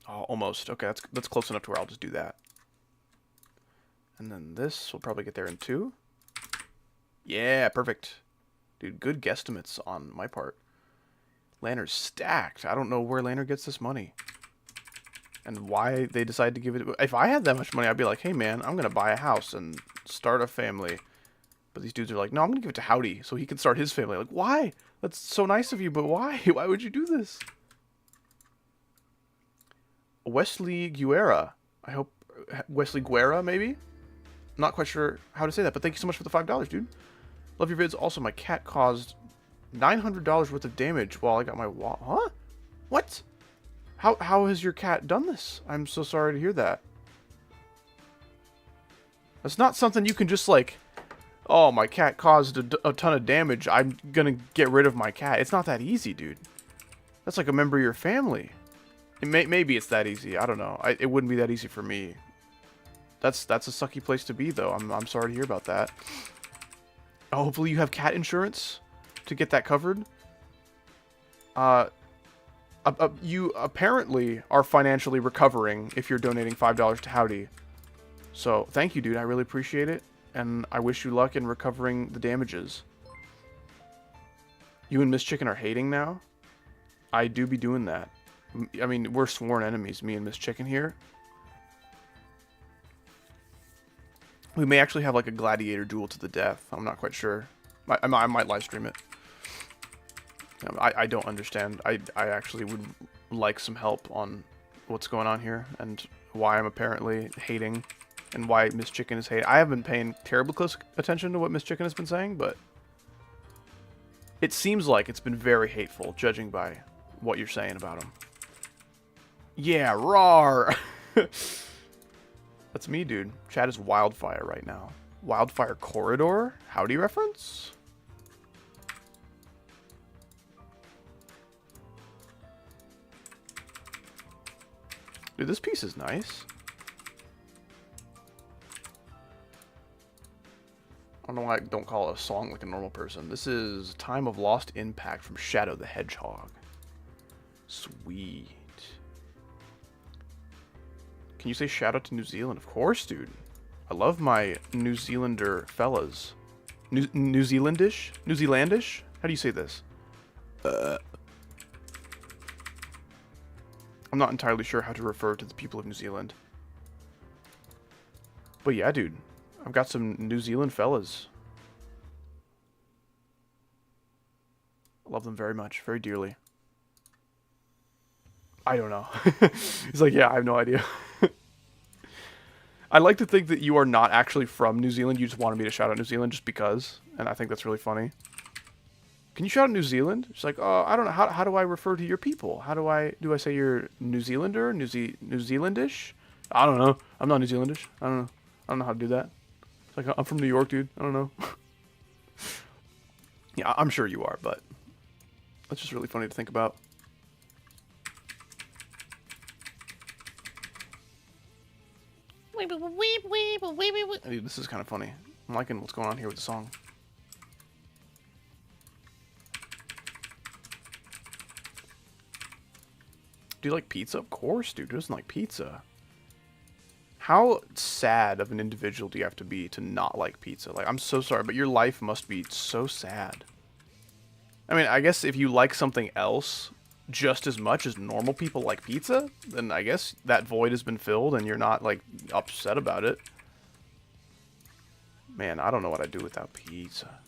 Oh, almost. Okay, that's close enough to where I'll just do that. And then this will probably get there in 2. Yeah, perfect. Dude, good guesstimates on my part. Lanner's stacked. I don't know where Lanner gets this money. And why they decide to give it... If I had that much money, I'd be like, hey, man, I'm going to buy a house and start a family. But these dudes are like, no, I'm going to give it to Howdy so he can start his family. Like, why? That's so nice of you, but why? Why would you do this? Wesley Guerra. I hope... Wesley Guerra, maybe? Not quite sure how to say that, but thank you so much for the $5, dude. Love your vids. Also, my cat caused $900 worth of damage while I got my wall. Huh? What? How has your cat done this? I'm so sorry to hear that. That's not something you can just like... Oh, my cat caused a ton of damage. I'm gonna get rid of my cat. It's not that easy, dude. That's like a member of your family. Maybe it's that easy. I don't know. It wouldn't be that easy for me. That's a sucky place to be, though. I'm sorry to hear about that. Oh, hopefully you have cat insurance to get that covered. You apparently are financially recovering if you're donating $5 to Howdy. So, thank you, dude. I really appreciate it. And I wish you luck in recovering the damages. You and Miss Chicken are hating now? I do be doing that. I mean, we're sworn enemies, me and Miss Chicken here. We may actually have like a gladiator duel to the death. I'm not quite sure. I might live stream it. I don't understand. I actually would like some help on what's going on here and why I'm apparently hating and why Miss Chicken is hating. I haven't been paying terribly close attention to what Miss Chicken has been saying, but it seems like it's been very hateful, judging by what you're saying about him. Yeah, rawr! That's me, dude. Chat is Wildfire right now. Wildfire Corridor? Howdy reference? Dude, this piece is nice. I don't know why I don't call it a song like a normal person. This is Time of Lost Impact from Shadow the Hedgehog. Sweet. Can you say shout out to New Zealand? Of course, dude. I love my New Zealander fellas. New Zealandish? New Zealandish? How do you say this? I'm not entirely sure how to refer to the people of New Zealand. But yeah, dude. I've got some New Zealand fellas. I love them very much, very dearly. I don't know. He's like, yeah, I have no idea. I like to think that you are not actually from New Zealand. You just wanted me to shout out New Zealand just because. And I think that's really funny. Can you shout out New Zealand? She's like, oh, I don't know. How do I refer to your people? Do I say you're New Zealander? New Zealandish? I don't know. I'm not New Zealandish. I don't know. I don't know how to do that. It's like, I'm from New York, dude. I don't know. Yeah, I'm sure you are, but that's just really funny to think about. Dude, this is kind of funny. I'm liking what's going on here with the song. Do you like pizza? Of course, dude. Who doesn't like pizza? How sad of an individual do you have to be to not like pizza? Like, I'm so sorry, but your life must be so sad. I mean, I guess if you like something else just as much as normal people like pizza, then I guess that void has been filled and you're not, like, upset about it. Man, I don't know what I'd do without pizza.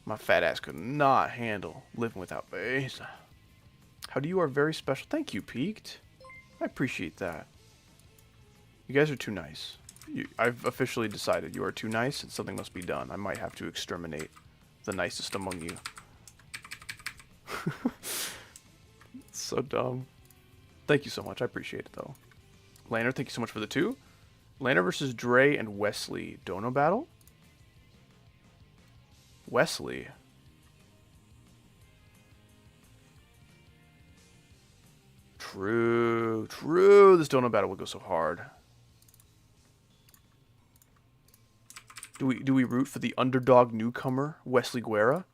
My fat ass could not handle living without pizza. How do you are very special. Thank you, Peaked. I appreciate that. You guys are too nice. I've officially decided you are too nice and something must be done. I might have to exterminate the nicest among you. It's so dumb. Thank you so much. I appreciate it, though. Lanner, thank you so much for the 2. Lanner versus Dre and Wesley. Dono battle? Wesley. True. True. This Dono battle would go so hard. Do we root for the underdog newcomer, Wesley Guerra?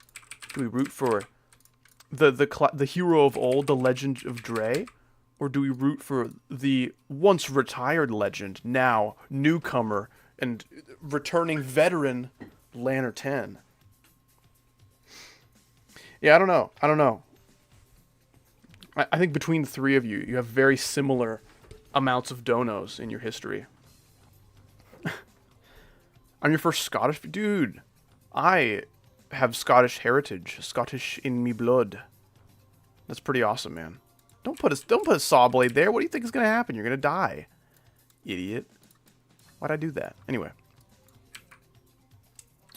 Do we root for the hero of old, the legend of Dre? Or do we root for the once retired legend, now newcomer and returning veteran, Lanner 10? Yeah, I don't know. I don't know. I think between the 3 of you, you have very similar amounts of donos in your history. I'm your first Scottish dude. I have Scottish heritage, Scottish in me blood. That's pretty awesome, man. Don't put a saw blade there. What do you think is gonna happen? You're gonna die, idiot. Why'd I do that? Anyway,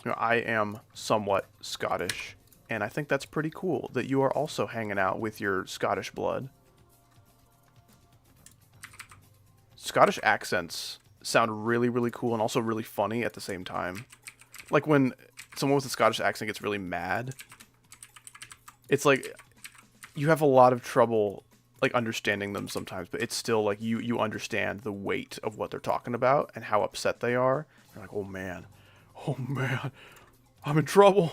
you know, I am somewhat Scottish, and I think that's pretty cool that you are also hanging out with your Scottish blood. Scottish accents sound really, really cool and also really funny at the same time. Like when someone with a Scottish accent gets really mad, it's like you have a lot of trouble like understanding them sometimes, but it's still like you understand the weight of what they're talking about and how upset they are. You're like, oh man, I'm in trouble.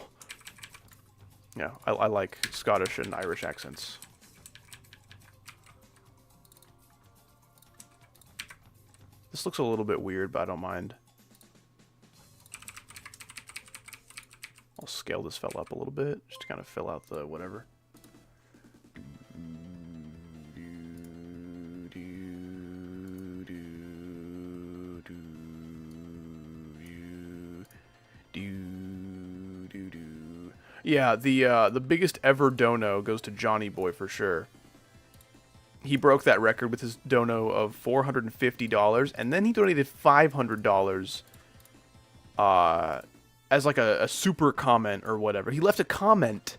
Yeah, I like Scottish and Irish accents. This looks a little bit weird, but I don't mind. I'll scale this fella up a little bit, just to kind of fill out the whatever. Yeah, the biggest ever dono goes to Johnny Boy for sure. He broke that record with his dono of $450, and then he donated $500 as like a super comment or whatever. He left a comment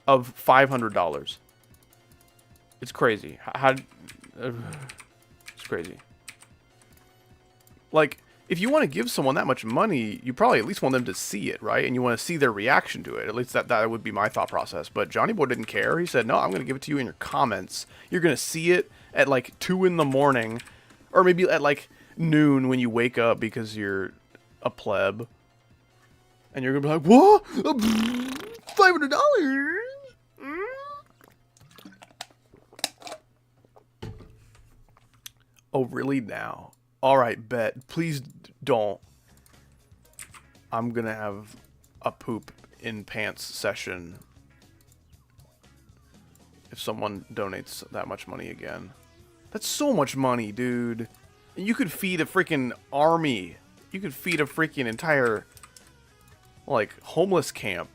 of $500. It's crazy. It's crazy. Like, if you want to give someone that much money, you probably at least want them to see it, right? And you want to see their reaction to it. At least that would be my thought process. But Johnny Boy didn't care. He said, no, I'm going to give it to you in your comments. You're going to see it at like 2 in the morning. Or maybe at like noon when you wake up because you're a pleb. And you're going to be like, what? $500? Oh, really now? Alright, bet. Please don't. I'm gonna have a poop in pants session if someone donates that much money again. That's so much money, dude. And you could feed a freaking army. You could feed a freaking entire, like, homeless camp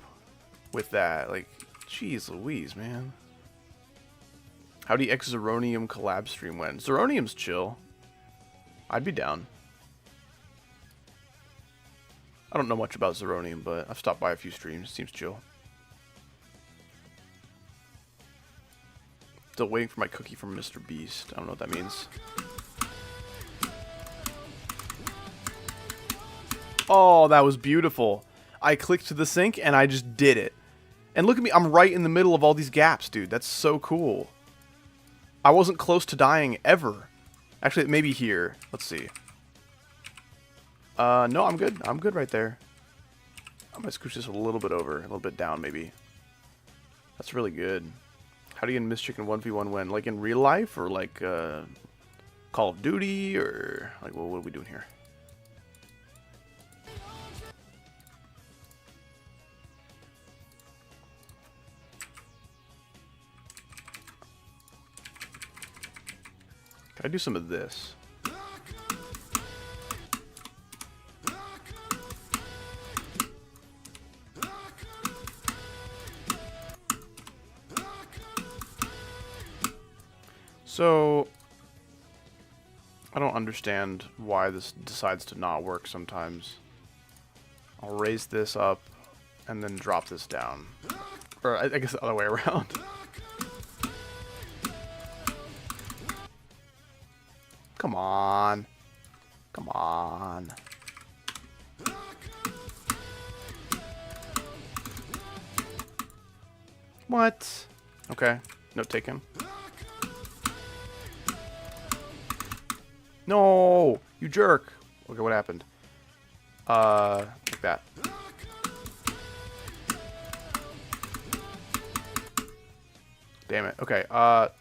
with that. Like, jeez Louise, man. How do you X Zeronium collab stream went? Zeronium's chill. I'd be down. I don't know much about Zeronium, but I've stopped by a few streams. Seems chill. Still waiting for my cookie from Mr. Beast. I don't know what that means. Oh, that was beautiful. I clicked to the sync and I just did it. And look at me, I'm right in the middle of all these gaps, dude. That's so cool. I wasn't close to dying ever. Actually, maybe here. Let's see. No, I'm good. I'm good right there. I'm gonna scooch this a little bit over, a little bit down, maybe. That's really good. How do you miss chicken 1v1 win? Like in real life, or like Call of Duty, or like what are we doing here? Can I do some of this? So, I don't understand why this decides to not work sometimes. I'll raise this up and then drop this down. Or I guess the other way around. Come on. Come on. What? Okay. Note taken. No! You jerk! Okay, what happened? Like that. Damn it. Okay,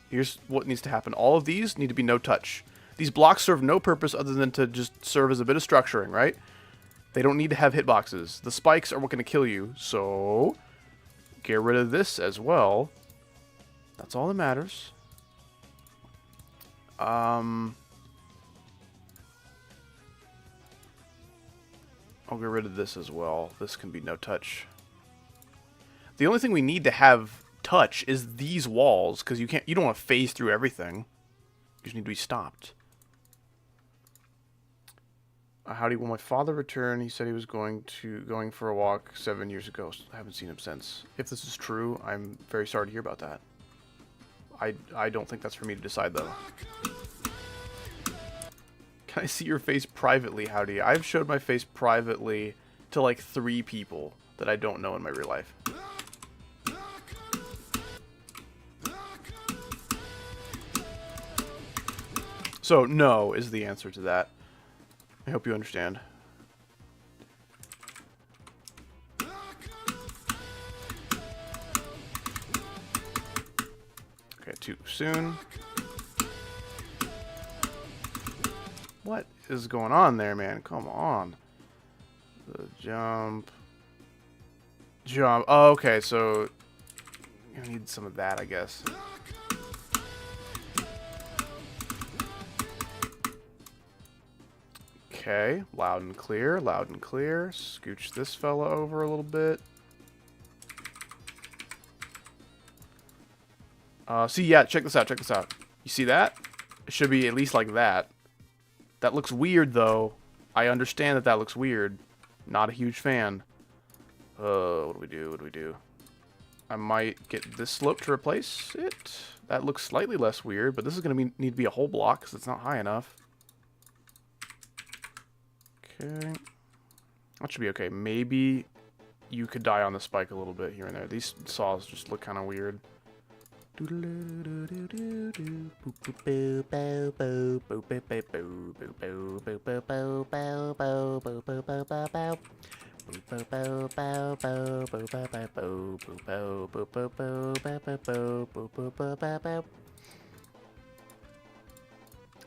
here's what needs to happen. All of these need to be no touch. These blocks serve no purpose other than to just serve as a bit of structuring, right? They don't need to have hitboxes. The spikes are what going to kill you, so get rid of this as well. That's all that matters. I'll get rid of this as well. This can be no touch. The only thing we need to have touch is these walls, because you don't want to phase through everything. You just need to be stopped. Howdy, will my father return? He said he was going for a walk 7 years ago. I haven't seen him since. If this is true, I'm very sorry to hear about that. I don't think that's for me to decide, though. Can I see your face privately, Howdy? I've showed my face privately to like 3 people that I don't know in my real life. So, no is the answer to that. I hope you understand. Okay, too soon. What is going on there, man? Come on. The jump. Jump. Oh, okay, so I need some of that, I guess. Okay, loud and clear, loud and clear. Scooch this fella over a little bit. See, yeah, check this out, check this out. You see that? It should be at least like that. That looks weird, though. I understand that that looks weird. Not a huge fan. What do we do? What do we do? I might get this slope to replace it. That looks slightly less weird, but this is going to need to be a whole block because it's not high enough. Okay. That should be okay. Maybe you could die on the spike a little bit here and there. These saws just look kind of weird.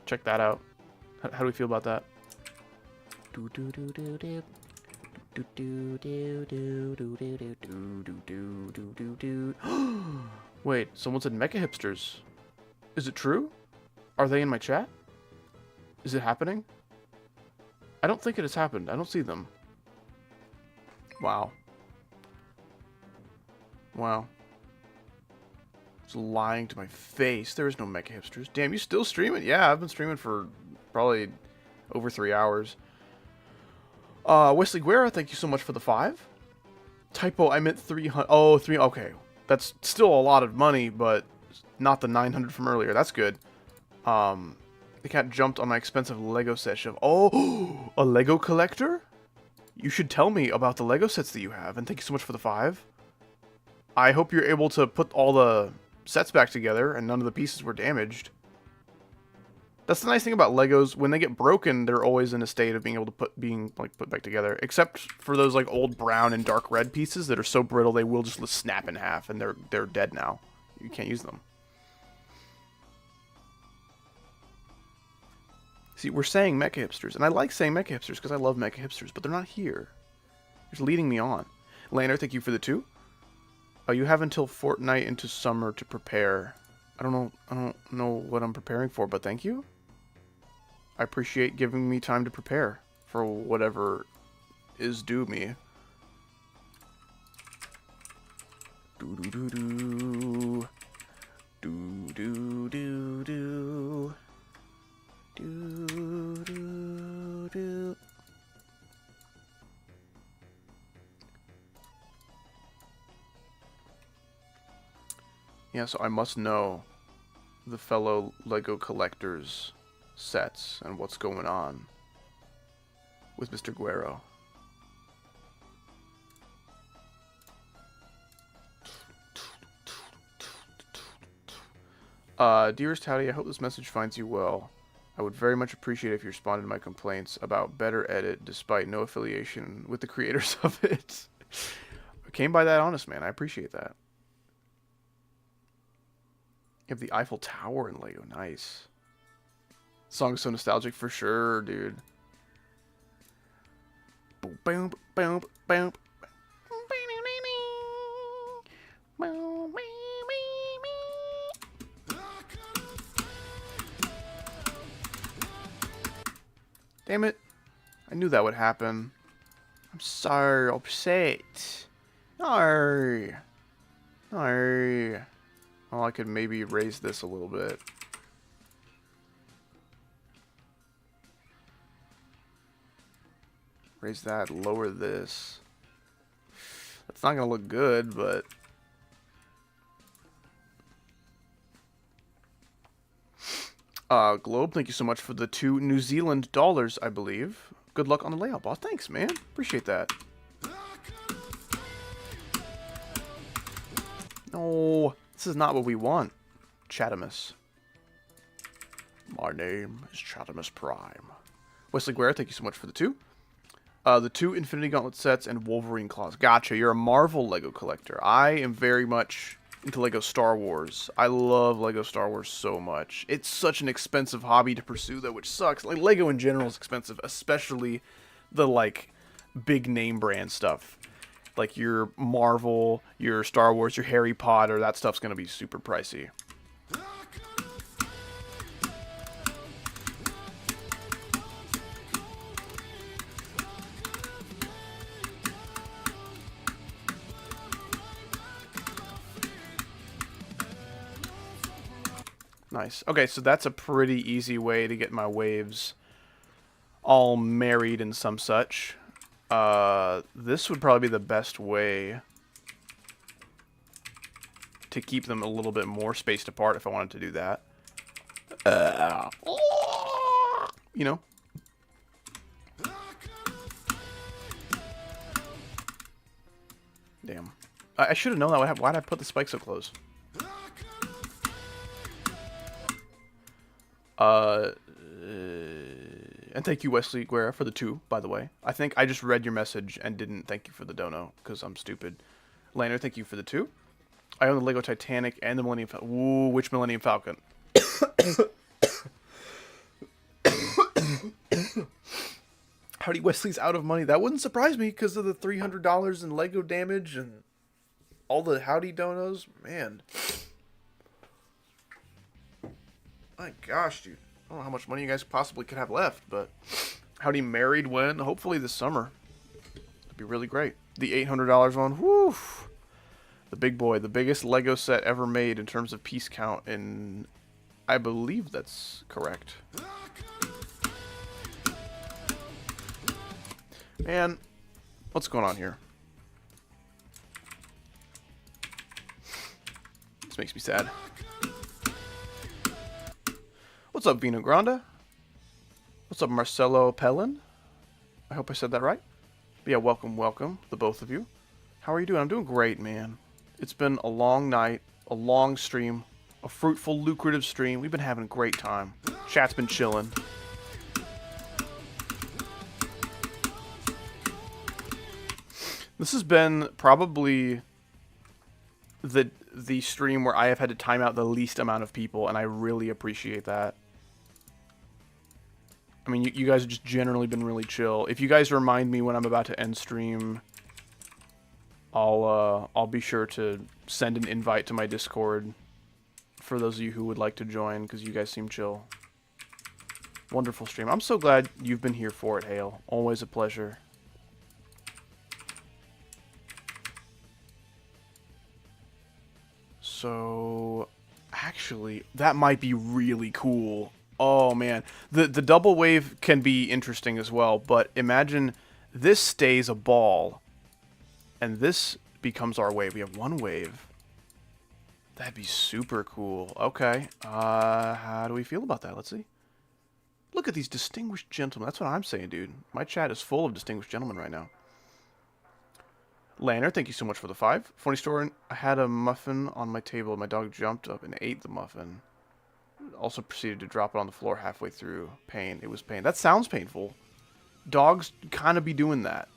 Check that out. How do we feel about that? Wait, someone said mecha hipsters. Is it true? Are they in my chat? Is it happening? I don't think it has happened. I don't see them. Wow. Wow. It's lying to my face. There is no mecha hipsters. Damn, you still streaming? Yeah, I've been streaming for probably over 3 hours. Wesley Guerra, thank you so much for the 5. Typo, I meant 300. Oh, 3. Okay. That's still a lot of money, but not the 900 from earlier. That's good. The cat jumped on my expensive Lego set shove. Oh, a Lego collector? You should tell me about the Lego sets that you have, and thank you so much for the 5. I hope you're able to put all the sets back together and none of the pieces were damaged. That's the nice thing about Legos. When they get broken, they're always in a state of being able to put back together. Except for those like old brown and dark red pieces that are so brittle they will just snap in half and they're dead now. You can't use them. See, we're saying mecha hipsters, and I like saying mecha hipsters because I love mecha hipsters, but they're not here. They're just leading me on. Lander, thank you for the 2. Oh, you have until fortnight into summer to prepare. I don't know what I'm preparing for, but thank you. I appreciate giving me time to prepare for whatever is due me. Do do do do. Do do do do. Do do do. Yeah, so I must know the fellow Lego collectors' sets and what's going on with Mr. Guerrero. Dearest Howdy, I hope this message finds you well. I would very much appreciate if you responded to my complaints about Better Edit despite no affiliation with the creators of it. I came by that honest, man. I appreciate that. You have the Eiffel Tower in Lego. Nice. Song is so nostalgic for sure, dude. Boom, boom, boom, boom. Damn it. I knew that would happen. I'm so upset. No. No. Well, I could maybe raise this a little bit. Raise that, lower this. That's not gonna look good, but... Globe, thank you so much for the 2 New Zealand dollars, I believe. Good luck on the layout, boss. Thanks, man. Appreciate that. No, this is not what we want. Chatamus. My name is Chatamus Prime. Wesley Guerra, thank you so much for the 2. The 2 Infinity Gauntlet sets and Wolverine Claws. Gotcha, you're a Marvel Lego collector. I am very much into Lego Star Wars. I love Lego Star Wars so much. It's such an expensive hobby to pursue, though, which sucks. Like, Lego in general is expensive, especially the, like, big name brand stuff. Like, your Marvel, your Star Wars, your Harry Potter, that stuff's gonna be super pricey. Nice. Okay, so that's a pretty easy way to get my waves all married and some such. This would probably be the best way to keep them a little bit more spaced apart if I wanted to do that. You know? Damn. I should have known that would happen. Why did I put the spike so close? And thank you, Wesley Guerra, for the 2, by the way. I think I just read your message and didn't thank you for the dono, because I'm stupid. Lander, thank you for the 2. I own the Lego Titanic and the Millennium Falcon. Ooh, which Millennium Falcon? Howdy, Wesley's out of money. That wouldn't surprise me because of the $300 in Lego damage and all the Howdy donos. Man. My gosh, dude. I don't know how much money you guys possibly could have left, but Howdy married when? Hopefully this summer. It'd be really great. The $800 one, whoo! The big boy, the biggest Lego set ever made in terms of piece count, and I believe that's correct. Man, what's going on here? This makes me sad. What's up, Vino Granda? What's up, Marcelo Pellin? I hope I said that right. But yeah, welcome, welcome, the both of you. How are you doing? I'm doing great, man. It's been a long night, a long stream, a fruitful, lucrative stream. We've been having a great time. Chat's been chilling. This has been probably the stream where I have had to time out the least amount of people, and I really appreciate that. I mean, you guys have just generally been really chill. If you guys remind me when I'm about to end stream, I'll be sure to send an invite to my Discord for those of you who would like to join, because you guys seem chill. Wonderful stream. I'm so glad you've been here for it, Hale. Always a pleasure. So, actually, that might be really cool. Oh, man. The double wave can be interesting as well, but imagine this stays a ball, and this becomes our wave. We have one wave. That'd be super cool. Okay. How do we feel about that? Let's see. Look at these distinguished gentlemen. That's what I'm saying, dude. My chat is full of distinguished gentlemen right now. Lanner, thank you so much for the 5. Funny story, I had a muffin on my table. My dog jumped up and ate the muffin. Also proceeded to drop it on the floor halfway through. Pain. It was pain. That sounds painful. Dogs kind of be doing that.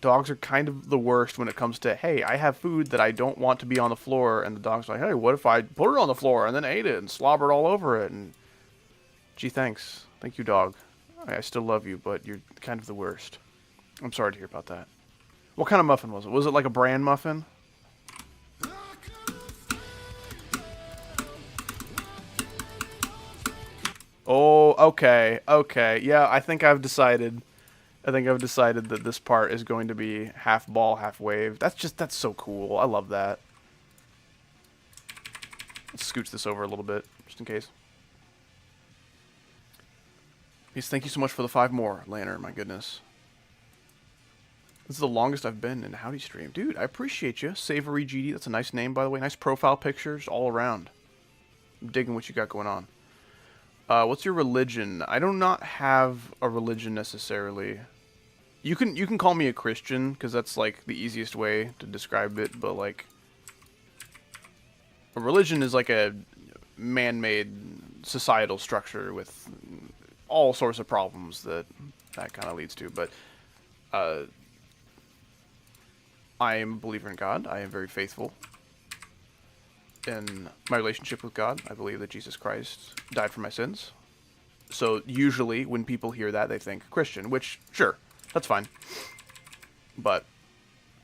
Dogs are kind of the worst when it comes to, hey, I have food that I don't want to be on the floor, and the dog's like, hey, what if I put it on the floor and then ate it and slobbered all over it? And gee, thanks. Thank you, dog. I still love you, but you're kind of the worst. I'm sorry to hear about that. What kind of muffin was it? Was it like a bran muffin? Oh, okay, okay. Yeah, I think I've decided that this part is going to be half ball, half wave. That's so cool. I love that. Let's scooch this over a little bit, just in case. Yes, thank you so much for the 5 more, Lanner. My goodness. This is the longest I've been in a Howdy stream. Dude, I appreciate you. Savory GD. That's a nice name, by the way. Nice profile pictures all around. I'm digging what you got going on. What's your religion? I do not have a religion necessarily. You can call me a Christian, because that's like the easiest way to describe it, but like a religion is like a man-made societal structure with all sorts of problems that kind of leads to, but I am a believer in God. I am very faithful in my relationship with God. I believe that Jesus Christ died for my sins. So usually when people hear that, they think Christian, which, sure, that's fine. But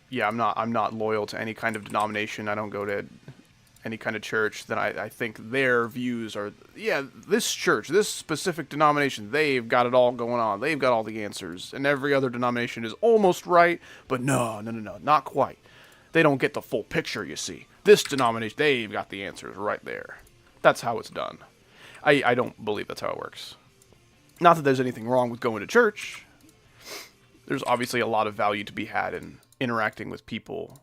yeah, I'm not loyal to any kind of denomination. I don't go to any kind of church. Then I think their views are, yeah, this church, this specific denomination, they've got it all going on. They've got all the answers. And every other denomination is almost right, but no, not quite. They don't get the full picture, you see. This denomination, they've got the answers right there. That's how it's done. I don't believe that's how it works. Not that there's anything wrong with going to church. There's obviously a lot of value to be had in interacting with people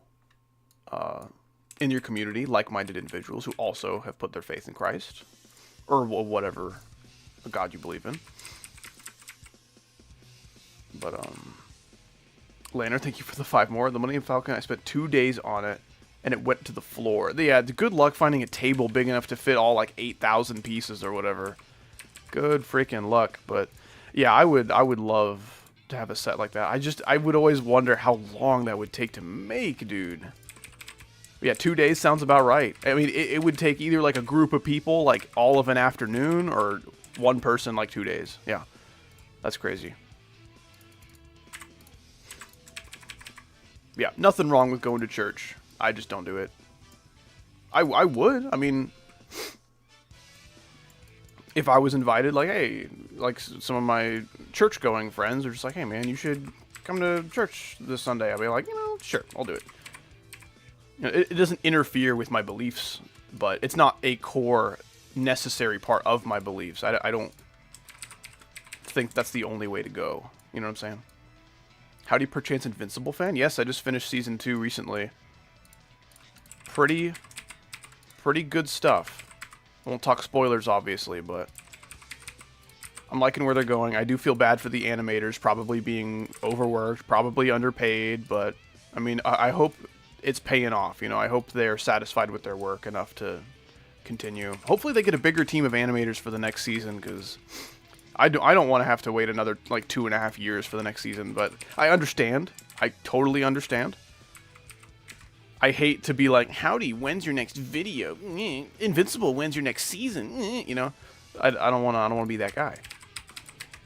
in your community, like-minded individuals who also have put their faith in Christ, or whatever God you believe in. But, Lanner, thank you for the 5 more. The Millennium Falcon, I spent 2 days on it, and it went to the floor. Yeah, good luck finding a table big enough to fit all, like, 8,000 pieces or whatever. Good freaking luck. But, yeah, I would love to have a set like that. I would always wonder how long that would take to make, dude. Yeah, 2 days sounds about right. I mean, it would take either, like, a group of people, like, all of an afternoon, or one person, like, 2 days. Yeah, that's crazy. Yeah, nothing wrong with going to church. I just don't do it. I would. I mean, if I was invited, like, hey, like, some of my church-going friends are just like, hey, man, you should come to church this Sunday. I'll be like, sure, I'll do it. You know, it doesn't interfere with my beliefs, but it's not a core necessary part of my beliefs. I don't think that's the only way to go. You know what I'm saying? Howdy, perchance Invincible fan? Yes, I just finished Season 2 recently. Pretty good stuff. I won't talk spoilers, obviously, but I'm liking where they're going. I do feel bad for the animators, probably being overworked, probably underpaid, but, I mean, I hope it's paying off. You know, I hope they're satisfied with their work enough to continue. Hopefully they get a bigger team of animators for the next season, because I don't want to have to wait another like 2.5 years for the next season. But I understand. I totally understand. I hate to be like, howdy, when's your next video? Invincible, when's your next season? You know, I don't want to be that guy.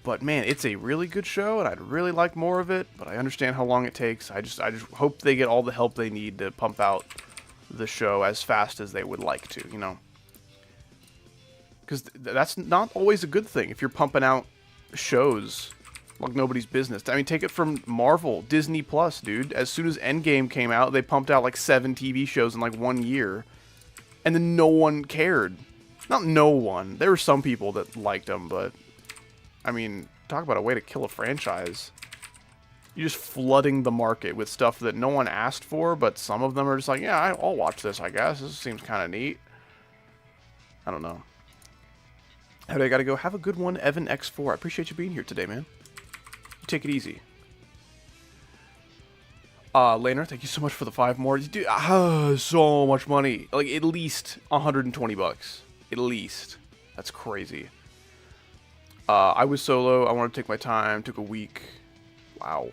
But man, it's a really good show, and I'd really like more of it. But I understand how long it takes. I just hope they get all the help they need to pump out the show as fast as they would like to. You know, because that's not always a good thing if you're pumping out shows like nobody's business. I mean, take it from Marvel, Disney Plus, dude. As soon as Endgame came out, they pumped out like 7 TV shows in like 1 year, and then no one cared. Not no one. There were some people that liked them, but I mean, talk about a way to kill a franchise. You're just flooding the market with stuff that no one asked for, but some of them are just like, yeah, I'll watch this, I guess. This seems kind of neat. I don't know. How do I gotta go? Have a good one, Evan X4. I appreciate you being here today, man. Take it easy. Laner, thank you so much for the 5 more. Dude, so much money. Like, at least 120 bucks. At least. That's crazy. I was solo. I wanted to take my time. Took a week. Wow.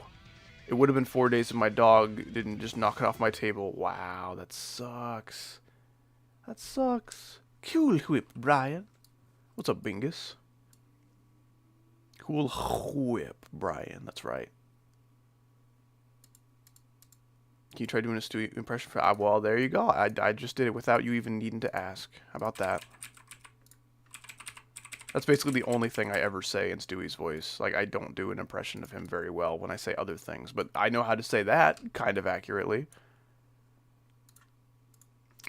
It would have been 4 days if my dog didn't just knock it off my table. Wow, that sucks. That sucks. Cool whip, Brian. What's up, Bingus? Cool whip, Brian. That's right. Can you try doing a Stewie impression for... well, there you go. I just did it without you even needing to ask. How about that? That's basically the only thing I ever say in Stewie's voice. Like, I don't do an impression of him very well when I say other things. But I know how to say that kind of accurately.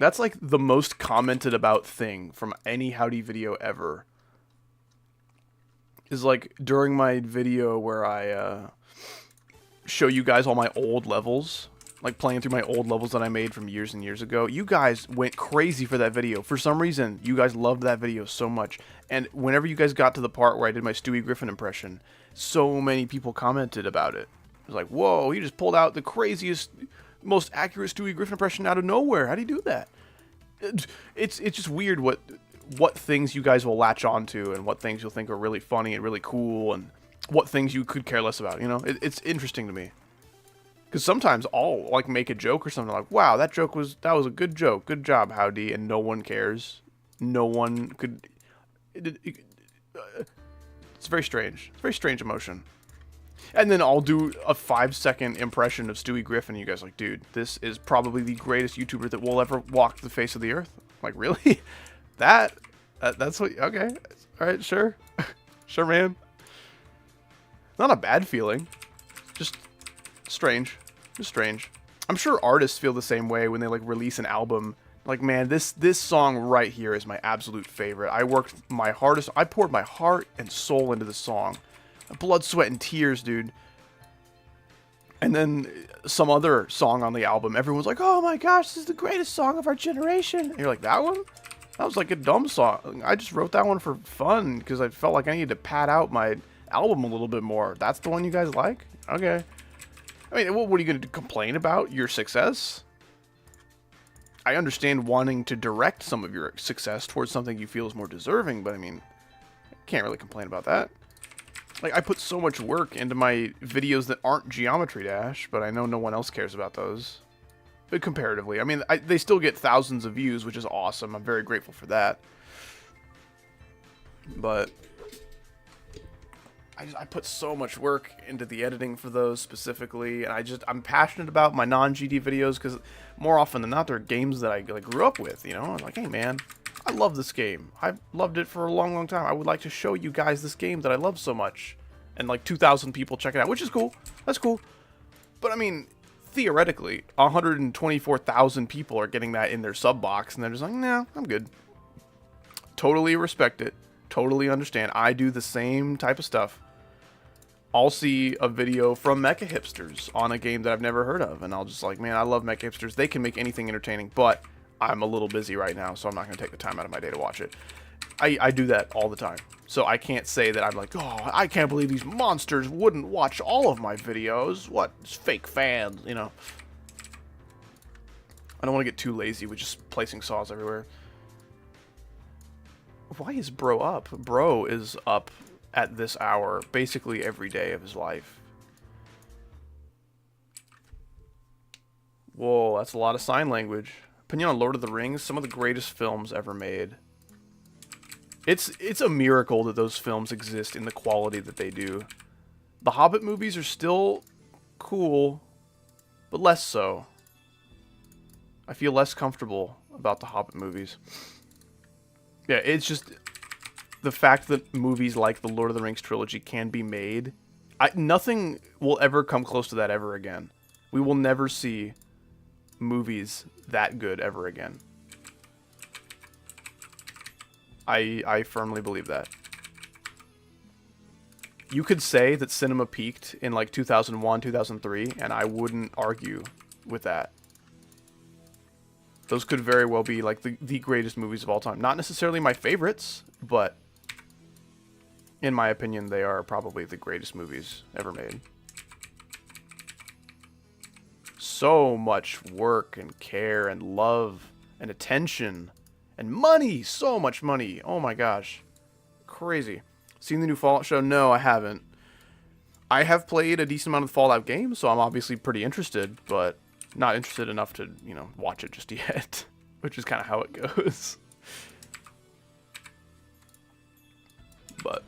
That's like the most commented about thing from any Howdy video ever. Is like during my video where I show you guys all my old levels, like playing through my old levels that I made from years and years ago. You guys went crazy for that video. For some reason, you guys loved that video so much. And whenever you guys got to the part where I did my Stewie Griffin impression, so many people commented about it. It was like, whoa, he just pulled out the craziest, most accurate Stewie Griffin impression out of nowhere. How do you do that? It's just weird what things you guys will latch onto and what things you'll think are really funny and really cool and what things you could care less about, you know? It's interesting to me. Because sometimes I'll, like, make a joke or something like, wow, that was a good joke. Good job, Howdy. And no one cares. No one could... it's very strange. It's a very strange emotion. And then I'll do a 5-second impression of Stewie Griffin, and you guys are like, dude, this is probably the greatest YouTuber that will ever walk the face of the earth. Like, really? That's what... Okay. Alright, sure. Sure, man. Not a bad feeling. Just strange. Just strange. I'm sure artists feel the same way when they, like, release an album. Like, man, this song right here is my absolute favorite. I worked my hardest... I poured my heart and soul into this song. Blood, sweat, and tears, dude. And then some other song on the album, everyone's like, oh my gosh, this is the greatest song of our generation. And you're like, that one? That was like a dumb song. I just wrote that one for fun because I felt like I needed to pad out my album a little bit more. That's the one you guys like? Okay. I mean, what are you going to complain about? Your success? I understand wanting to direct some of your success towards something you feel is more deserving, but I mean, I can't really complain about that. Like, I put so much work into my videos that aren't Geometry Dash, but I know no one else cares about those. But comparatively. I mean, they still get thousands of views, which is awesome. I'm very grateful for that. But I put so much work into the editing for those specifically, and I'm passionate about my non-GD videos because more often than not, they're games that I grew up with, you know? I'm like, hey, man, I love this game. I've loved it for a long, long time. I would like to show you guys this game that I love so much. And like 2,000 people check it out, which is cool. That's cool. But I mean, theoretically, 124,000 people are getting that in their sub box, and they're just like, nah, I'm good. Totally respect it. Totally understand. I do the same type of stuff. I'll see a video from Mecha Hipsters on a game that I've never heard of, and I'll just like, man, I love Mecha Hipsters. They can make anything entertaining, but I'm a little busy right now, so I'm not going to take the time out of my day to watch it. I do that all the time. So I can't say that I'm like, oh, I can't believe these monsters wouldn't watch all of my videos. What? Fake fans, you know. I don't want to get too lazy with just placing saws everywhere. Why is Bro up? Bro is up at this hour basically every day of his life. Whoa, that's a lot of sign language. Opinion on Lord of the Rings, some of the greatest films ever made. It's a miracle that those films exist in the quality that they do. The Hobbit movies are still cool, but less so. I feel less comfortable about the Hobbit movies. Yeah, it's just the fact that movies like the Lord of the Rings trilogy can be made. Nothing will ever come close to that ever again. We will never see movies that good ever again. I firmly believe that. You could say that cinema peaked in like 2001, 2003, and I wouldn't argue with that. Those could very well be like the greatest movies of all time. Not necessarily my favorites, but in my opinion, they are probably the greatest movies ever made. So much work and care and love and attention and money. So much money. Oh my gosh. Crazy. Seen the new Fallout show? No, I haven't. I have played a decent amount of the Fallout games, so I'm obviously pretty interested, but not interested enough to, you know, watch it just yet. Which is kind of how it goes. But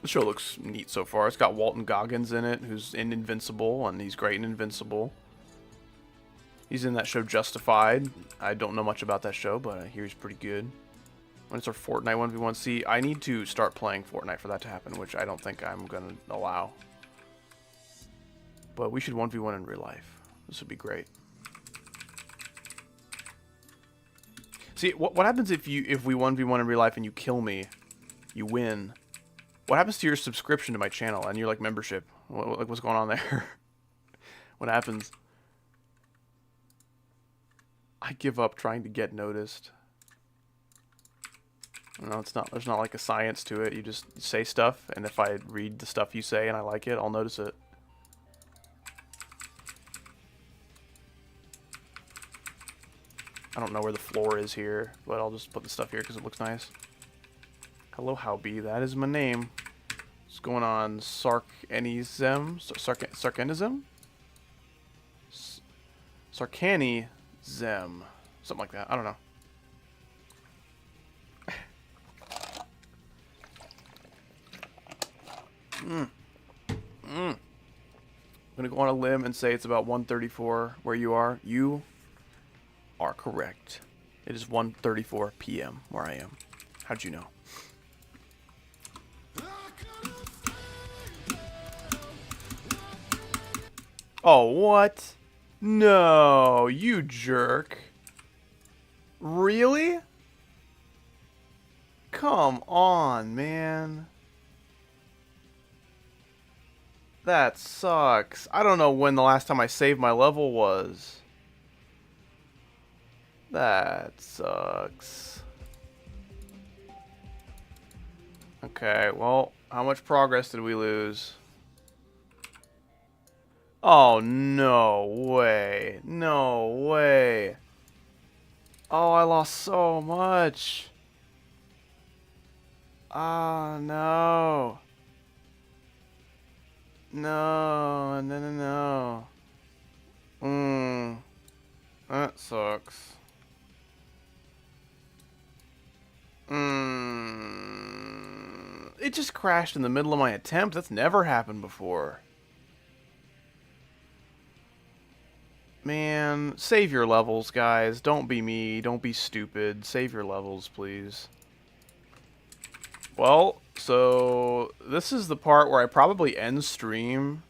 the show looks neat so far. It's got Walton Goggins in it, who's in Invincible, and he's great in Invincible. He's in that show Justified. I don't know much about that show, but I hear he's pretty good. When it's our Fortnite 1v1, see, I need to start playing Fortnite for that to happen, which I don't think I'm going to allow. But we should 1v1 in real life. This would be great. See, what happens if we 1v1 in real life and you kill me, you win? What happens to your subscription to my channel and your like membership? What's going on there? What happens? I give up trying to get noticed. No, it's not. There's not like a science to it. You just say stuff, and if I read the stuff you say and I like it, I'll notice it. I don't know where the floor is here, but I'll just put the stuff here because it looks nice. Hello, Howbie. That is my name. What's going on? Sarcanism? Sarcanism? Sarcanism. Something like that. I don't know. I'm gonna go on a limb and say it's about 1:34 where you are. You are correct. It is 1:34 p.m. where I am. How'd you know? Oh, what? No, you jerk. Really? Come on, man. That sucks. I don't know when the last time I saved my level was. That sucks. Okay, well, how much progress did we lose? Oh, no way. No way. Oh, I lost so much. Oh, no. No, no, no, no. That sucks. It just crashed in the middle of my attempt. That's never happened before. Man, save your levels, guys. Don't be me. Don't be stupid. Save your levels, please. Well, so this is the part where I probably end stream,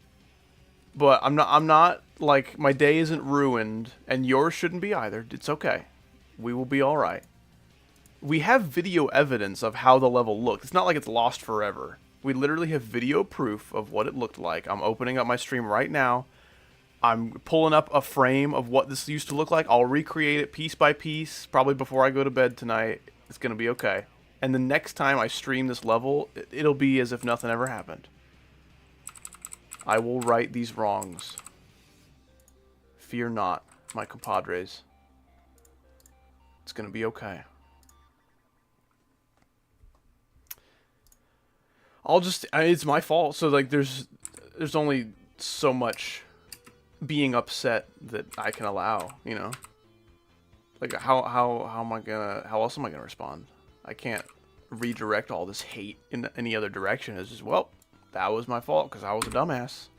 but I'm not like, my day isn't ruined, and yours shouldn't be either. It's okay. We will be all right. We have video evidence of how the level looked. It's not like it's lost forever. We literally have video proof of what it looked like. I'm opening up my stream right now. I'm pulling up a frame of what this used to look like. I'll recreate it piece by piece, probably before I go to bed tonight. It's going to be okay. And the next time I stream this level, it'll be as if nothing ever happened. I will right these wrongs. Fear not, my compadres. It's gonna be okay. It's my fault. So like, there's only so much being upset that I can allow, you know? Like, how else am I gonna respond? I can't redirect all this hate in any other direction. It's just, well, that was my fault because I was a dumbass.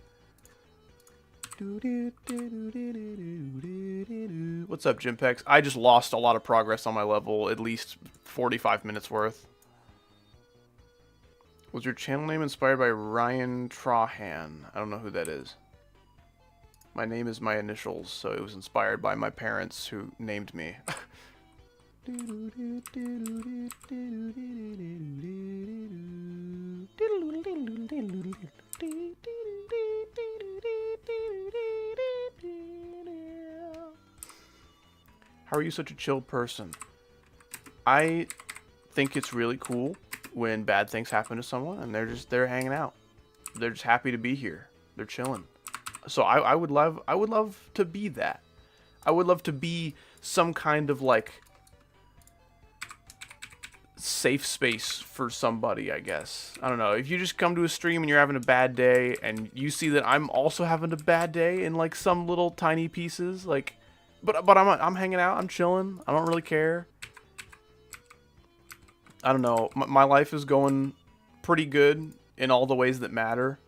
What's up, Jimpex? I just lost a lot of progress on my level, at least 45 minutes worth. Was your channel name inspired by Ryan Trahan? I don't know who that is. My name is my initials, so it was inspired by my parents who named me. How are you such a chill person? I think it's really cool when bad things happen to someone and they're hanging out. They're just happy to be here. They're chilling. So I would love to be that. I would love to be some kind of like safe space for somebody, I guess. I don't know. If you just come to a stream and you're having a bad day and you see that I'm also having a bad day in like some little tiny pieces, like, but I'm hanging out, I'm chilling, I don't really care. I don't know. My life is going pretty good in all the ways that matter.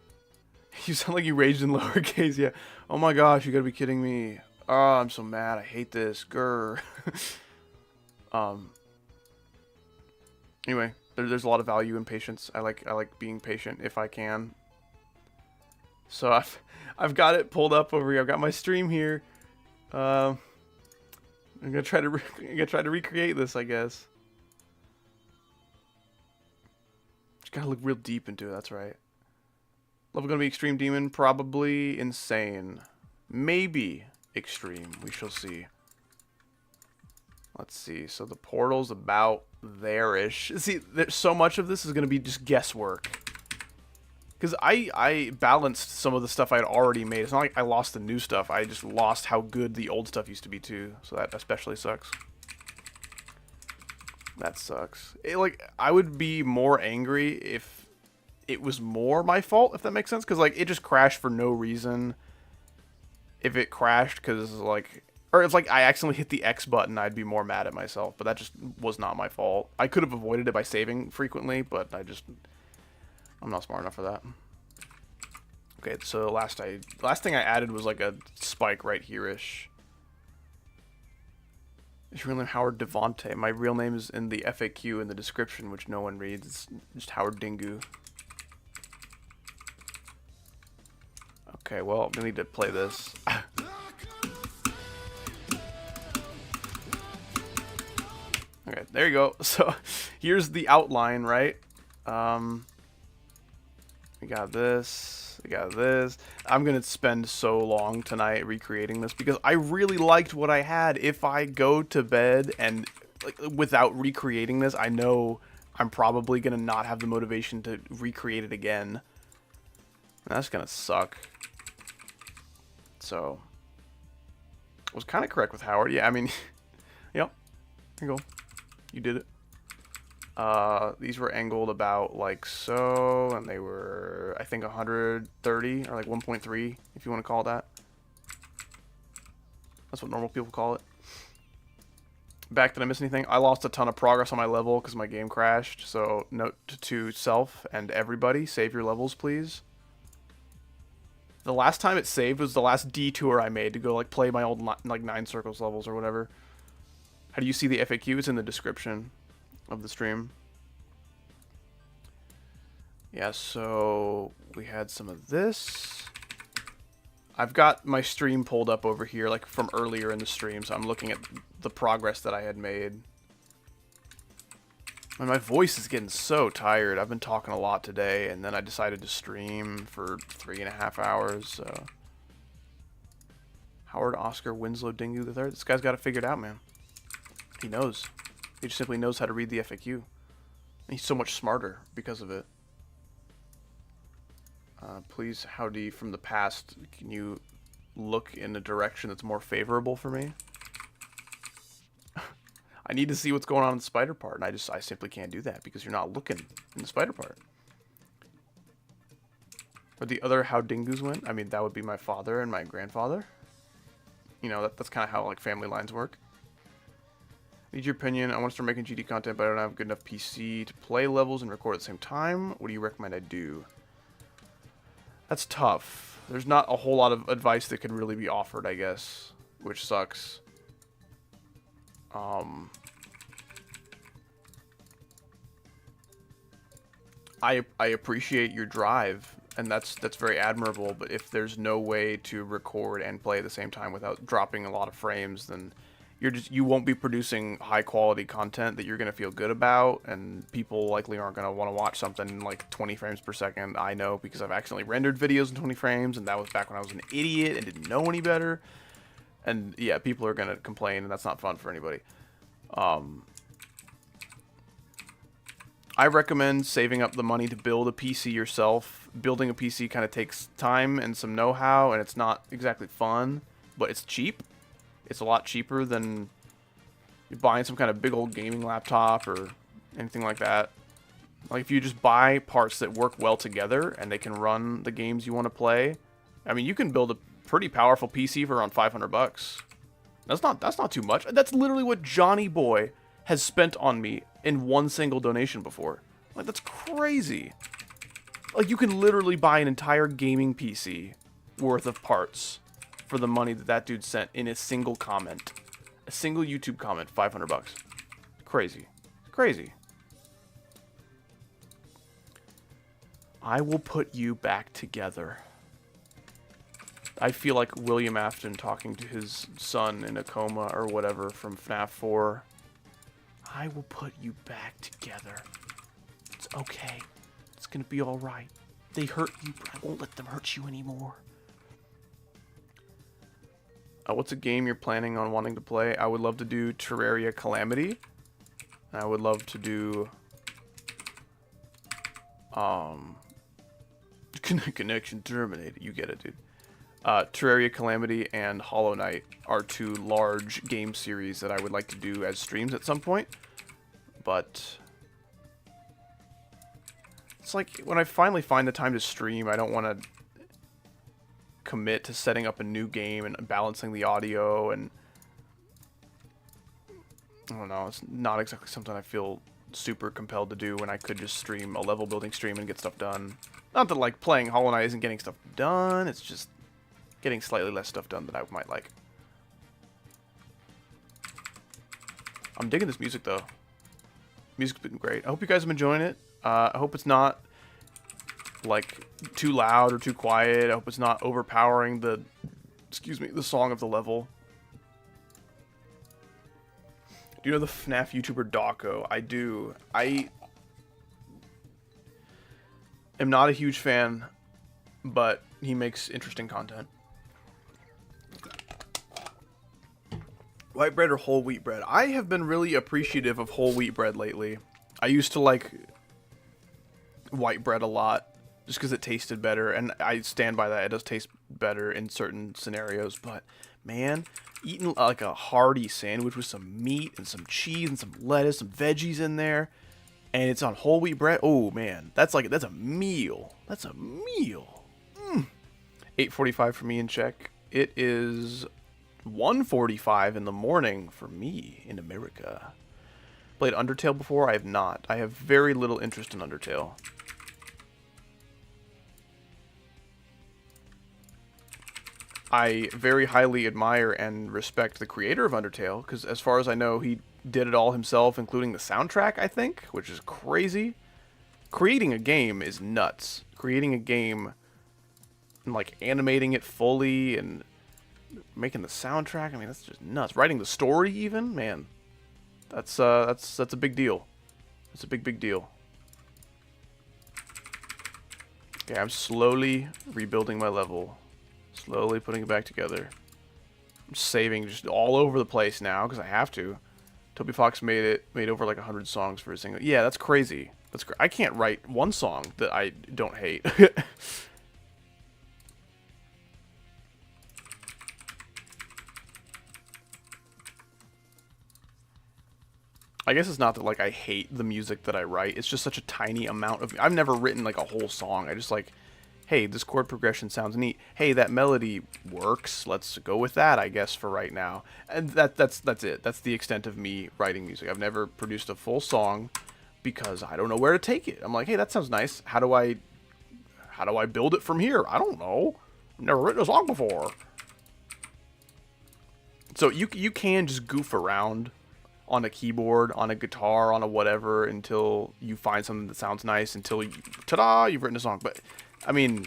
You sound like you raged in lowercase, yeah. Oh my gosh, you gotta be kidding me. Oh, I'm so mad. I hate this. Grr. Anyway, there's a lot of value in patience. I like being patient if I can. So I've got it pulled up over here. I've got my stream here. I'm gonna try to recreate this, I guess. Just gotta look real deep into it. That's right. Level gonna be extreme demon, probably insane, maybe extreme. We shall see. Let's see. So the portal's about there-ish. See, so much of this is gonna be just guesswork. Because I balanced some of the stuff I had already made. It's not like I lost the new stuff. I just lost how good the old stuff used to be too. So that especially sucks. That sucks. I would be more angry if it was more my fault, if that makes sense. Because, like, it just crashed for no reason. If it crashed because, like... Or if, like, I accidentally hit the X button, I'd be more mad at myself. But that just was not my fault. I could have avoided it by saving frequently, but I'm not smart enough for that. Okay, so last thing I added was, like, a spike right here-ish. Is your real name Howard Devonte? My real name is in the FAQ in the description, which no one reads. It's just Howard Dingu. Okay, well, we need to play this. Okay, there you go. So, here's the outline, right? We got this. We got this. I'm gonna spend so long tonight recreating this because I really liked what I had. If I go to bed and, like, without recreating this, I know I'm probably gonna not have the motivation to recreate it again. That's gonna suck. So, I was kind of correct with Howard. Yeah, I mean, yep. Here you go. You did it. These were angled about like so, and they were, I think, 130 or like 1.3, if you want to call it that. That's what normal people call it. Back, did I miss anything? I lost a ton of progress on my level because my game crashed. So, note to self and everybody, save your levels, please. The last time it saved was the last detour I made to go, like, play my old, like, 9 circles levels or whatever. How do you see the FAQ? It's in the description of the stream. Yeah, so we had some of this. I've got my stream pulled up over here, like, from earlier in the stream, so I'm looking at the progress that I had made. And my voice is getting so tired. I've been talking a lot today, and then I decided to stream for 3.5 hours, so... Howard Oscar Winslow Dingu III. This guy's got it figured out, man. He knows. He just simply knows how to read the FAQ. And he's so much smarter because of it. Please, Howdy from the past, can you look in a direction that's more favorable for me? I need to see what's going on in the spider part, and I simply can't do that because you're not looking in the spider part. Or the other how Dingus went. I mean, that would be my father and my grandfather. You know, that's kind of how like family lines work. Need your opinion. I want to start making GD content, but I don't have a good enough PC to play levels and record at the same time. What do you recommend I do? That's tough. There's not a whole lot of advice that could really be offered, I guess, which sucks. I appreciate your drive, and that's very admirable, but if there's no way to record and play at the same time without dropping a lot of frames, then you won't be producing high quality content that you're going to feel good about, and people likely aren't going to want to watch something in like 20 frames per second. I know, because I've accidentally rendered videos in 20 frames, and that was back when I was an idiot and didn't know any better. And yeah, people are going to complain, and that's not fun for anybody. I recommend saving up the money to build a PC yourself. Building a PC kind of takes time and some know-how, and it's not exactly fun, but it's cheap. It's a lot cheaper than buying some kind of big old gaming laptop or anything like that. Like, if you just buy parts that work well together and they can run the games you want to play, I mean, you can build a pretty powerful PC for around 500 bucks. That's not too much. That's literally what Johnny Boy has spent on me in one single donation before. Like, that's crazy. Like, you can literally buy an entire gaming PC worth of parts for the money that dude sent in a single comment. A single YouTube comment, 500 bucks. Crazy. Crazy. I will put you back together. I feel like William Afton talking to his son in a coma or whatever from FNAF 4. I will put you back together. It's okay. It's gonna be alright. They hurt you, but I won't let them hurt you anymore. What's a game you're planning on wanting to play? I would love to do Terraria Calamity. I would love to do... Connection terminated. You get it, dude. Terraria Calamity and Hollow Knight are two large game series that I would like to do as streams at some point. But it's like, when I finally find the time to stream, I don't want to commit to setting up a new game and balancing the audio, and I don't know, it's not exactly something I feel super compelled to do when I could just stream a level building stream and get stuff done. Not that, like, playing Hollow Knight isn't getting stuff done, it's just getting slightly less stuff done than I might like. I'm digging this music, though. Music's been great. I hope you guys have been enjoying it. I hope it's not, like, too loud or too quiet. I hope it's not overpowering the, the song of the level. Do you know the FNAF YouTuber Dawko? I do. I am not a huge fan, but he makes interesting content. White bread or whole wheat bread? I have been really appreciative of whole wheat bread lately. I used to like white bread a lot just because it tasted better, and I stand by that. It does taste better in certain scenarios, but man, eating like a hearty sandwich with some meat and some cheese and some lettuce, some veggies in there, and it's on whole wheat bread. Oh man, that's a meal. That's a meal. 8:45 for me in Czech. It is 1:45 in the morning for me in America. Played Undertale before? I have not. I have very little interest in Undertale. I very highly admire and respect the creator of Undertale, because as far as I know, he did it all himself, including the soundtrack, I think, which is crazy. Creating a game is nuts. Creating a game and, like, animating it fully and making the soundtrack, I mean, that's just nuts. Writing the story, even, man, that's a big deal. That's a big deal. Okay, I'm slowly rebuilding my level, slowly putting it back together. I'm saving just all over the place now because I have to. Toby Fox made over like 100 songs for a single. Yeah, that's crazy. I can't write one song that I don't hate. I guess it's not that, like, I hate the music that I write. It's just such a tiny amount of... I've never written, like, a whole song. I just, like, hey, this chord progression sounds neat. Hey, that melody works. Let's go with that, I guess, for right now. And that's it. That's the extent of me writing music. I've never produced a full song because I don't know where to take it. I'm like, hey, that sounds nice. How do I build it from here? I don't know. I've never written a song before. So you can just goof around on a keyboard, on a guitar, on a whatever, until you find something that sounds nice, until you, ta-da, you've written a song. But, I mean,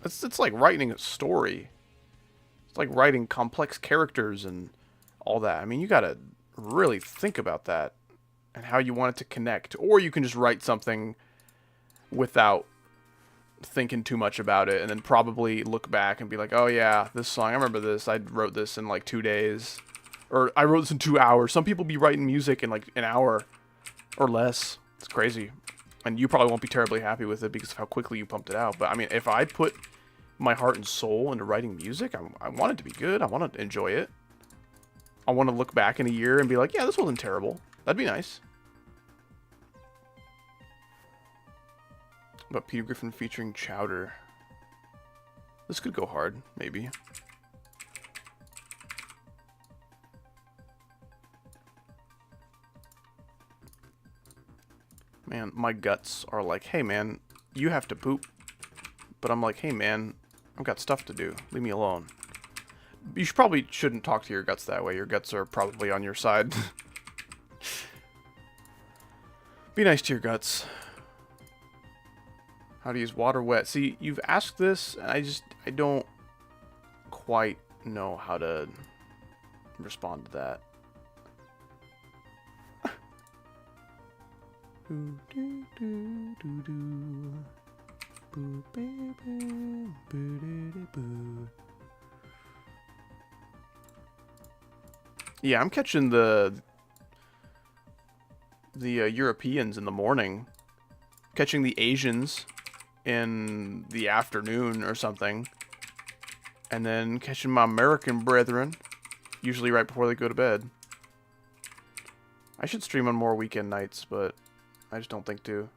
it's like writing a story. It's like writing complex characters and all that. I mean, you gotta really think about that and how you want it to connect. Or you can just write something without thinking too much about it, and then probably look back and be like, oh yeah, this song, I remember this. I wrote this in like 2 days. Or I wrote this in 2 hours. Some people be writing music in like an hour or less. It's crazy. And you probably won't be terribly happy with it because of how quickly you pumped it out. But I mean, if I put my heart and soul into writing music, I want it to be good. I want to enjoy it. I want to look back in a year and be like, yeah, this wasn't terrible. That'd be nice. But Peter Griffin featuring Chowder. This could go hard, maybe. Man, my guts are like, hey man, you have to poop. But I'm like, hey man, I've got stuff to do. Leave me alone. You probably shouldn't talk to your guts that way. Your guts are probably on your side. Be nice to your guts. How to use water wet. See, you've asked this, and I don't quite know how to respond to that. Yeah, I'm catching the Europeans in the morning, catching the Asians in the afternoon or something, and then catching my American brethren, usually right before they go to bed. I should stream on more weekend nights, but I just don't think to.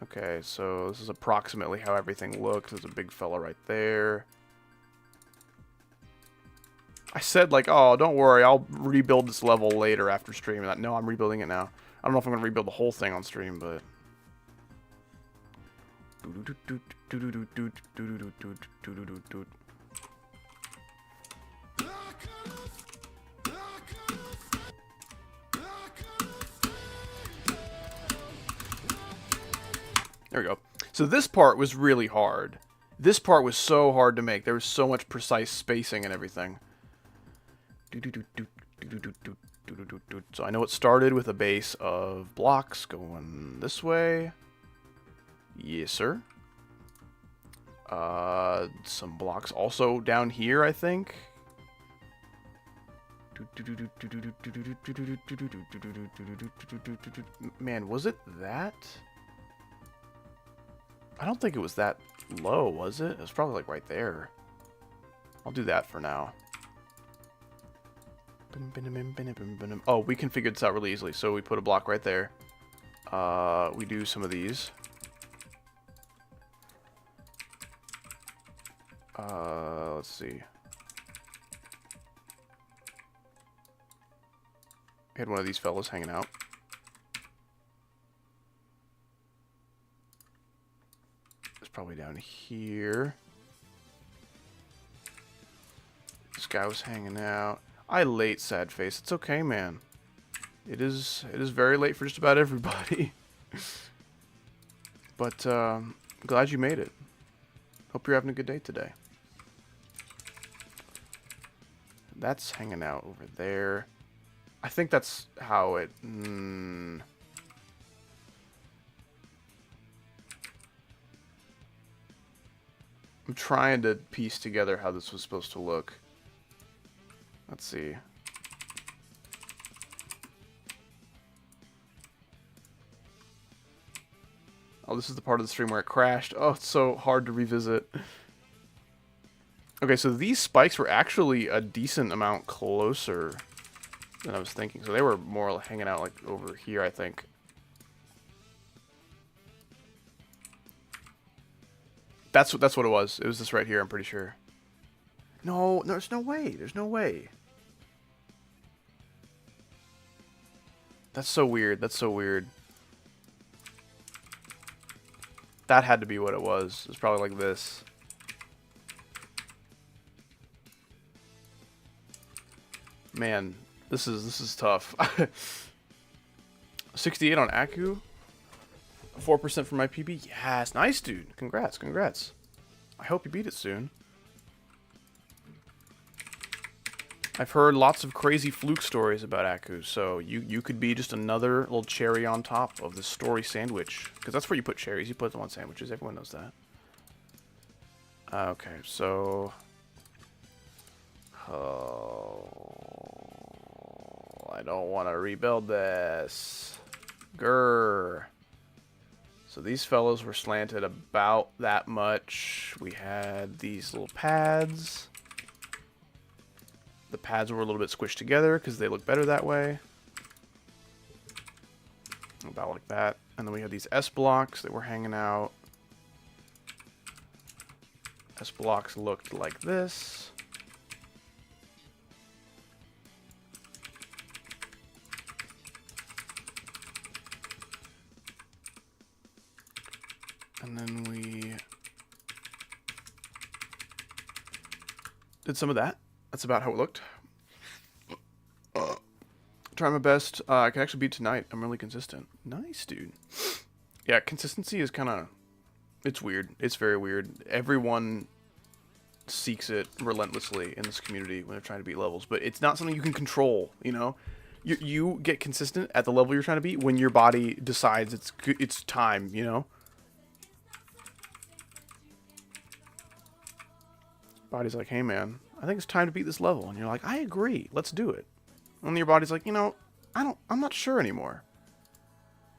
Okay, so this is approximately how everything looks. There's a big fella right there. I said, like, oh, don't worry, I'll rebuild this level later after stream. No, I'm rebuilding it now. I don't know if I'm going to rebuild the whole thing on stream, but... There we go. So this part was really hard. This part was so hard to make. There was so much precise spacing and everything. So I know it started with a base of blocks going this way. Yes, sir. Some blocks also down here, I think. Man, was it that? I don't think it was that low, was it? It was probably like right there. I'll do that for now. Oh, we configured this out really easily. So we put a block right there. We do some of these. Let's see. I had one of these fellas hanging out. It's probably down here. This guy was hanging out. I late, sad face. It's okay, man. It is very late for just about everybody. But glad you made it. Hope you're having a good day today. That's hanging out over there. I think that's how it... I'm trying to piece together how this was supposed to look. Let's see. Oh, this is the part of the stream where it crashed. Oh, it's so hard to revisit. Okay, so these spikes were actually a decent amount closer than I was thinking. So they were more hanging out like over here, I think. That's what it was. It was this right here, I'm pretty sure. No, there's no way. There's no way. That's so weird. That's so weird. That had to be what it was. It's probably like this. Man, this is tough. 68 on Aku. 4% for my PB. Yes, nice, dude. Congrats, congrats. I hope you beat it soon. I've heard lots of crazy fluke stories about Aku, so you could be just another little cherry on top of the story sandwich. Because that's where you put cherries. You put them on sandwiches. Everyone knows that. Okay, so... Oh... I don't want to rebuild this. Grr. So these fellows were slanted about that much. We had these little pads. The pads were a little bit squished together because they look better that way. About like that. And then we had these S blocks that were hanging out. S blocks looked like this. And then we did some of that. That's about how it looked. Try my best. I can actually beat tonight. I'm really consistent. Nice, dude. Yeah, consistency is kind of... It's weird. It's very weird. Everyone seeks it relentlessly in this community when they're trying to beat levels. But it's not something you can control, you know? You get consistent at the level you're trying to beat when your body decides it's time, you know? Body's like, hey man, I think it's time to beat this level. And you're like, I agree, let's do it. And then your body's like, you know, I'm not sure anymore.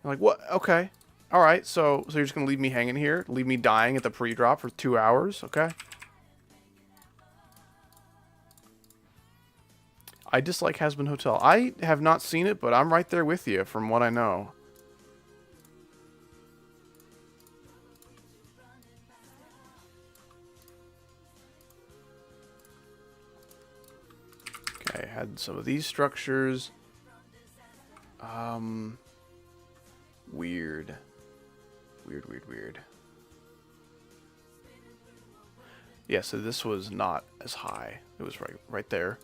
You're like, what? Okay. Alright, so you're just gonna leave me hanging here? Leave me dying at the pre-drop for 2 hours? Okay. I dislike Has-Been Hotel. I have not seen it, but I'm right there with you from what I know. I had some of these structures. Weird. Weird. Yeah, so this was not as high. It was right there.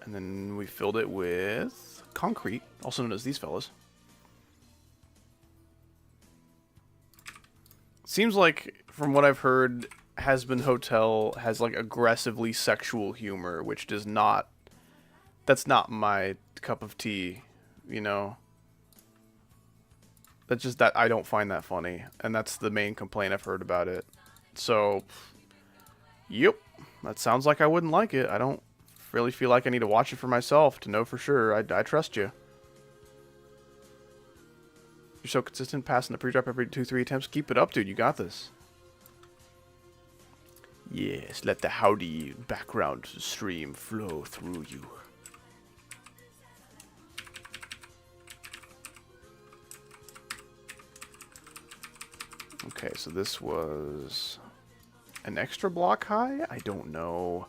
And then we filled it with concrete, also known as these fellas. Seems like, from what I've heard, Has-Been Hotel has like aggressively sexual humor, which does not... That's not my cup of tea, you know? That's just that I don't find that funny, and that's the main complaint I've heard about it. So, yep, that sounds like I wouldn't like it. I don't really feel like I need to watch it for myself to know for sure. I trust you. You're so consistent, passing the pre-drop every 2-3 attempts. Keep it up, dude. You got this. Yes, let the howdy background stream flow through you. Okay, so this was an extra block high? I don't know.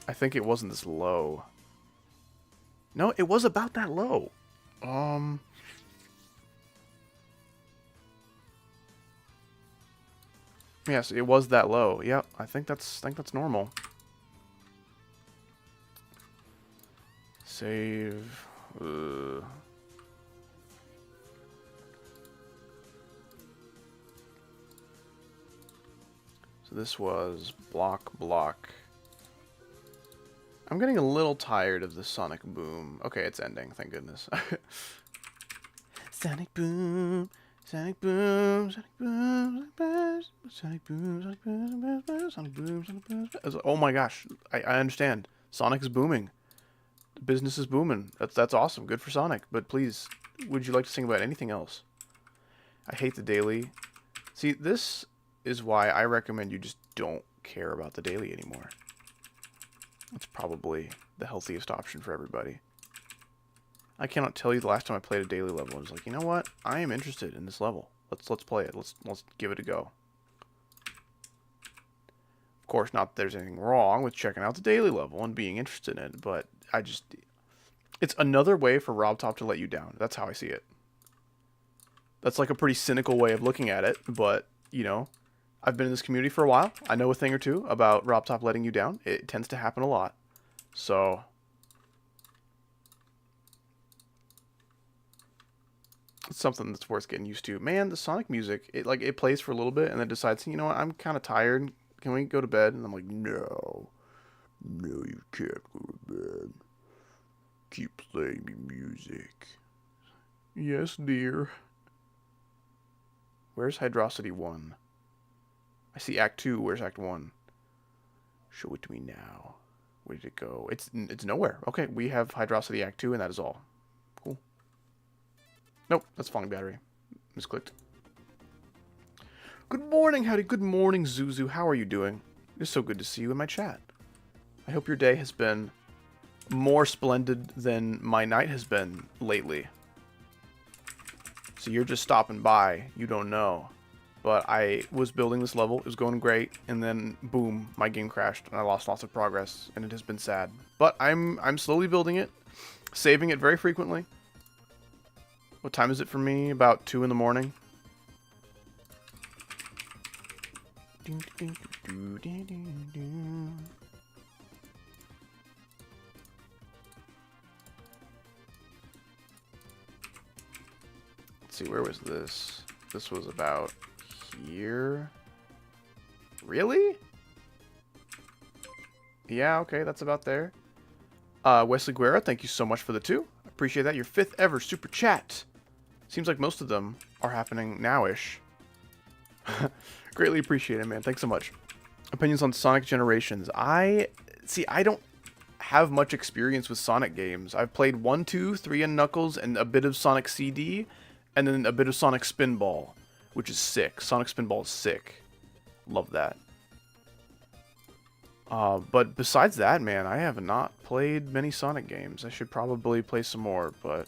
I think it wasn't this low. No, it was about that low. Yes, it was that low. Yep, I think that's normal. Save. So this was block. I'm getting a little tired of the sonic boom. Okay, it's ending, thank goodness. Sonic boom, sonic boom, sonic boom, sonic boom, sonic boom, sonic boom, sonic boom, sonic boom. Oh my gosh, I understand. Sonic is booming. The business is booming. That's awesome. Good for Sonic. But please, would you like to sing about anything else? I hate the daily. See, this is why I recommend you just don't care about the daily anymore. It's probably the healthiest option for everybody. I cannot tell you the last time I played a daily level. I was like, you know what? I am interested in this level. Let's play it. Let's give it a go. Of course, not that there's anything wrong with checking out the daily level and being interested in it, but it's another way for Robtop to let you down. That's how I see it. That's like a pretty cynical way of looking at it, but, you know, I've been in this community for a while. I know a thing or two about Robtop letting you down. It tends to happen a lot. So it's something that's worth getting used to. Man, the Sonic music, it plays for a little bit and then decides, you know what, I'm kind of tired. Can we go to bed? And I'm like, no. No, you can't go to bed. Keep playing me music. Yes, dear. Where's Hydrocity 1? I see Act 2. Where's Act 1? Show it to me now. Where did it go? It's nowhere. Okay, we have Hydrocity Act 2, and that is all. Cool. Nope, that's falling battery. Misclicked. Good morning, howdy. Good morning, Zuzu. How are you doing? It's so good to see you in my chat. I hope your day has been more splendid than my night has been lately. So you're just stopping by. You don't know. But I was building this level. It was going great. And then, boom, my game crashed. And I lost lots of progress. And it has been sad. But I'm slowly building it. Saving it very frequently. What time is it for me? About 2 in the morning. Let's see, where was this? This was about here. Really? Yeah, okay, that's about there. Wesley Guerra, thank you so much for the 2. Appreciate that. Your 5th ever super chat. Seems like most of them are happening now-ish. Greatly appreciate it, man. Thanks so much. Opinions on Sonic Generations. I don't have much experience with Sonic games. I've played 1, 2, 3 and Knuckles and a bit of Sonic CD and then a bit of Sonic Spinball, which is sick. Sonic Spinball is sick. Love that. But besides that, man, I have not played many Sonic games. I should probably play some more, but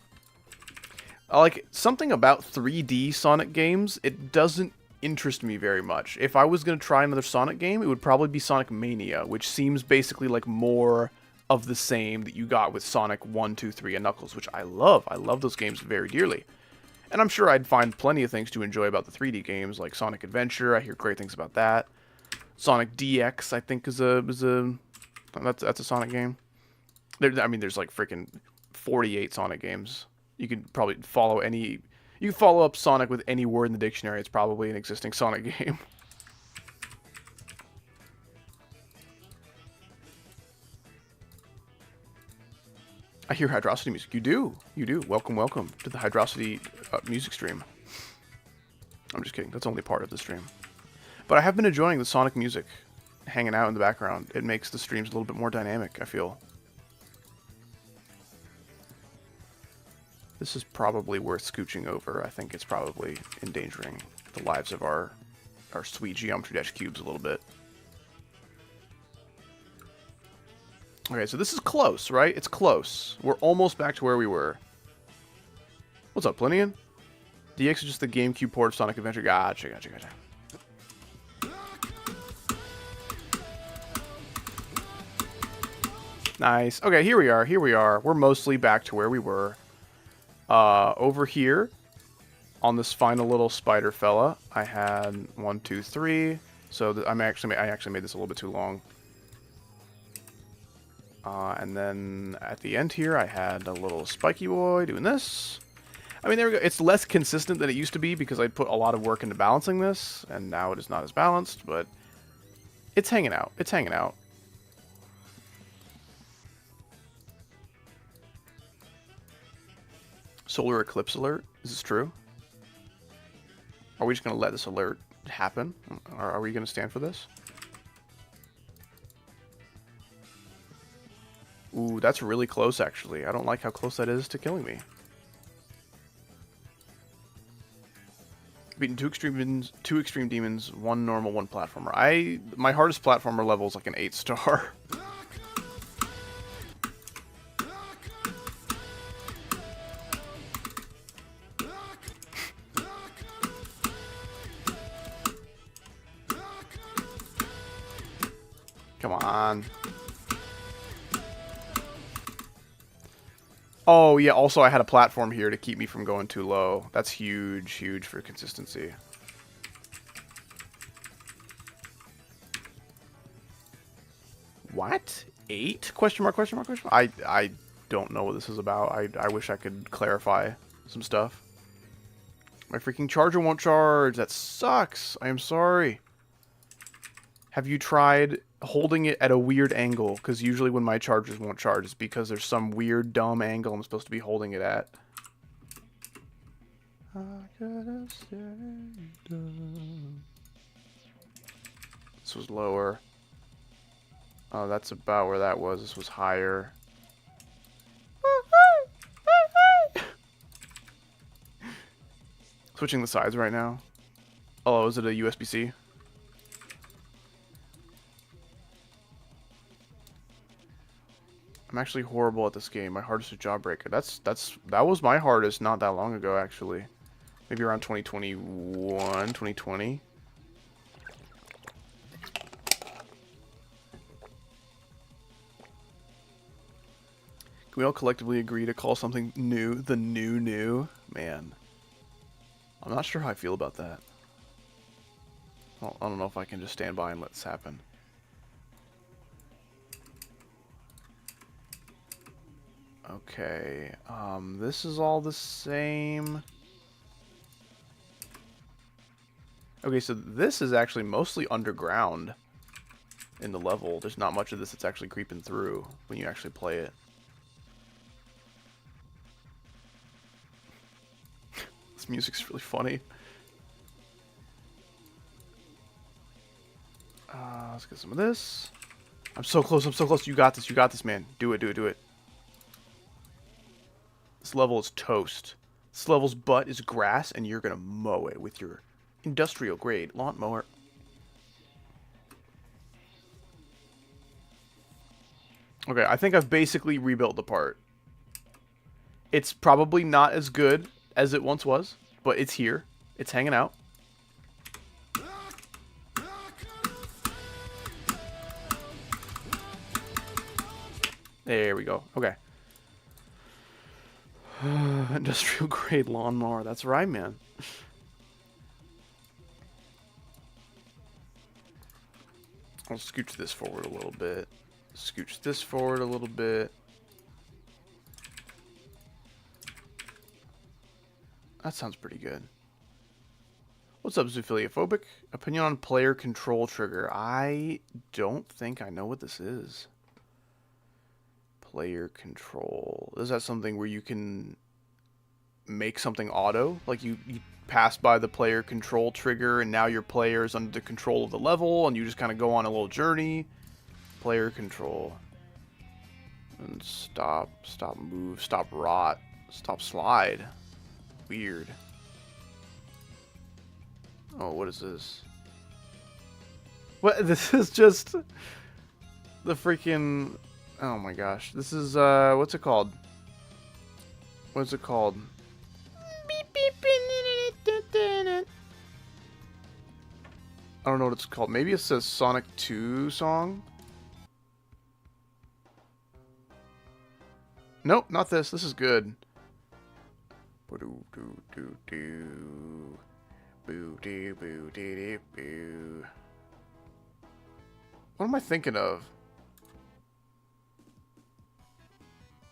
like something about 3D Sonic games, it doesn't interest me very much. If I was going to try another Sonic game, it would probably be Sonic Mania, which seems basically like more of the same that you got with Sonic 1, 2, 3, and Knuckles, which I love. I love those games very dearly. And I'm sure I'd find plenty of things to enjoy about the 3D games, like Sonic Adventure. I hear great things about that. Sonic DX, I think, is a Sonic game. There's like freaking 48 Sonic games. You could probably follow any. You can follow up Sonic with any word in the dictionary. It's probably an existing Sonic game. I hear Hydrocity music. You do. You do. Welcome, welcome to the Hydrocity music stream. I'm just kidding. That's only part of the stream. But I have been enjoying the Sonic music hanging out in the background. It makes the streams a little bit more dynamic, I feel. This is probably worth scooching over. I think it's probably endangering the lives of our sweet Geometry Dash cubes a little bit. Okay, so this is close, right? It's close. We're almost back to where we were. What's up, Plinian? DX is just the GameCube port of Sonic Adventure. Gotcha, gotcha, gotcha. Nice. Okay, here we are. Here we are. We're mostly back to where we were. Over here, on this final little spider fella, I had 1, 2, 3. So I actually made this a little bit too long. And then at the end here, I had a little spiky boy doing this. I mean, there we go. It's less consistent than it used to be because I put a lot of work into balancing this, and now it is not as balanced, but it's hanging out. It's hanging out. Solar eclipse alert? Is this true? Are we just going to let this alert happen? Or are we going to stand for this? Ooh, that's really close, actually. I don't like how close that is to killing me. Beaten two extreme demons, 1 normal, 1 platformer. My hardest platformer level is like an 8-star. on. Oh, yeah, also I had a platform here to keep me from going too low. That's huge, huge for consistency. What? 8? Question mark, question mark, question mark? I don't know what this is about. I wish I could clarify some stuff. My freaking charger won't charge. That sucks. I am sorry. Have you tried holding it at a weird angle? Because usually when my chargers won't charge, it's because there's some weird, dumb angle I'm supposed to be holding it at. This was lower. Oh, that's about where that was. This was higher. Switching the sides right now. Oh, is it a USB-C? I'm actually horrible at this game. My hardest is Jawbreaker. That was my hardest not that long ago, actually. Maybe around 2021, 2020. Can we all collectively agree to call something new the new? Man. I'm not sure how I feel about that. I don't know if I can just stand by and let this happen. Okay, this is all the same. Okay, so this is actually mostly underground in the level. There's not much of this that's actually creeping through when you actually play it. This music's really funny. Let's get some of this. I'm so close, I'm so close. You got this, man. Do it, do it, do it. This level is toast. This level's butt is grass, and you're gonna mow it with your industrial grade lawnmower. Okay, I think I've basically rebuilt the part. It's probably not as good as it once was, but it's here. It's hanging out. There we go. Okay. Industrial grade lawnmower. That's right, man. I'll scooch this forward a little bit. Scooch this forward a little bit. That sounds pretty good. What's up, Zoophiliophobic? Opinion on player control trigger. I don't think I know what this is. Player control. Is that something where you can make something auto? Like you pass by the player control trigger and now your player is under the control of the level and you just kind of go on a little journey. Player control. And stop, move, stop rot, stop slide. Weird. Oh, what is this? What? This is just the freaking... Oh my gosh. This is, what's it called? What's it called? I don't know what it's called. Maybe it's a Sonic 2 song? Nope, not this. This is good. What am I thinking of?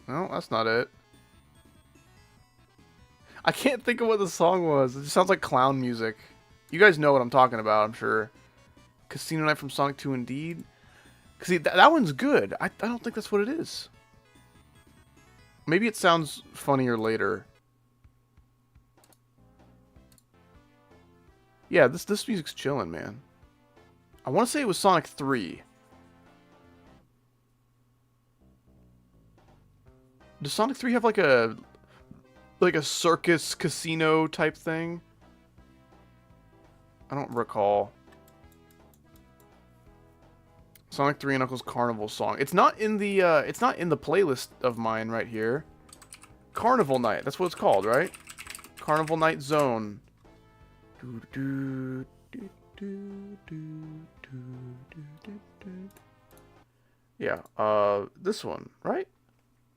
No, that's not it. I can't think of what the song was. It just sounds like clown music. You guys know what I'm talking about, I'm sure. Casino Night from Sonic 2 Indeed. Cause see, that one's good. I don't think that's what it is. Maybe it sounds funnier later. Yeah, this music's chilling, man. I want to say it was Sonic 3. Does Sonic 3 have like a circus casino type thing? I don't recall. Sonic 3 and Knuckles Carnival song. It's not in the playlist of mine right here. Carnival Night. That's what it's called, right? Carnival Night Zone. Yeah, this one, right?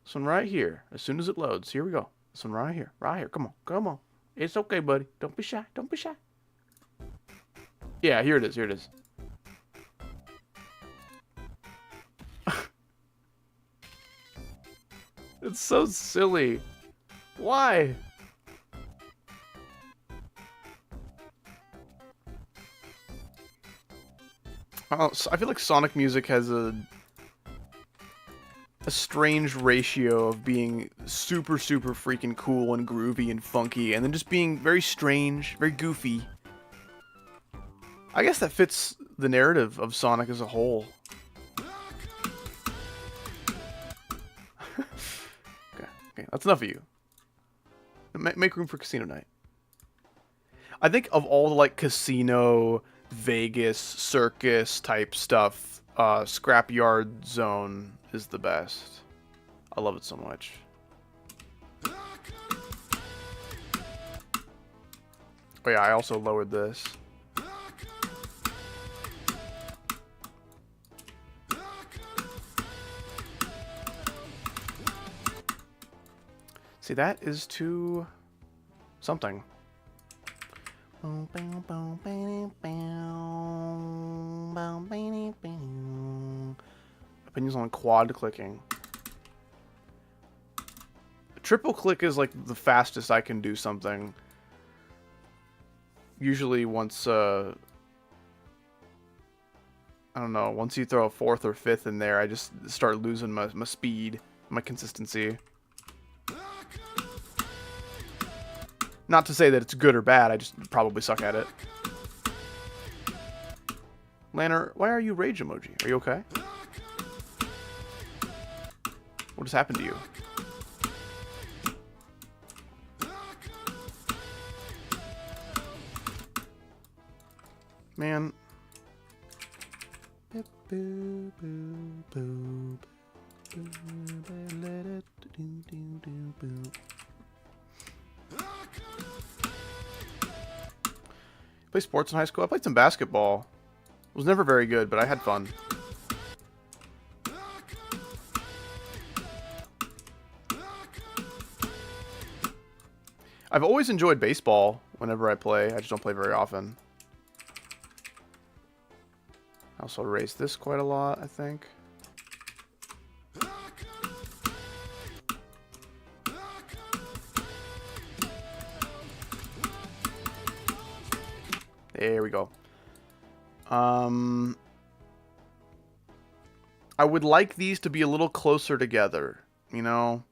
This one right here. As soon as it loads, here we go. This one right here. Right here. Come on. Come on. It's okay, buddy. Don't be shy. Don't be shy. Yeah, here it is. Here it is. It's so silly. Why? I feel like Sonic music has a strange ratio of being super, super freaking cool and groovy and funky, and then just being very strange, very goofy. I guess that fits the narrative of Sonic as a whole. Okay, that's enough of you. Make room for Casino Night. I think of all the, like, casino, Vegas, circus type stuff, Scrapyard Zone is the best. I love it so much. Oh yeah, I also lowered this. See, that is too something. Opinions on quad clicking. Triple click is like the fastest I can do something. Usually once, I don't know, once you throw a fourth or fifth in there, I just start losing my speed, my consistency. Not to say that it's good or bad, I just probably suck at it. Lanner, why are you rage emoji? Are you okay? What has happened to you? Man. Play sports in high school? I played some basketball. It was never very good, but I had fun. I've always enjoyed baseball whenever I play. I just don't play very often. I also raised this quite a lot, I think. There we go. I would like these to be a little closer together, you know?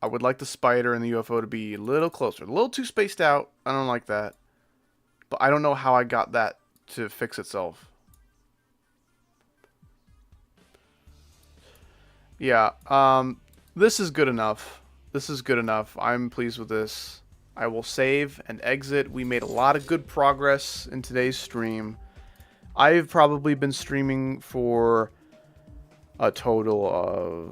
I would like the spider and the UFO to be a little closer. A little too spaced out. I don't like that. But I don't know how I got that to fix itself. Yeah, this is good enough. This is good enough. I'm pleased with this. I will save and exit. We made a lot of good progress in today's stream. I've probably been streaming for a total of...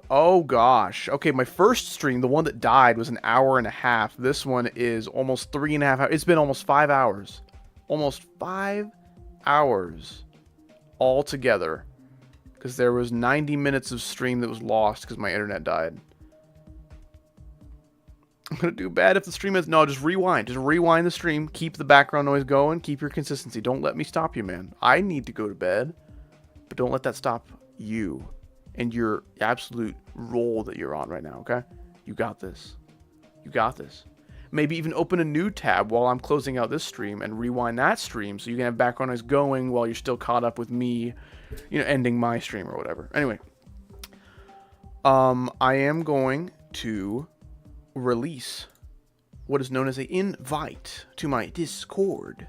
Oh gosh. Okay, my first stream, the one that died, was an hour and a half. This one is almost 3.5 hours. It's been almost 5 hours. Almost 5 hours altogether. Because there was 90 minutes of stream that was lost because my internet died. I'm going to do bad if the stream is... No, just rewind. Just rewind the stream. Keep the background noise going. Keep your consistency. Don't let me stop you, man. I need to go to bed. But don't let that stop you and your absolute role that you're on right now, okay? You got this. You got this. Maybe even open a new tab while I'm closing out this stream and rewind that stream so you can have background noise going while you're still caught up with me, you know, ending my stream or whatever. Anyway. I am going to release what is known as an invite to my Discord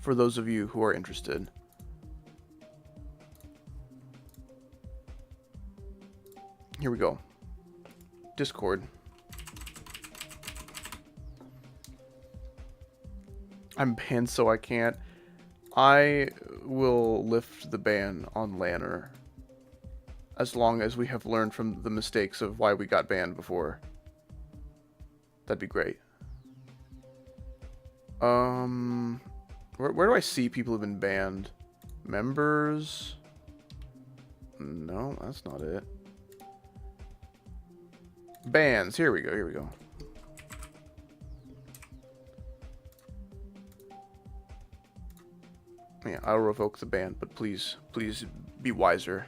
for those of you who are interested. Here we go. Discord. I'm banned so I can't. I will lift the ban on Lanner as long as we have learned from the mistakes of why we got banned before. That'd be great. Where do I see people who've been banned? Members. No, that's not it. Bands. Here we go. Here we go. Yeah, I'll revoke the ban, but please be wiser.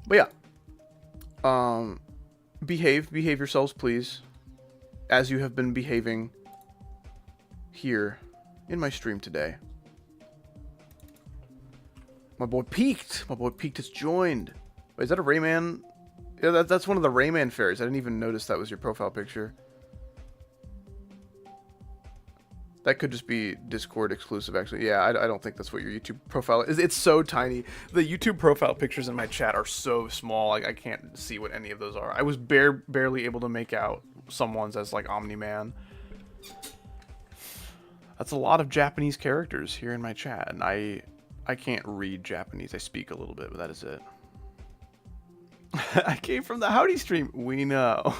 But yeah, behave yourselves, please, as you have been behaving here in my stream today. My boy Peaked has joined. Wait, is that a Rayman? Yeah, that's one of the Rayman fairies. I didn't even notice that was your profile picture. That could just be Discord exclusive, actually. Yeah, I don't think that's what your YouTube profile is. It's so tiny. The YouTube profile pictures in my chat are so small. Like, I can't see what any of those are. I was barely able to make out someone's as, like, Omni-Man. That's a lot of Japanese characters here in my chat. And I can't read Japanese. I speak a little bit, but that is it. I came from the Howdy stream. We know.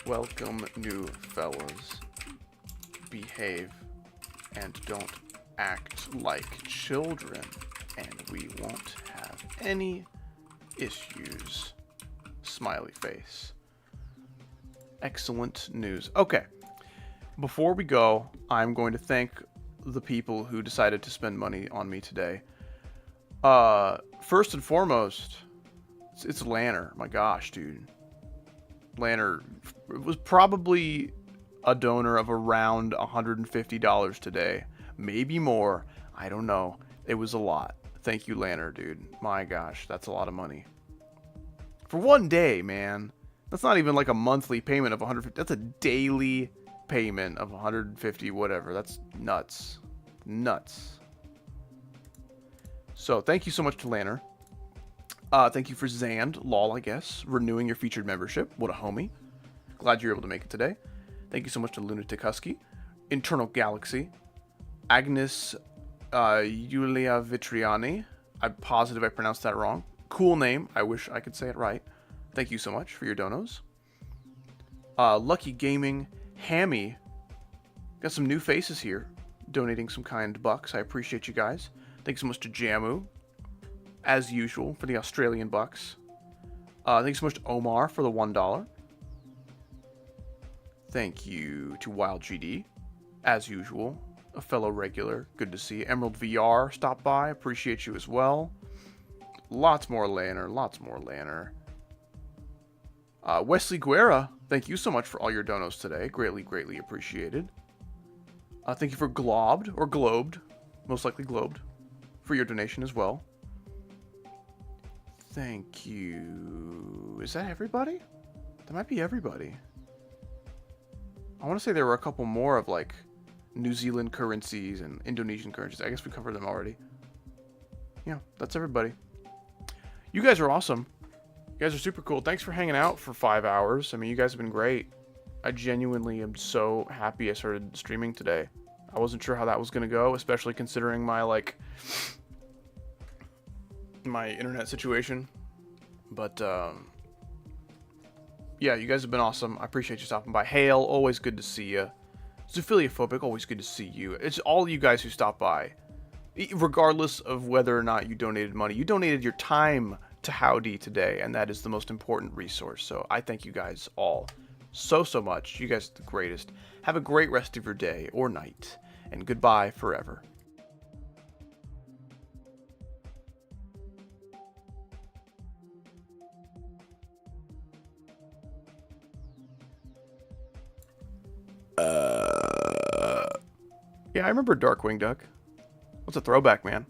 Welcome, new fellas. Behave and don't act like children, and we won't have any issues. Smiley face. Excellent news. Okay, before we go, I'm going to thank the people who decided to spend money on me today. First and foremost, it's Lanner. My gosh, dude. Lanner was probably a donor of around $150 today. Maybe more. I don't know. It was a lot. Thank you, Lanner, dude. My gosh, that's a lot of money. For one day, man. That's not even like a monthly payment of $150. That's a daily payment of $150, whatever. That's nuts. Nuts. So, thank you so much to Lanner. Thank you for Zand, lol, I guess, renewing your featured membership. What a homie. Glad you're able to make it today. Thank you so much to Lunatic Husky, Internal Galaxy, Agnes Yulia Vitriani. I'm positive I pronounced that wrong. Cool name. I wish I could say it right. Thank you so much for your donos. Lucky Gaming, Hammy. Got some new faces here, donating some kind bucks. I appreciate you guys. Thanks so much to Jamu, as usual, for the Australian bucks. Thanks so much to Omar for the $1. Thank you to Wild GD, as usual, a fellow regular. Good to see. Emerald VR stopped by. Appreciate you as well. Lots more Lanner. Lots more Lanner. Wesley Guerra, thank you so much for all your donos today. Greatly appreciated. Thank you for Globed, or Globed, most likely Globed, for your donation as well. Thank you. Is that everybody? That might be everybody. I want to say there were a couple more of, like, New Zealand currencies and Indonesian currencies. I guess we covered them already. Yeah, that's everybody. You guys are awesome. You guys are super cool. Thanks for hanging out for 5 hours. I mean, you guys have been great. I genuinely am so happy I started streaming today. I wasn't sure how that was going to go, especially considering my, like, my internet situation. But, yeah, you guys have been awesome. I appreciate you stopping by. Hale, always good to see you. Zoophiliophobic, always good to see you. It's all you guys who stop by. Regardless of whether or not you donated money. You donated your time to Howdy today, and that is the most important resource. So I thank you guys all so much. You guys are the greatest. Have a great rest of your day or night, and goodbye forever. Yeah, I remember Darkwing Duck. What's a throwback, man?